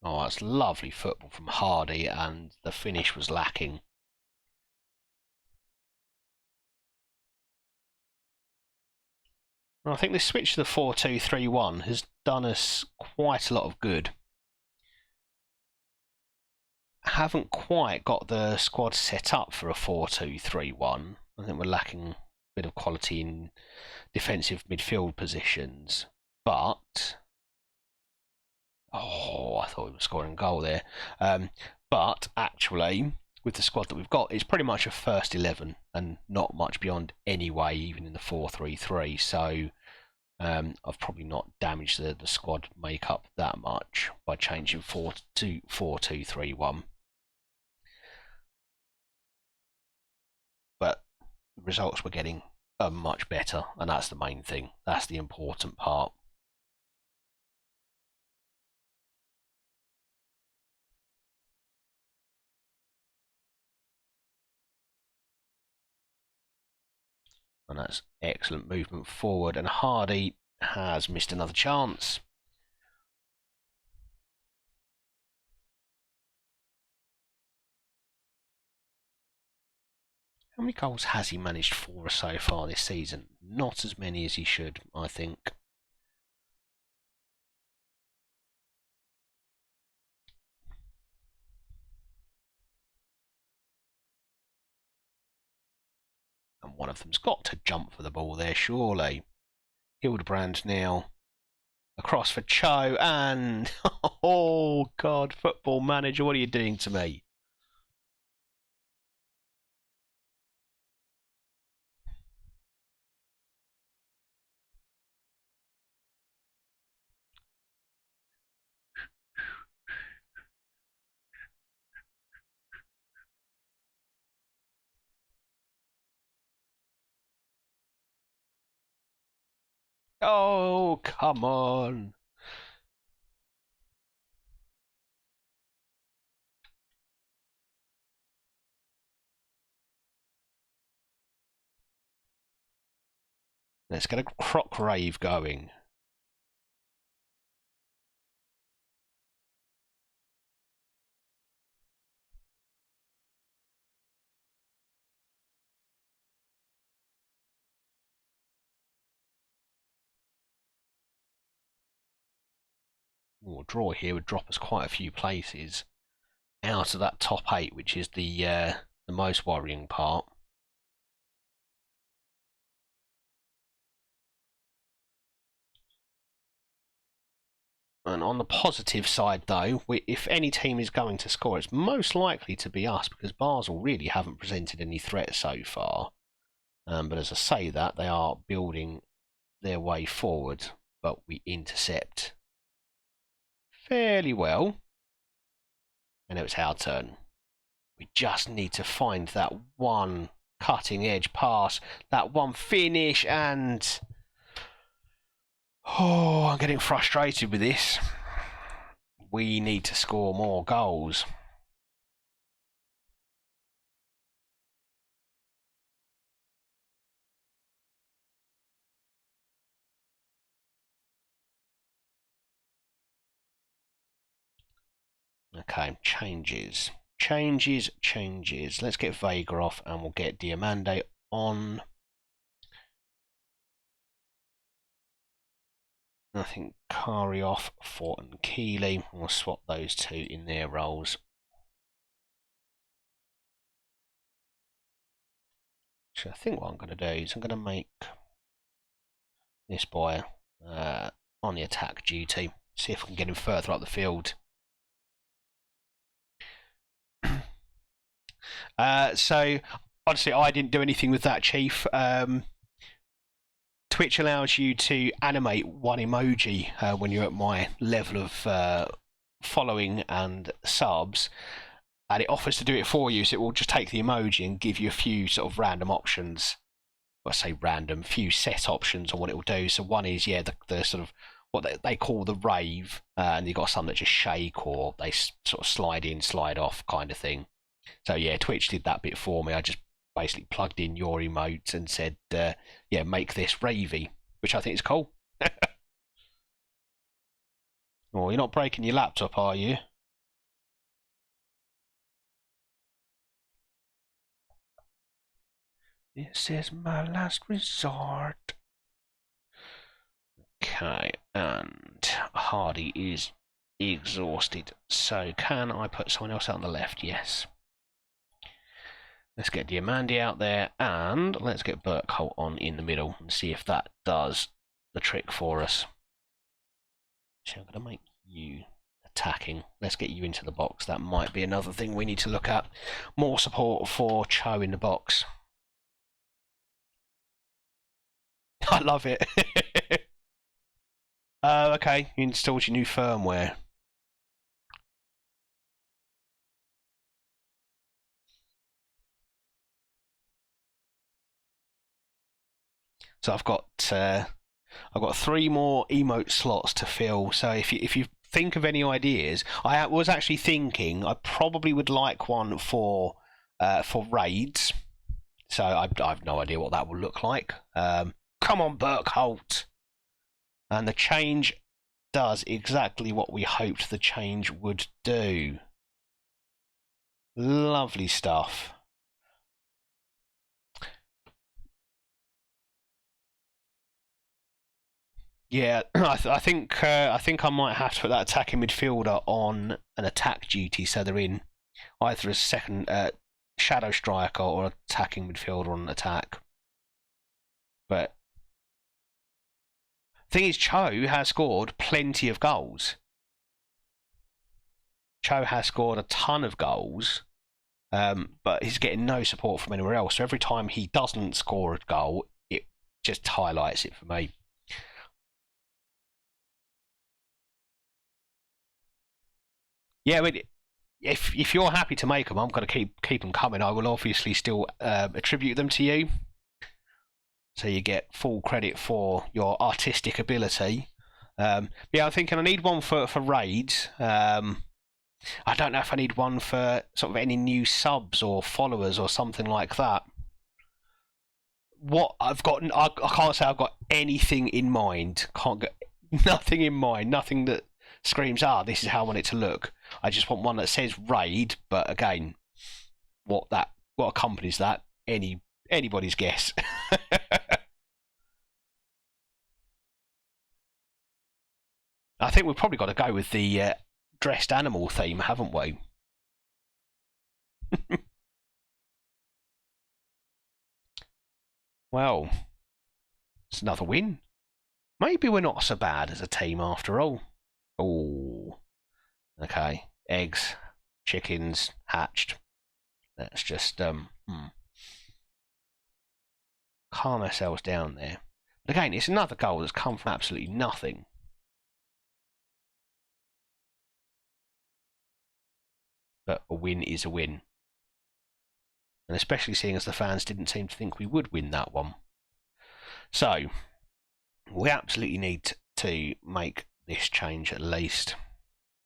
Speaker 1: Oh, that's lovely football from Hardy, and the finish was lacking. I think this switch to the 4-2-3-1 has done us quite a lot of good. Haven't quite got the squad set up for a 4-2-3-1. I think we're lacking a bit of quality in defensive midfield positions. But I thought we were scoring a goal there. But actually, with the squad that we've got, it's pretty much a first 11 and not much beyond anyway, even in the 4-3-3. So I've probably not damaged the squad makeup that much by changing 4-2-3-1. But the results we're getting are much better, and that's the main thing. That's the important part. And that's excellent movement forward. And Hardy has missed another chance. How many goals has he managed for us so far this season? Not as many as he should, I think. And one of them's got to jump for the ball there, surely. Hildebrand now. Across for Cho, and oh God, Football Manager, what are you doing to me? Oh, come on. Let's get a croc rave going. Ooh, a draw here would drop us quite a few places out of that top 8, which is the most worrying part. And on the positive side, though, if any team is going to score, it's most likely to be us, because Basel really haven't presented any threat so far. But as I say that, they are building their way forward, but we intercept fairly well. And now it's our turn. We just need to find that one cutting edge pass, that one finish, and I'm getting frustrated with this. We need to score more goals. Okay, changes. changes. Let's get Vega off and we'll get Diamande on. I think Kari off, Fort and Keeley. We'll swap those two in their roles. So I think what I'm going to do is I'm going to make this boy on the attack duty. See if I can get him further up the field. So honestly, I didn't do anything with that, Chief. Twitch allows you to animate one emoji when you're at my level of following and subs, and it offers to do it for you. So it will just take the emoji and give you a few sort of random options. Well, I say random, few set options on what it will do. So one is, yeah, the sort of what they call the rave, and you've got some that just shake or they sort of slide in, slide off kind of thing. So yeah, Twitch did that bit for me. I just basically plugged in your emotes and said, yeah, make this ravey, which I think is cool. Oh, you're not breaking your laptop, are you? This is my last resort. Okay, and Hardy is exhausted. So can I put someone else out on the left? Yes. Let's get Diamandi out there, and let's get Burkholt on in the middle and see if that does the trick for us. So I'm going to make you attacking. Let's get you into the box. That might be another thing we need to look at. More support for Cho in the box. I love it. Okay, you installed your new firmware. So I've got 3 more emote slots to fill. So if you think of any ideas, I was actually thinking I probably would like one for raids. So I've no idea what that will look like. Come on, Burkholt. And the change does exactly what we hoped the change would do. Lovely stuff. Yeah, I think I might have to put that attacking midfielder on an attack duty, so they're in either a second shadow striker or attacking midfielder on an attack. But the thing is, Cho has scored plenty of goals. Cho has scored a ton of goals, but he's getting no support from anywhere else. So every time he doesn't score a goal, it just highlights it for me. Yeah, but if you're happy to make them, I'm going to keep them coming. I will obviously still attribute them to you, so you get full credit for your artistic ability. Yeah, I'm thinking I need one for raids. I don't know if I need one for sort of any new subs or followers or something like that. What I've got, I can't say I've got anything in mind. Can't get nothing in mind. Nothing that screams, this is how I want it to look. I just want one that says raid, but again, what accompanies that? Anybody's guess. I think we've probably got to go with the dressed animal theme, haven't we? Well, it's another win. Maybe we're not so bad as a team after all. Oh, okay. Eggs, chickens hatched. Let's just calm ourselves down there. But again, it's another goal that's come from absolutely nothing. But a win is a win. And especially seeing as the fans didn't seem to think we would win that one. So, we absolutely need to make this change at least.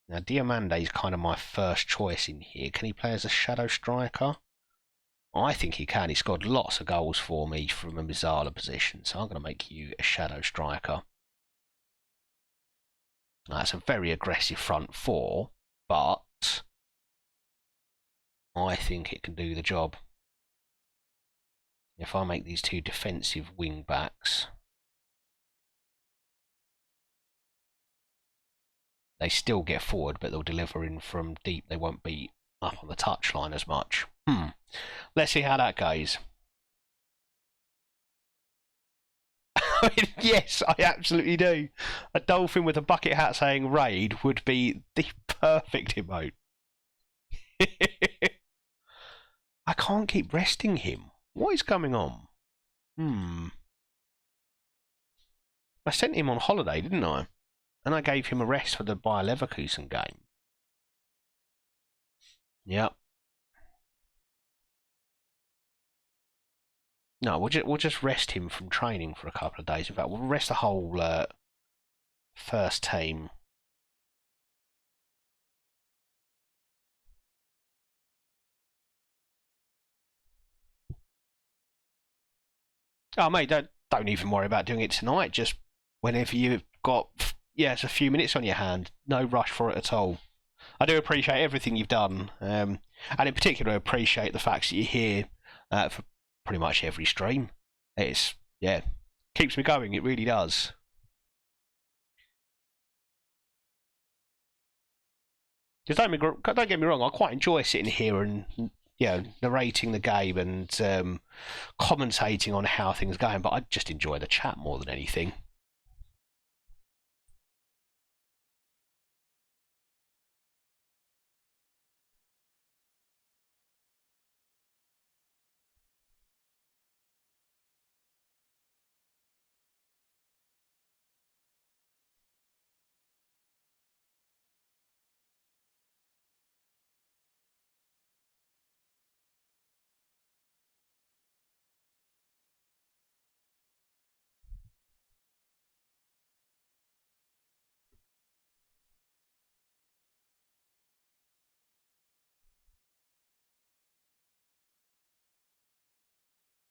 Speaker 1: Now, Diamande is kind of my first choice in here. Can he play as a shadow striker? I think he can. He scored lots of goals for me from a Mizala position, so I'm going to make you a shadow striker. That's a very aggressive front four, but I think it can do the job. If I make these two defensive wing backs, they still get forward, but they'll deliver in from deep. They won't be up on the touchline as much. Let's see how that goes. Yes, I absolutely do. A dolphin with a bucket hat saying raid would be the perfect emote. I can't keep resting him. What is going on? I sent him on holiday, didn't I? And I gave him a rest for the Bayer Leverkusen game. Yep. No, we'll just rest him from training for a couple of days. In fact, we'll rest the whole first team. Oh, mate, don't even worry about doing it tonight. Just whenever you've got, it's a few minutes on your hand. No rush for it at all. I do appreciate everything you've done, and in particular, appreciate the fact that you're here for pretty much every stream. It's keeps me going. It really does. Because don't get me wrong, I quite enjoy sitting here and narrating the game and commentating on how things are going. But I just enjoy the chat more than anything.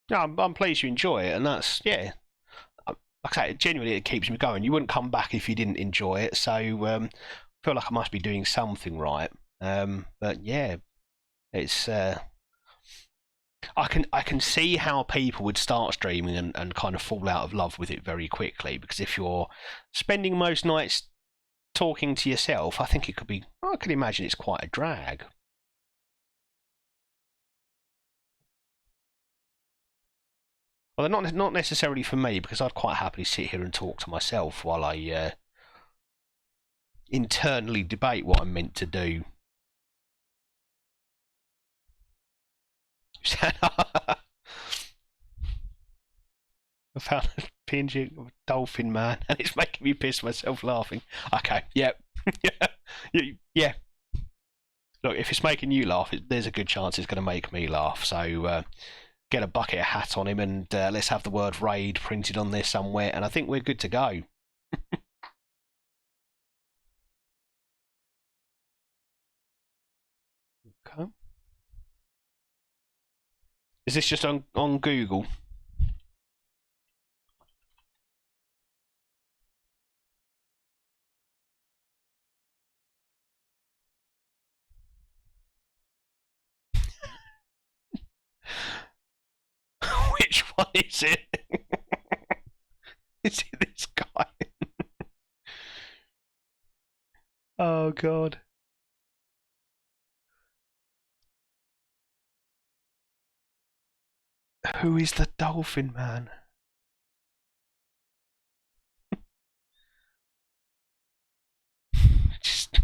Speaker 1: No, I'm pleased you enjoy it, and that's like I say, genuinely it keeps me going. You wouldn't come back if you didn't enjoy it, so I feel like I must be doing something right. But yeah, it's I can see how people would start streaming and kind of fall out of love with it very quickly, because if you're spending most nights talking to yourself, I think it could be. I can imagine it's quite a drag. Well, they're not necessarily for me, because I'd quite happily sit here and talk to myself while I internally debate what I'm meant to do. I found a PNG of a dolphin man, and it's making me piss myself laughing. Okay, yep, yeah. Look, if it's making you laugh, there's a good chance it's going to make me laugh. So get a bucket hat on him, and let's have the word raid printed on there somewhere, and I think we're good to go. Okay. Is this just on Google? Which one is it? Is it this guy? Oh god. Who is the dolphin man? Just...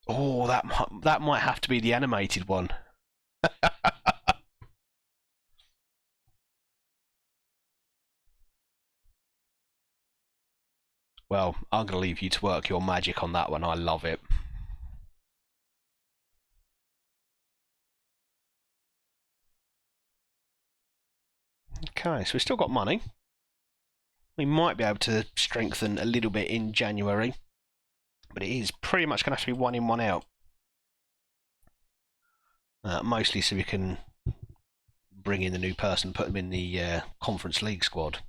Speaker 1: Oh, that might have to be the animated one. Well, I'm going to leave you to work your magic on that one. I love it. Okay, so we've still got money. We might be able to strengthen a little bit in January, but it is pretty much going to have to be one in, one out. Mostly so we can bring in the new person, put them in the Conference League squad.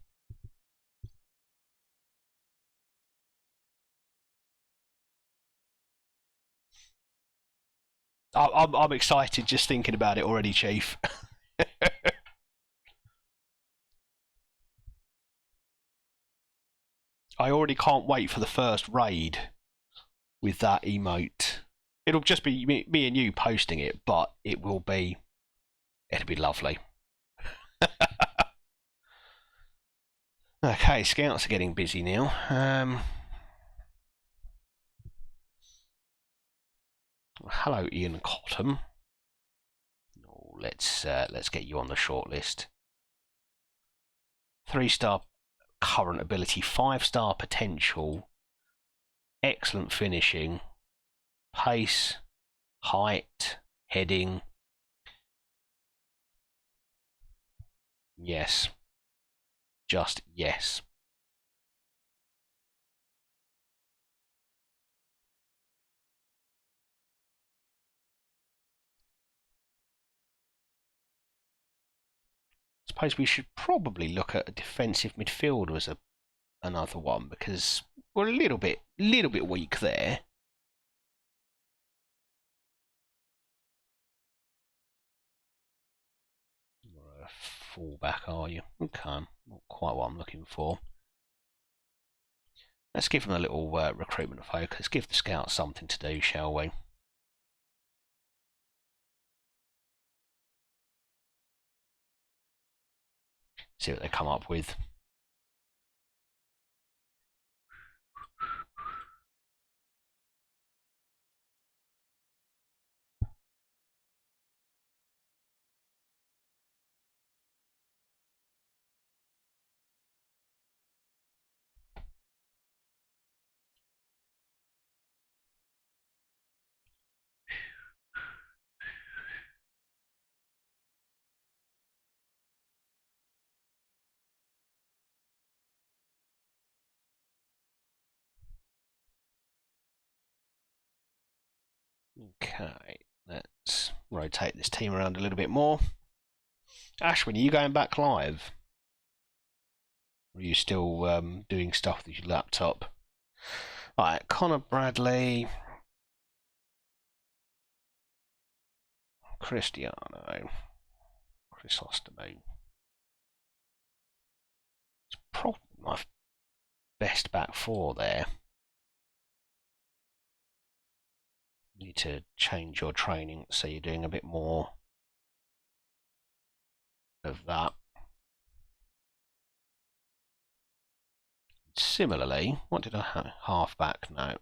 Speaker 1: I'm excited just thinking about it already, Chief. I already can't wait for the first raid with that emote. It'll just be me and you posting it, but it'll be lovely. Okay, scouts are getting busy now. Hello, Ian Cottam. Oh, let's get you on the shortlist. 3-star current ability, 5-star potential, excellent finishing, pace, height, heading. Yes. Just yes. I suppose we should probably look at a defensive midfielder as another one, because we're a little bit weak there. You're a fullback, are you? Okay, not quite what I'm looking for. Let's give them a little recruitment focus. Give the scouts something to do, shall we? See what they come up with. Okay, let's rotate this team around a little bit more. Ashwin, are you going back live? Or are you still doing stuff with your laptop? Right, Connor Bradley, Cristiano, Chrysostomou. It's probably my best back four there. Need to change your training so you're doing a bit more of that. Similarly, what did I have? Halfback now.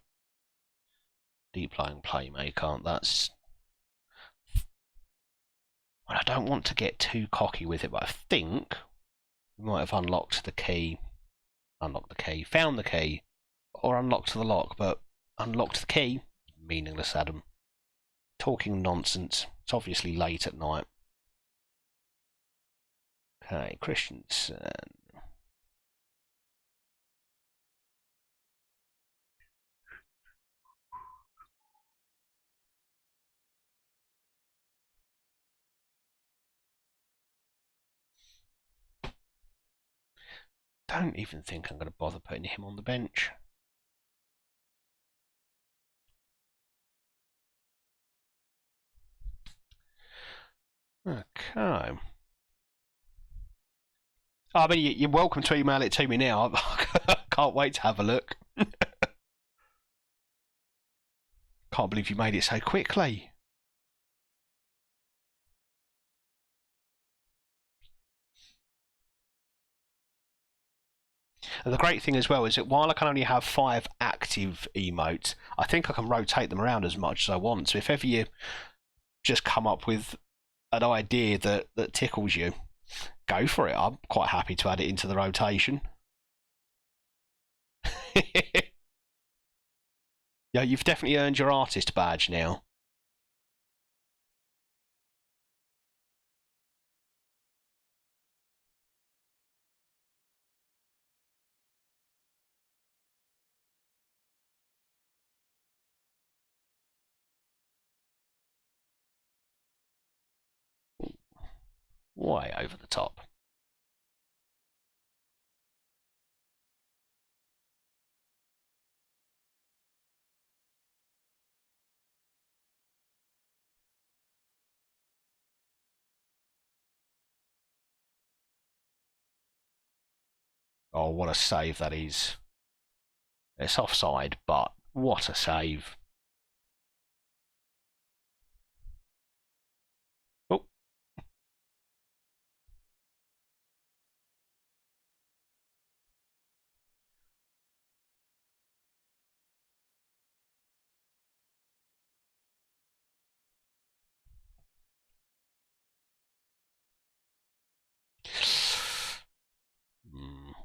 Speaker 1: Deep lying playmaker. That's. Well, I don't want to get too cocky with it, but I think we might have unlocked the key. Unlocked the key. Found the key. Or unlocked the lock, but unlocked the key. Meaningless, Adam. Talking nonsense. It's obviously late at night. Okay, Christensen. Don't even think I'm going to bother putting him on the bench. Okay. I mean, you're welcome to email it to me now. I can't wait to have a look. Can't believe you made it so quickly. And the great thing as well is that while I can only have 5 active emotes, I think I can rotate them around as much as I want. So if ever you just come up with an idea that tickles you, go for it. I'm quite happy to add it into the rotation. Yeah, you've definitely earned your artist badge now. Way over the top. Oh, what a save that is. It's offside, but what a save. Oh.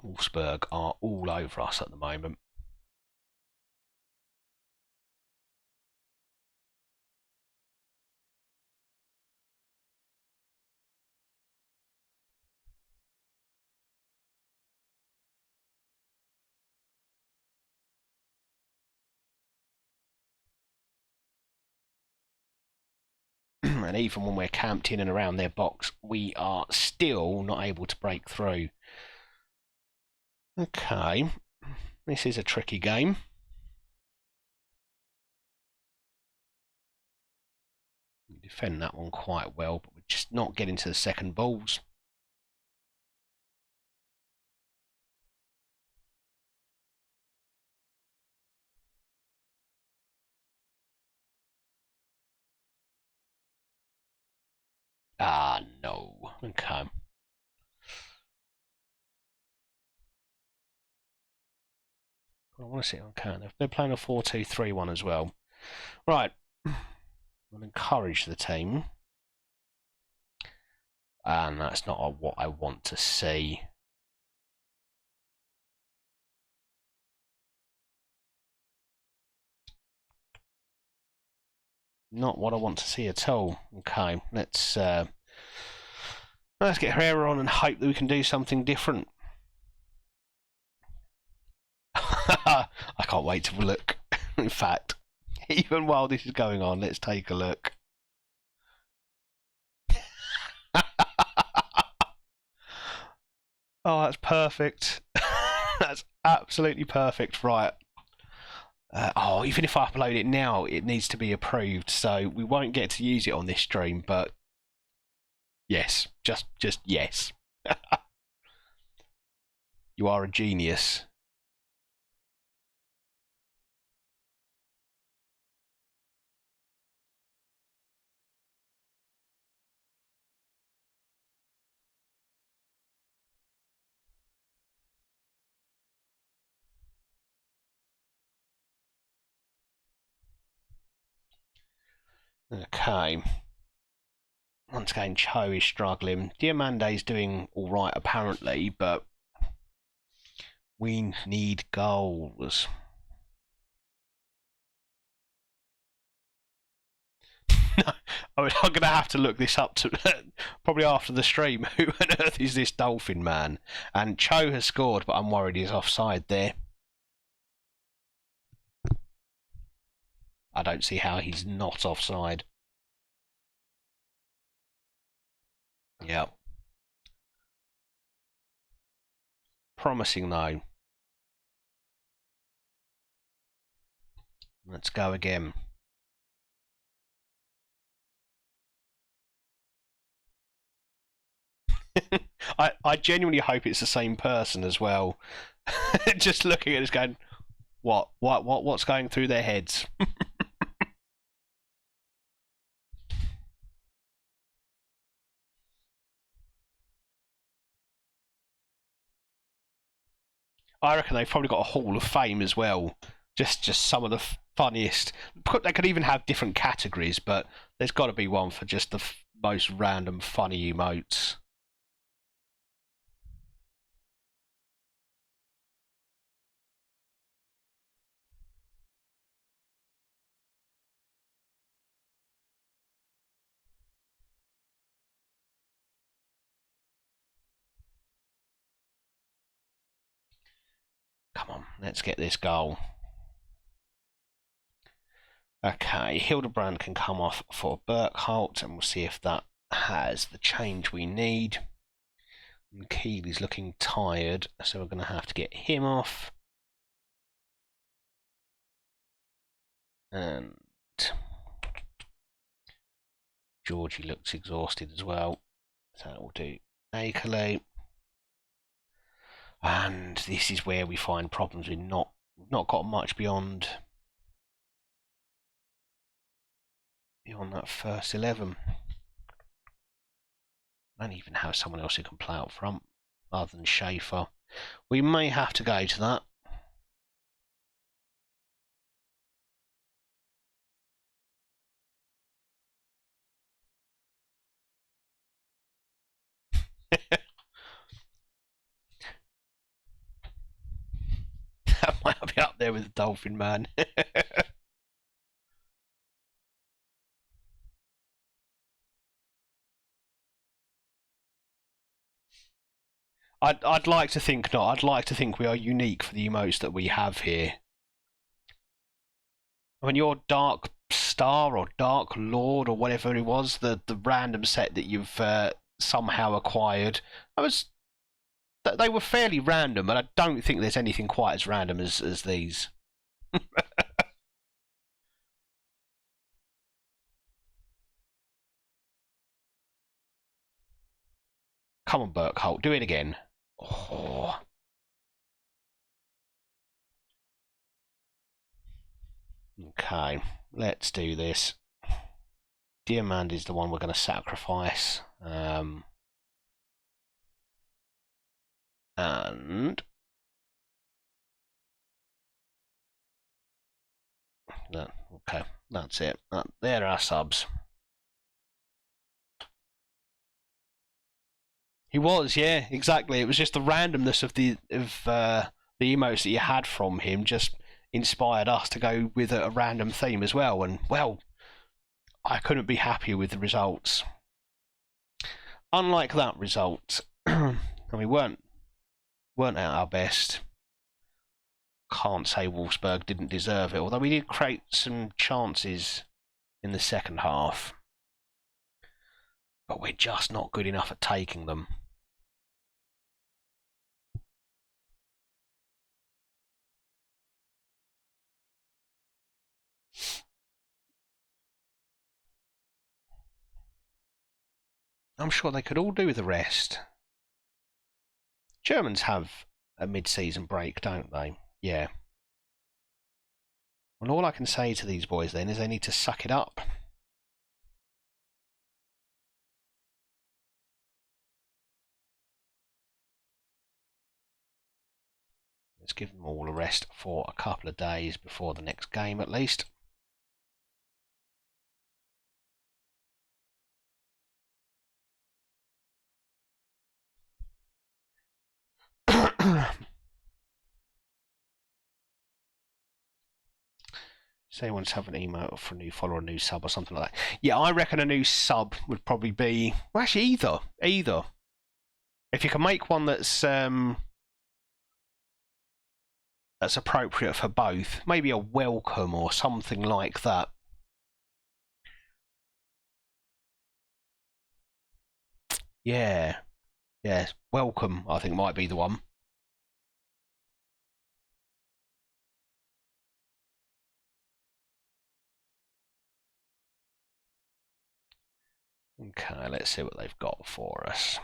Speaker 1: Wolfsburg are all over us at the moment. And even when we're camped in and around their box, we are still not able to break through. Okay, this is a tricky game. We defend that one quite well, but we're just not getting to the second balls. Ah, no. Okay. I want to see it on count. They're playing a 4-2-3-1 as well. Right. I'll encourage the team. And that's not what I want to see. Not what I want to see at all. Okay, let's get Herrera on and hope that we can do something different. I can't wait to look. In fact, even while this is going on, let's take a look. Oh, that's perfect. That's absolutely perfect. Right. Even if I upload it now, it needs to be approved, so we won't get to use it on this stream. But yes, just yes. You are a genius. Okay. Once again, Cho is struggling. Diamande's doing all right apparently, but we need goals. I'm going to have to look this up to probably after the stream. Who on earth is this Dolphin man? And Cho has scored, but I'm worried he's offside there. I don't see how he's not offside. Yeah. Promising though. Let's go again. I genuinely hope it's the same person as well. Just looking at it going, what's going through their heads? I reckon they've probably got a hall of fame as well. Just some of the funniest. They could even have different categories, but there's got to be one for just the most random funny emotes. Come on, let's get this goal. Okay, Hildebrand can come off for Burkholt, and we'll see if that has the change we need. And Keely's looking tired, so we're going to have to get him off. And Georgie looks exhausted as well, so that will do Akeley. And this is where we find problems. We've not got much beyond that first 11. I don't even have someone else who can play up front other than Schaefer. We may have to go to that. That might be up there with the Dolphin Man. I'd like to think not. I'd like to think we are unique for the emotes that we have here. I mean, your Dark Star or Dark Lord or whatever it was, the random set that you've somehow acquired, they were fairly random, but I don't think there's anything quite as random as these. Come on, Burkholt, do it again. Oh. Okay, let's do this. Diamond is the one we're going to sacrifice. And okay, that's it. There are our subs. He was, yeah, exactly. It was just the randomness of the emotes that you had from him just inspired us to go with a random theme as well. And well, I couldn't be happier with the results. Unlike that result, and we weren't at our best. Can't say Wolfsburg didn't deserve it, although we did create some chances in the second half. But we're just not good enough at taking them. I'm sure they could all do the rest. Germans have a mid-season break, don't they? Yeah. Well, all I can say to these boys then is they need to suck it up. Let's give them all a rest for a couple of days before the next game at least. Say anyone to have an email for a new follower, a new sub, or something like that. Yeah, I reckon a new sub would probably be, well, actually either. If you can make one that's appropriate for both, maybe a welcome or something like that. Yeah, welcome, I think might be the one. Okay, let's see what they've got for us.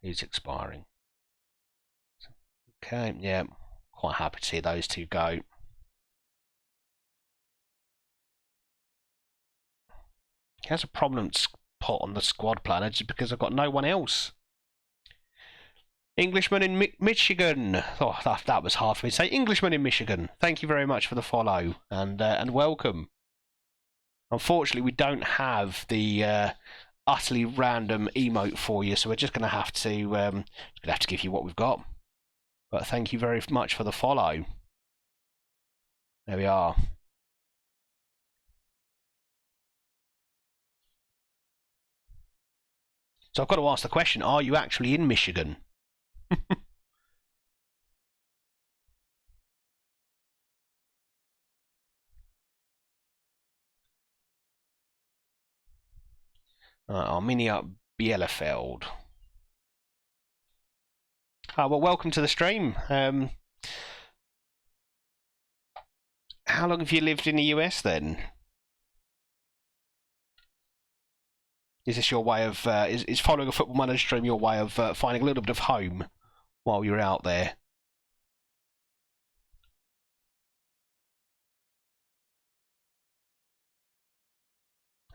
Speaker 1: Who's expiring? Okay, yeah, quite happy to see those two go. He has a prominent spot on the squad planner just because I've got no one else. Englishman in Michigan. Oh, that was hard for me to say. Englishman in Michigan. Thank you very much for the follow and welcome. Unfortunately, we don't have the utterly random emote for you, so we're just going to have to give you what we've got. But thank you very much for the follow. There we are. So I've got to ask the question, are you actually in Michigan? Arminia Bielefeld. Well, welcome to the stream. How long have you lived in the US then? Is this your way of is following a Football Manager stream your way of finding a little bit of home while you're out there?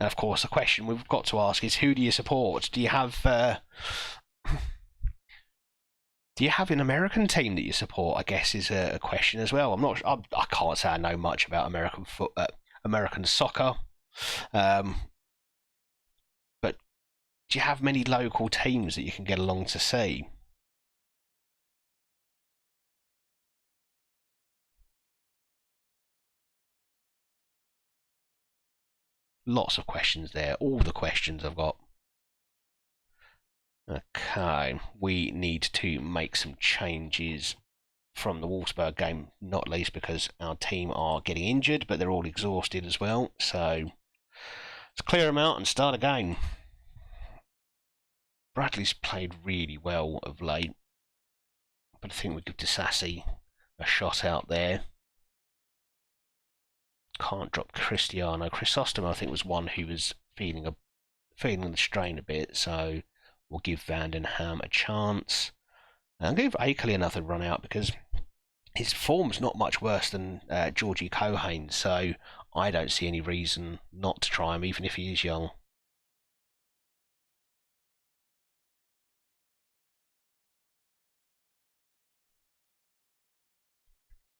Speaker 1: And of course, the question we've got to ask is, who do you support? Do you have an American team that you support? I guess is a question as well. I can't say I know much about American soccer, but do you have many local teams that you can get along to see? Lots of questions there. All the questions I've got. Okay, we need to make some changes from the Wolfsburg game, not least because our team are getting injured, but they're all exhausted as well. So let's clear them out and start again. Bradley's played really well of late, but I think we give Disassi a shot out there. Can't drop Cristiano. Chrysostomo, I think, was one who was feeling the strain a bit, so we'll give Vandenham a chance. And give Akerley another run out because his form's not much worse than Georgie Cohane, so I don't see any reason not to try him, even if he is young.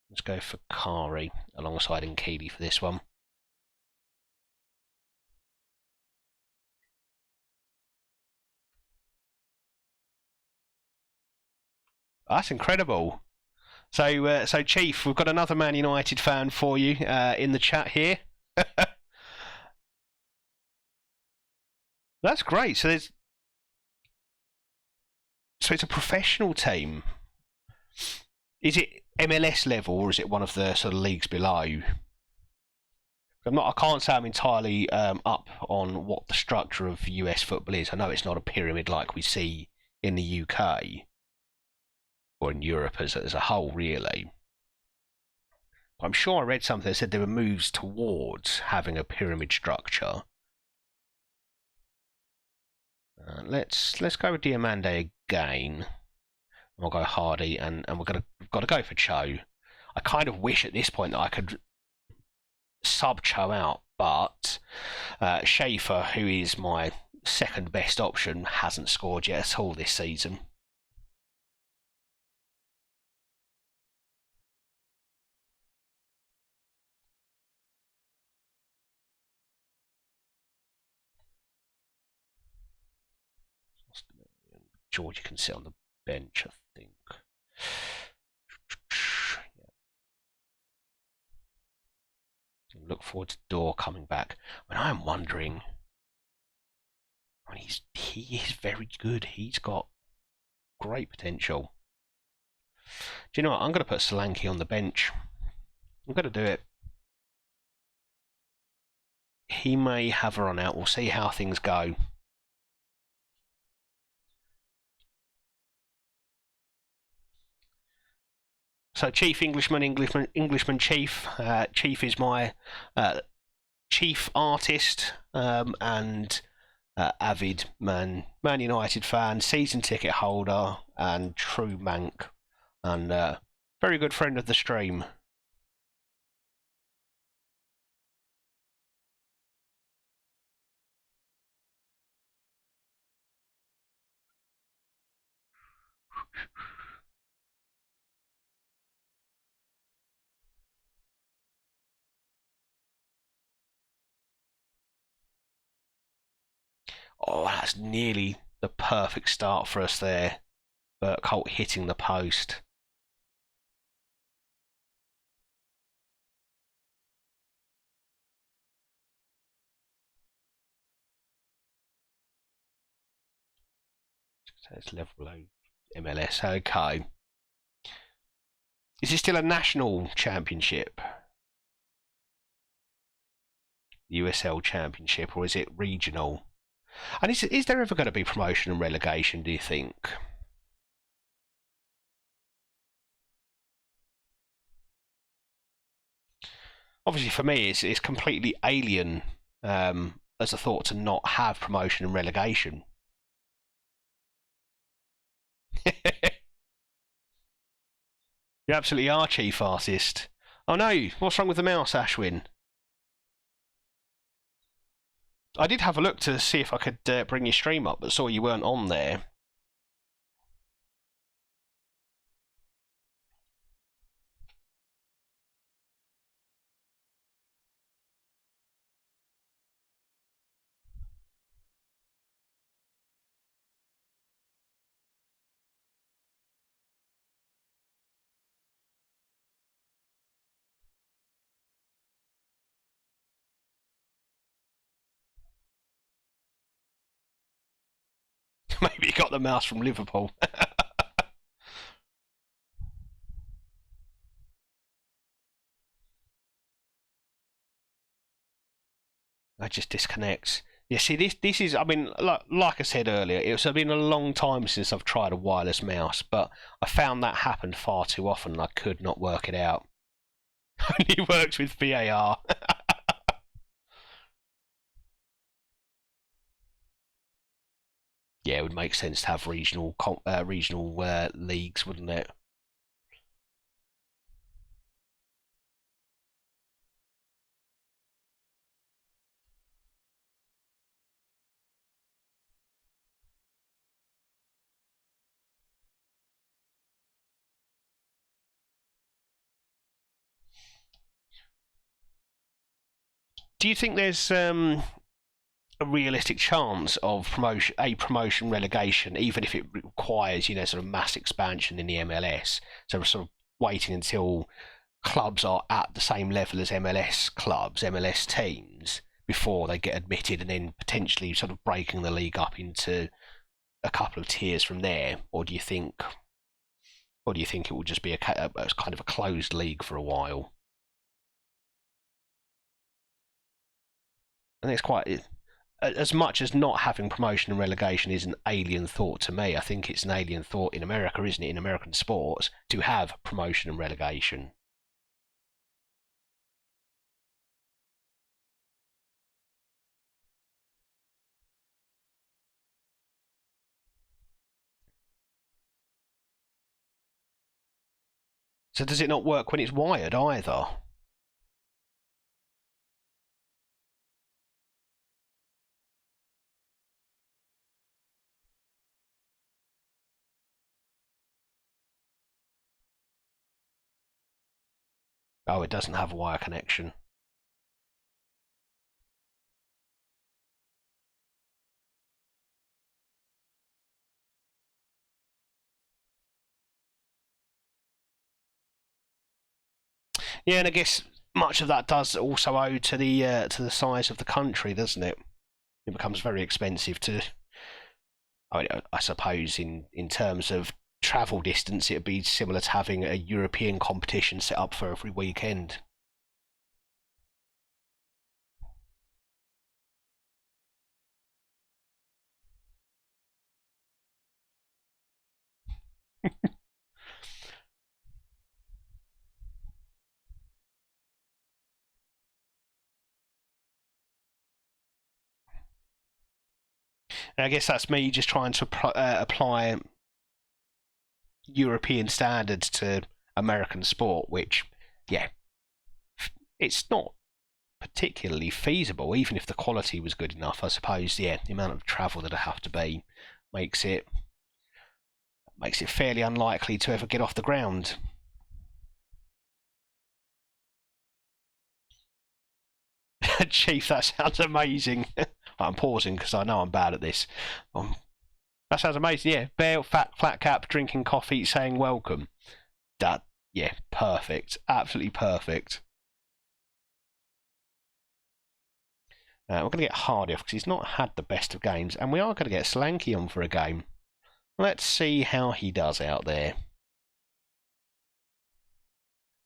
Speaker 1: Let's go for Kari alongside Nkidi for this one. That's incredible. So Chief, we've got another Man United fan for you in the chat here. That's great. So it's a professional team. Is it MLS level or is it one of the sort of leagues below? I can't say I'm entirely up on what the structure of US football is. I know it's not a pyramid like we see in the UK or in Europe as a whole, really. I'm sure I read something that said there were moves towards having a pyramid structure. Let's go with Diamande again. We'll go Hardy, and we've got to go for Cho. I kind of wish at this point that I could sub Cho out, but Schaefer, who is my second best option, hasn't scored yet at all this season. George can sit on the bench, I think. Look forward to Dor coming back. When I'm wondering, he is very good. He's got great potential. Do you know what? I'm going to put Solanke on the bench. I'm going to do it. He may have a run out. We'll see how things go. So Chief Englishman Chief. Chief is my chief artist and avid Man United fan, season ticket holder, and true Manc, and very good friend of the stream. Oh, that's nearly the perfect start for us there. Burkholt hitting the post. So it's level below MLS. Okay. Is it still a national championship? USL championship, or is it regional? And is there ever going to be promotion and relegation, do you think? Obviously, for me, it's completely alien as a thought to not have promotion and relegation. You absolutely are, chief artist. Oh no, what's wrong with the mouse, Ashwin? I did have a look to see if I could bring your stream up, but saw you weren't on there. Maybe you got the mouse from Liverpool. It just disconnects. Yeah, see, this is. I mean, like I said earlier, it's been a long time since I've tried a wireless mouse, but I found that happened far too often, and I could not work it out. Only works with VAR. Yeah, it would make sense to have regional leagues, wouldn't it? Do you think there's a realistic chance of promotion relegation, even if it requires, sort of mass expansion in the MLS? So we're sort of waiting until clubs are at the same level as MLS clubs, MLS teams, before they get admitted, and then potentially sort of breaking the league up into a couple of tiers from there? Or do you think it will just be a kind of a closed league for a while? And it's quite, as much as not having promotion and relegation is an alien thought to me, I think it's an alien thought in America, isn't it, in American sports, to have promotion and relegation. So does it not work when it's wired either? Oh, it doesn't have a wire connection. Yeah, and I guess much of that does also owe to the size of the country, doesn't it? It becomes very expensive to. I suppose in terms of travel distance, it'd be similar to having a European competition set up for every weekend. And I guess that's me just trying to apply European standards to American sport, which, yeah, it's not particularly feasible, even if the quality was good enough. I suppose, yeah, the amount of travel that I have to be makes it fairly unlikely to ever get off the ground. Chief, that sounds amazing. I'm pausing because I know I'm bad at this. That sounds amazing. Yeah, Bear, flat cap, drinking coffee, saying welcome. That, yeah, perfect. Absolutely perfect. We're going to get Hardy off because he's not had the best of games, and we are going to get Slanky on for a game. Let's see how he does out there.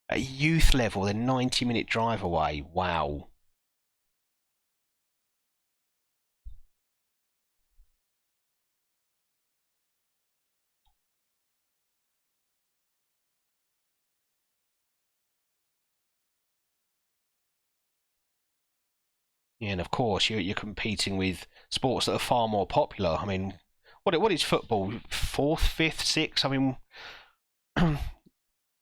Speaker 1: At youth level, they're 90-minute drive away. Wow. Yeah, and of course you're competing with sports that are far more popular. I mean, what is football? Fourth, fifth, sixth? I mean,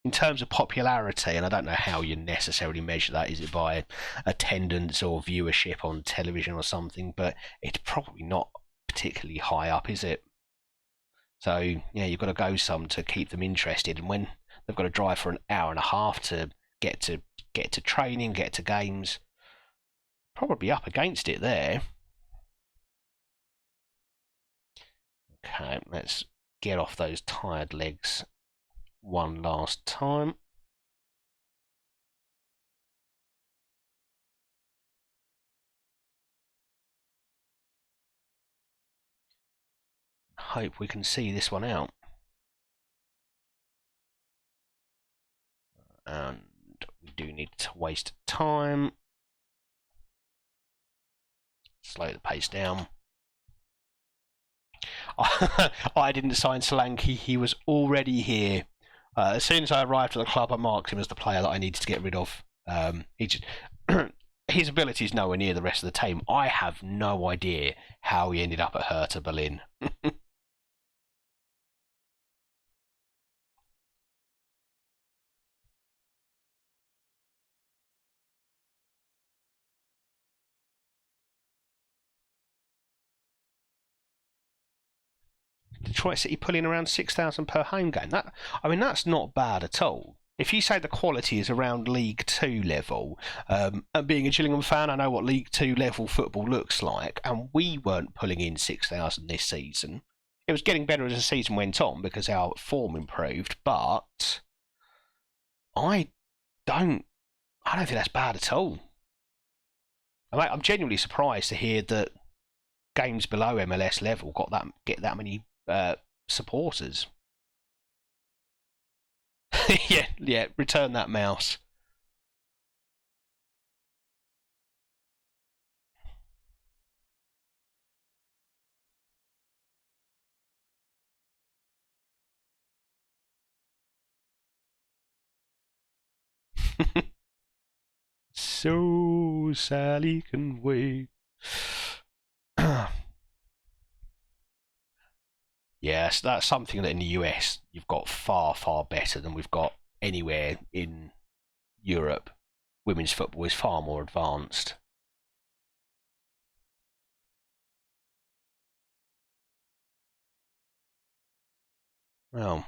Speaker 1: in terms of popularity, and I don't know how you necessarily measure that. Is it by attendance or viewership on television or something? But it's probably not particularly high up, is it? So yeah, you've got to go some to keep them interested, and when they've got to drive for an hour and a half to get to get to training, get to games, probably up against it there. Okay, let's get off those tired legs one last time. Hope we can see this one out. And we do need to waste time. Slow the pace down. I didn't sign Solanke, he was already here. As soon as I arrived at the club, I marked him as the player that I needed to get rid of. His ability is nowhere near the rest of the team. I have no idea how he ended up at Hertha Berlin. Detroit City pulling around 6,000 per home game. That's not bad at all. If you say the quality is around League Two level, and being a Gillingham fan, I know what League Two level football looks like, and we weren't pulling in 6,000 this season. It was getting better as the season went on because our form improved, but I don't, I don't think that's bad at all. I'm genuinely surprised to hear that games below MLS level get that many supporters. yeah, return that mouse. So Sally can wait. Yes, that's something that in the US you've got far, far better than we've got anywhere in Europe. Women's football is far more advanced. Well,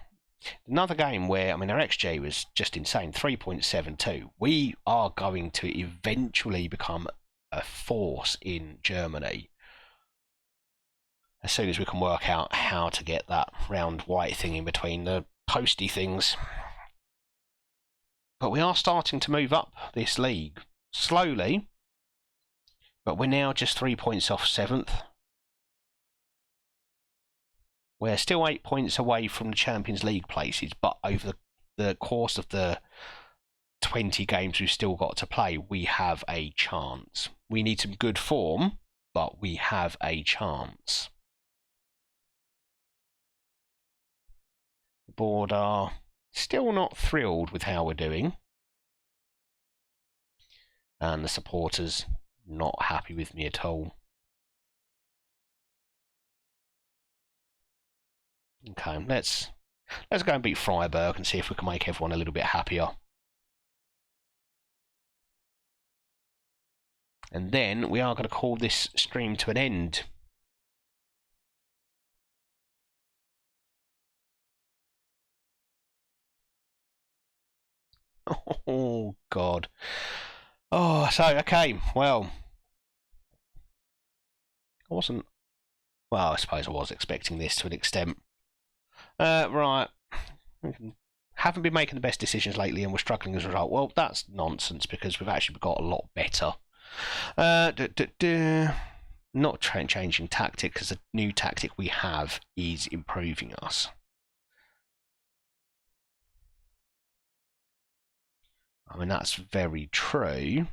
Speaker 1: another game where, I mean, our XG was just insane, 3.72. We are going to eventually become a force in Germany as soon as we can work out how to get that round white thing in between the posty things. But we are starting to move up this league slowly, but we're now just 3 points off 7th. We're still 8 points away from the Champions League places, but over the course of the 20 games we've still got to play, we have a chance. We need some good form, but we have a chance. The board are still not thrilled with how we're doing, and the supporters not happy with me at all. Okay, let's go and beat Freiburg and see if we can make everyone a little bit happier. And then we are going to call this stream to an end. Oh, God. Oh, so, okay, well. I wasn't... Well, I suppose I was expecting this to an extent. Right. Haven't been making the best decisions lately and we're struggling as a result. Well, that's nonsense because we've actually got a lot better. Not changing tactic because the new tactic we have is improving us. I mean, that's very true.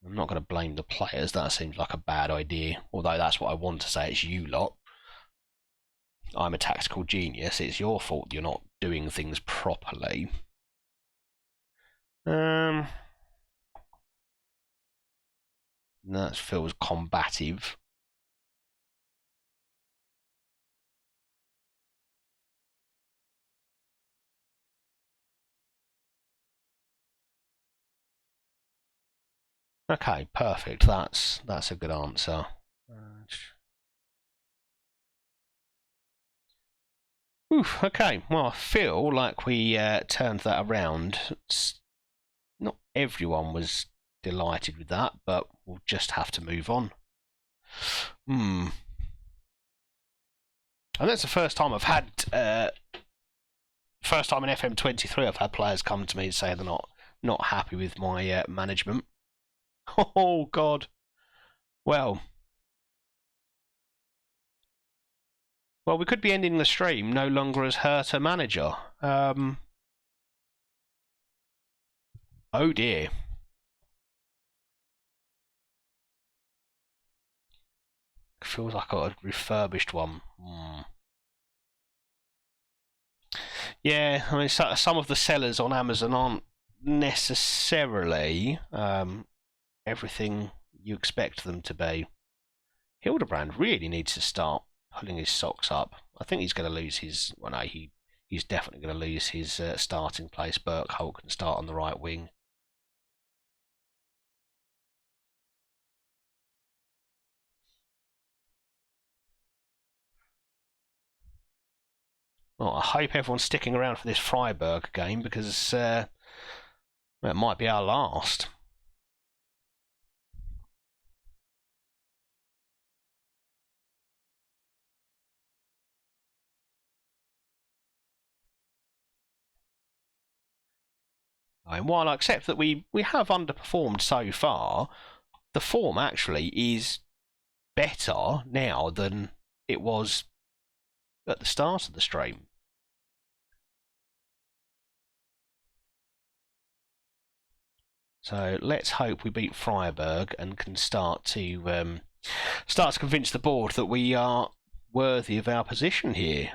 Speaker 1: I'm not going to blame the players. That seems like a bad idea. Although that's what I want to say. It's you lot. I'm a tactical genius. It's your fault you're not doing things properly. That feels combative. Okay, perfect. That's a good answer. Oof, okay, well, I feel like we turned that around. Not everyone was delighted with that, but we'll just have to move on. And that's the first time I've had, first time in FM23 I've had players come to me and say they're not happy with my management. Oh, God. Well, we could be ending the stream no longer as Hertha manager. Oh, dear. Feels like I got a refurbished one. Yeah, I mean, some of the sellers on Amazon aren't necessarily everything you expect them to be. Hildebrand really needs to start pulling his socks up. I think he's going to lose his. Well, no, he's definitely going to lose his starting place. Burkholt can start on the right wing. Well, I hope everyone's sticking around for this Freiburg game because it might be our last. And while I accept that we have underperformed so far, the form actually is better now than it was at the start of the stream. So let's hope we beat Freiburg and can start to convince the board that we are worthy of our position here.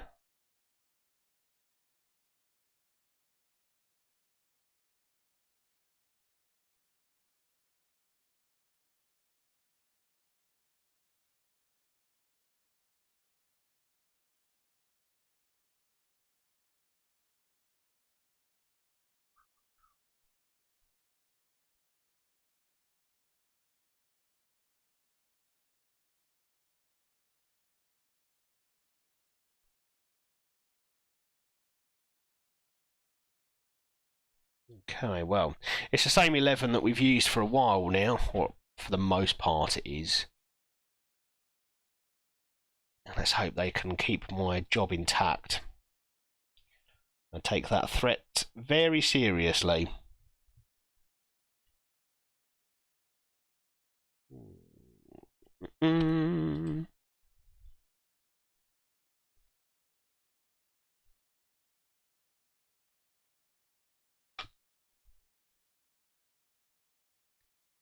Speaker 1: Okay, well, it's the same 11 that we've used for a while now, or for the most part it is. Let's hope they can keep my job intact. I take that threat very seriously.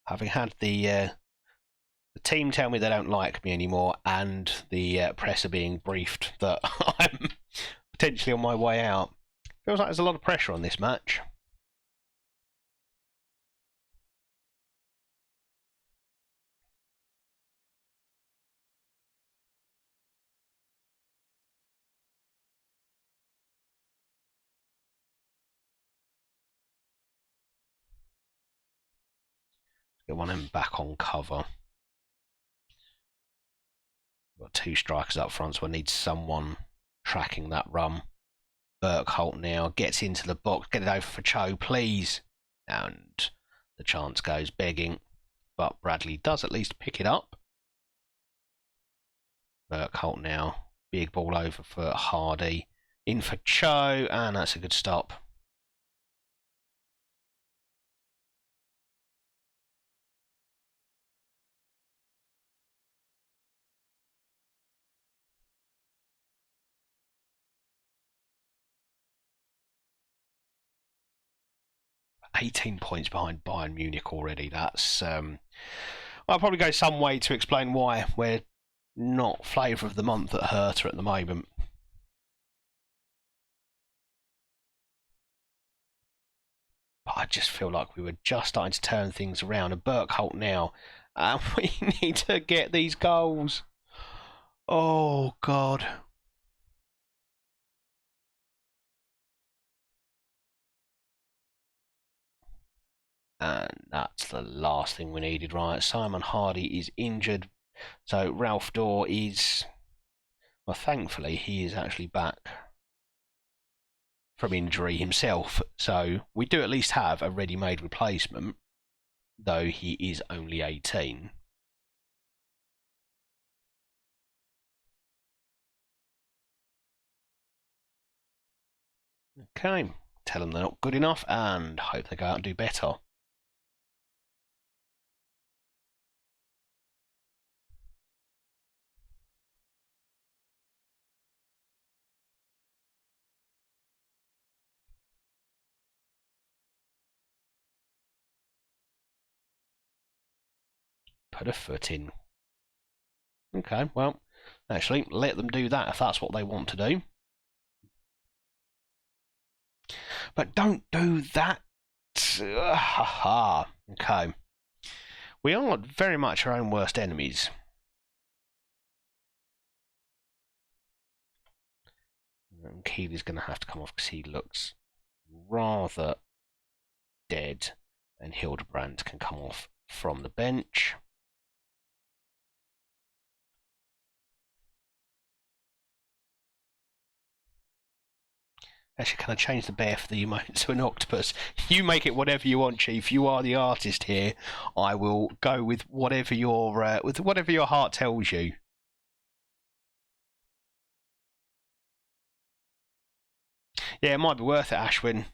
Speaker 1: Having had the team tell me they don't like me anymore, and the press are being briefed that I'm potentially on my way out, feels like there's a lot of pressure on this match. Get one of them back on cover. Got two strikers up front, so I need someone tracking that run. Burkholt now gets into the box. Get it over for Cho, please. And the chance goes begging, but Bradley does at least pick it up. Burkholt now. Big ball over for Hardy. In for Cho, and that's a good stop. $18 points behind Bayern Munich already. That's I'll probably go some way to explain why we're not flavour of the month at Hertha at the moment. But I just feel like we were just starting to turn things around. And Burkholt now, and we need to get these goals. Oh, God. And that's the last thing we needed, right? Simon Hardy is injured. So Ralph Dorr is... Well, thankfully, he is actually back from injury himself. So we do at least have a ready-made replacement, though he is only 18. Okay, tell them they're not good enough and hope they go out and do better. Put a foot in. Okay, well, actually, let them do that if that's what they want to do. But don't do that. Okay. We are very much our own worst enemies. And Keely's going to have to come off because he looks rather dead. And Hildebrand can come off from the bench. Actually, can I change the bear for the emote to an octopus? You make it whatever you want, Chief. You are the artist here. I will go with whatever your heart tells you. Yeah, it might be worth it, Ashwin.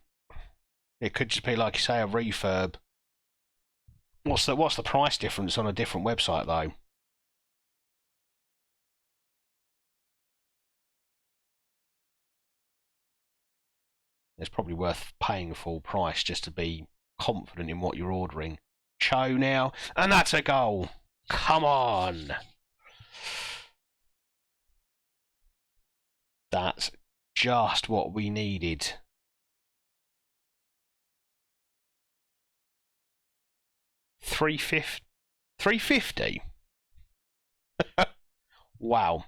Speaker 1: It could just be like you say, a refurb. What's the price difference on a different website though? It's probably worth paying full price just to be confident in what you're ordering. Cho now, and that's a goal. Come on. That's just what we needed. 350. Wow.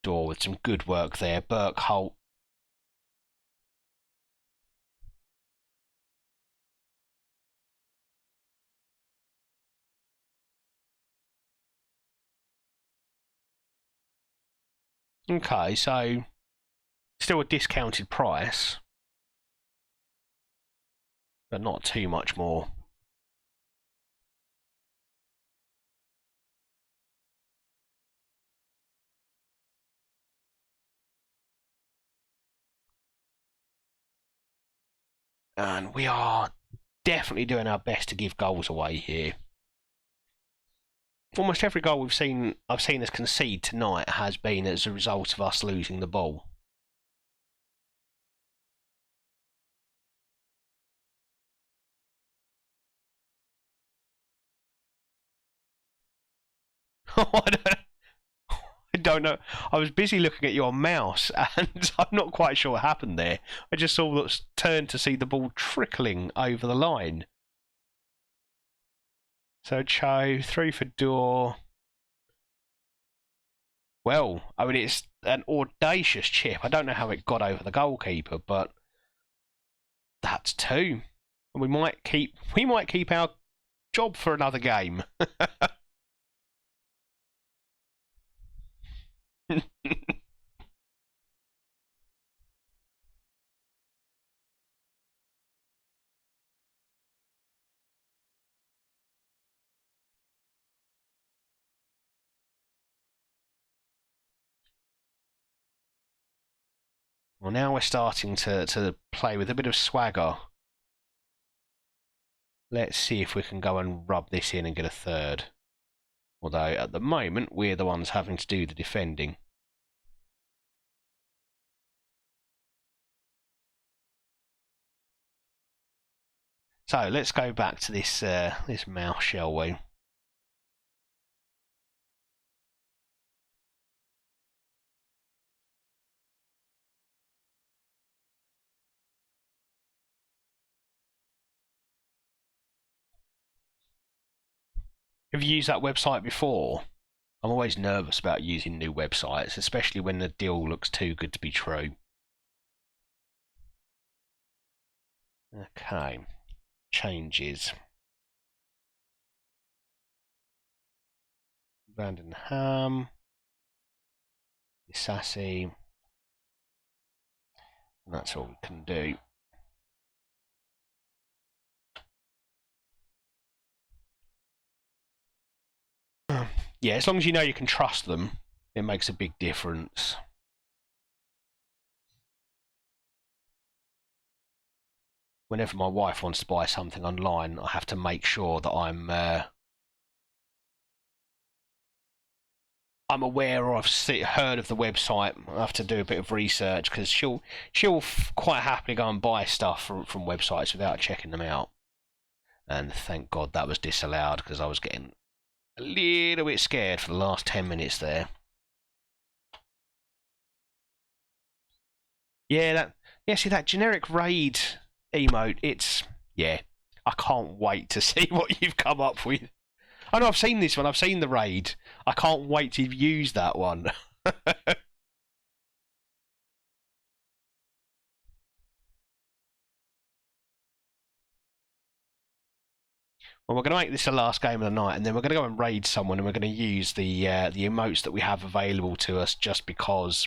Speaker 1: Door with some good work there. Burkholt. Okay, so still a discounted price, but not too much more. And we are definitely doing our best to give goals away here. Almost every goal I've seen us concede tonight has been as a result of us losing the ball. I don't know. I was busy looking at your mouse, and I'm not quite sure what happened there. I just saw that turn to see the ball trickling over the line. So Cho through for Door. Well, I mean, it's an audacious chip. I don't know how it got over the goalkeeper, but that's two. And we might keep our job for another game. Well, now we're starting to play with a bit of swagger. Let's see if we can go and rub this in and get a third. Although, at the moment, we're the ones having to do the defending. So let's go back to this mouse, shall we? Have you used that website before? I'm always nervous about using new websites, especially when the deal looks too good to be true. Okay, changes. Brandon Ham, Sassy, and that's all we can do. Yeah, as long as you know you can trust them, it makes a big difference. Whenever my wife wants to buy something online, I have to make sure that I'm aware or I've heard of the website. I have to do a bit of research because she'll quite happily go and buy stuff from websites without checking them out. And thank God that was disallowed because I was getting a little bit scared for the last 10 minutes there. Yeah, see that generic raid emote. I can't wait to see what you've come up with. Oh no, I've seen this one. I've seen the raid. I can't wait to use that one. Well, we're going to make this the last game of the night, and then we're going to go and raid someone, and we're going to use the emotes that we have available to us, just because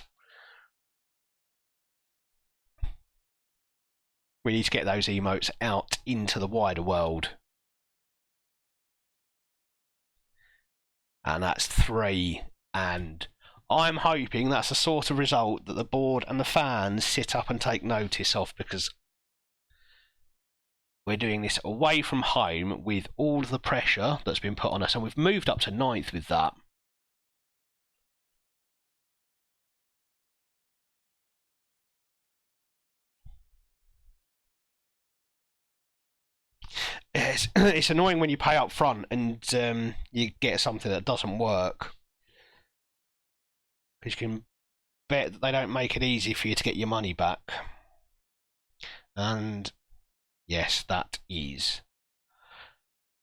Speaker 1: we need to get those emotes out into the wider world. And that's 3, and I'm hoping that's the sort of result that the board and the fans sit up and take notice of, because we're doing this away from home with all the pressure that's been put on us, and we've moved up to 9th with that. It's annoying when you pay up front and you get something that doesn't work, because you can bet that they don't make it easy for you to get your money back. And yes, that is.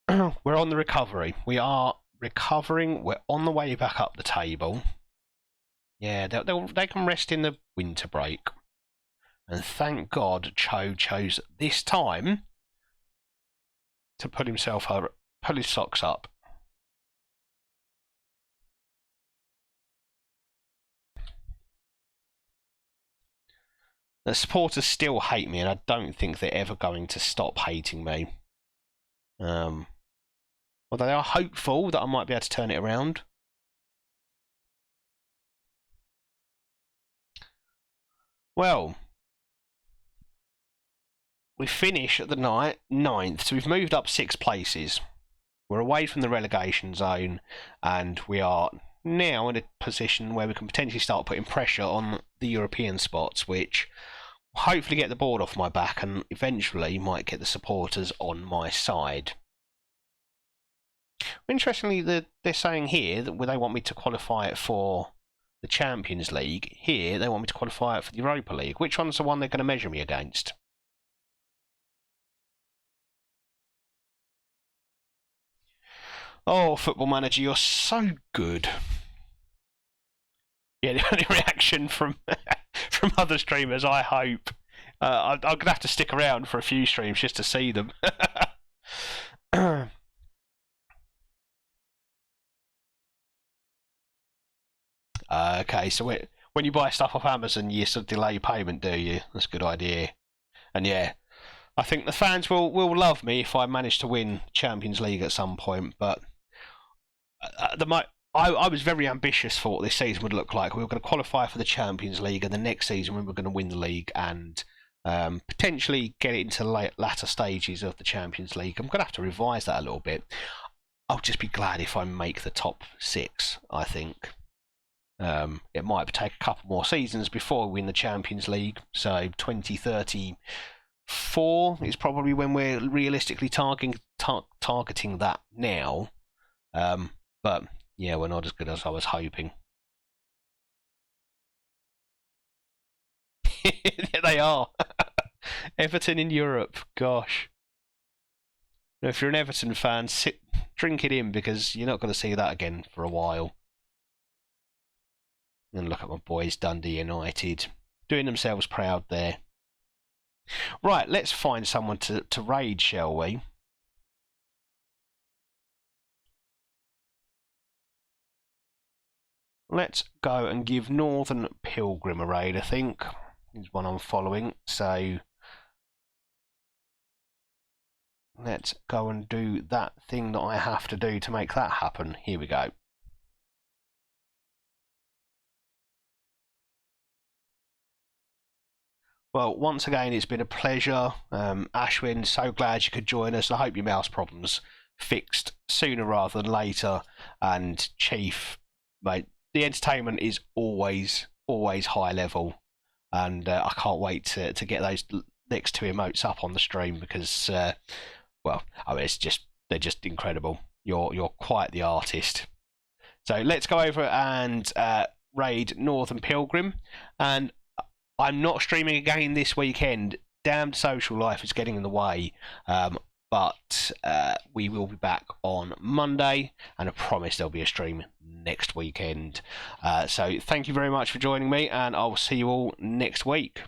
Speaker 1: We're on the recovery. We are recovering. We're on the way back up the table. Yeah, they can rest in the winter break. And thank God Cho chose this time to pull his socks up. The supporters still hate me, and I don't think they're ever going to stop hating me. Although they are hopeful that I might be able to turn it around. Well, we finish at the 9th, so we've moved up 6 places. We're away from the relegation zone, and we are now in a position where we can potentially start putting pressure on the European spots, which will hopefully get the board off my back and eventually might get the supporters on my side. Interestingly, they're saying here that they want me to qualify it for the Champions League. Here, they want me to qualify it for the Europa League. Which one's the one they're going to measure me against? Oh, Football Manager, you're so good. Yeah, the only reaction from from other streamers, I hope. I'm going to have to stick around for a few streams just to see them. Okay, so when you buy stuff off Amazon, you sort of delay payment, do you? That's a good idea. And yeah, I think the fans will love me if I manage to win Champions League at some point. But I was very ambitious for what this season would look like. We were going to qualify for the Champions League, and the next season we were going to win the league and potentially get it into the latter stages of the Champions League. I'm going to have to revise that a little bit. I'll just be glad if I make the top 6, I think. It might take a couple more seasons before we win the Champions League, so 2030, 4 is probably when we're realistically targeting that now. But yeah, we're not as good as I was hoping. Yeah, they are. Everton in Europe, gosh. If you're an Everton fan, drink it in, because you're not going to see that again for a while. And look at my boys, Dundee United, doing themselves proud there. Right, let's find someone to raid, shall we? Let's go and give Northern Pilgrim a raid, I think. Is one I'm following, so let's go and do that thing that I have to do to make that happen. Here we go. Well, once again, it's been a pleasure. Ashwin, so glad you could join us. I hope your mouse problems fixed sooner rather than later. And Chief, mate, the entertainment is always high level. And I can't wait to get those next 2 emotes up on the stream, because, well, I mean, they're just incredible. You're quite the artist. So let's go over and raid Northern Pilgrim, and I'm not streaming again this weekend. Damned social life is getting in the way. But we will be back on Monday, and I promise there'll be a stream next weekend. So thank you very much for joining me, and I'll see you all next week.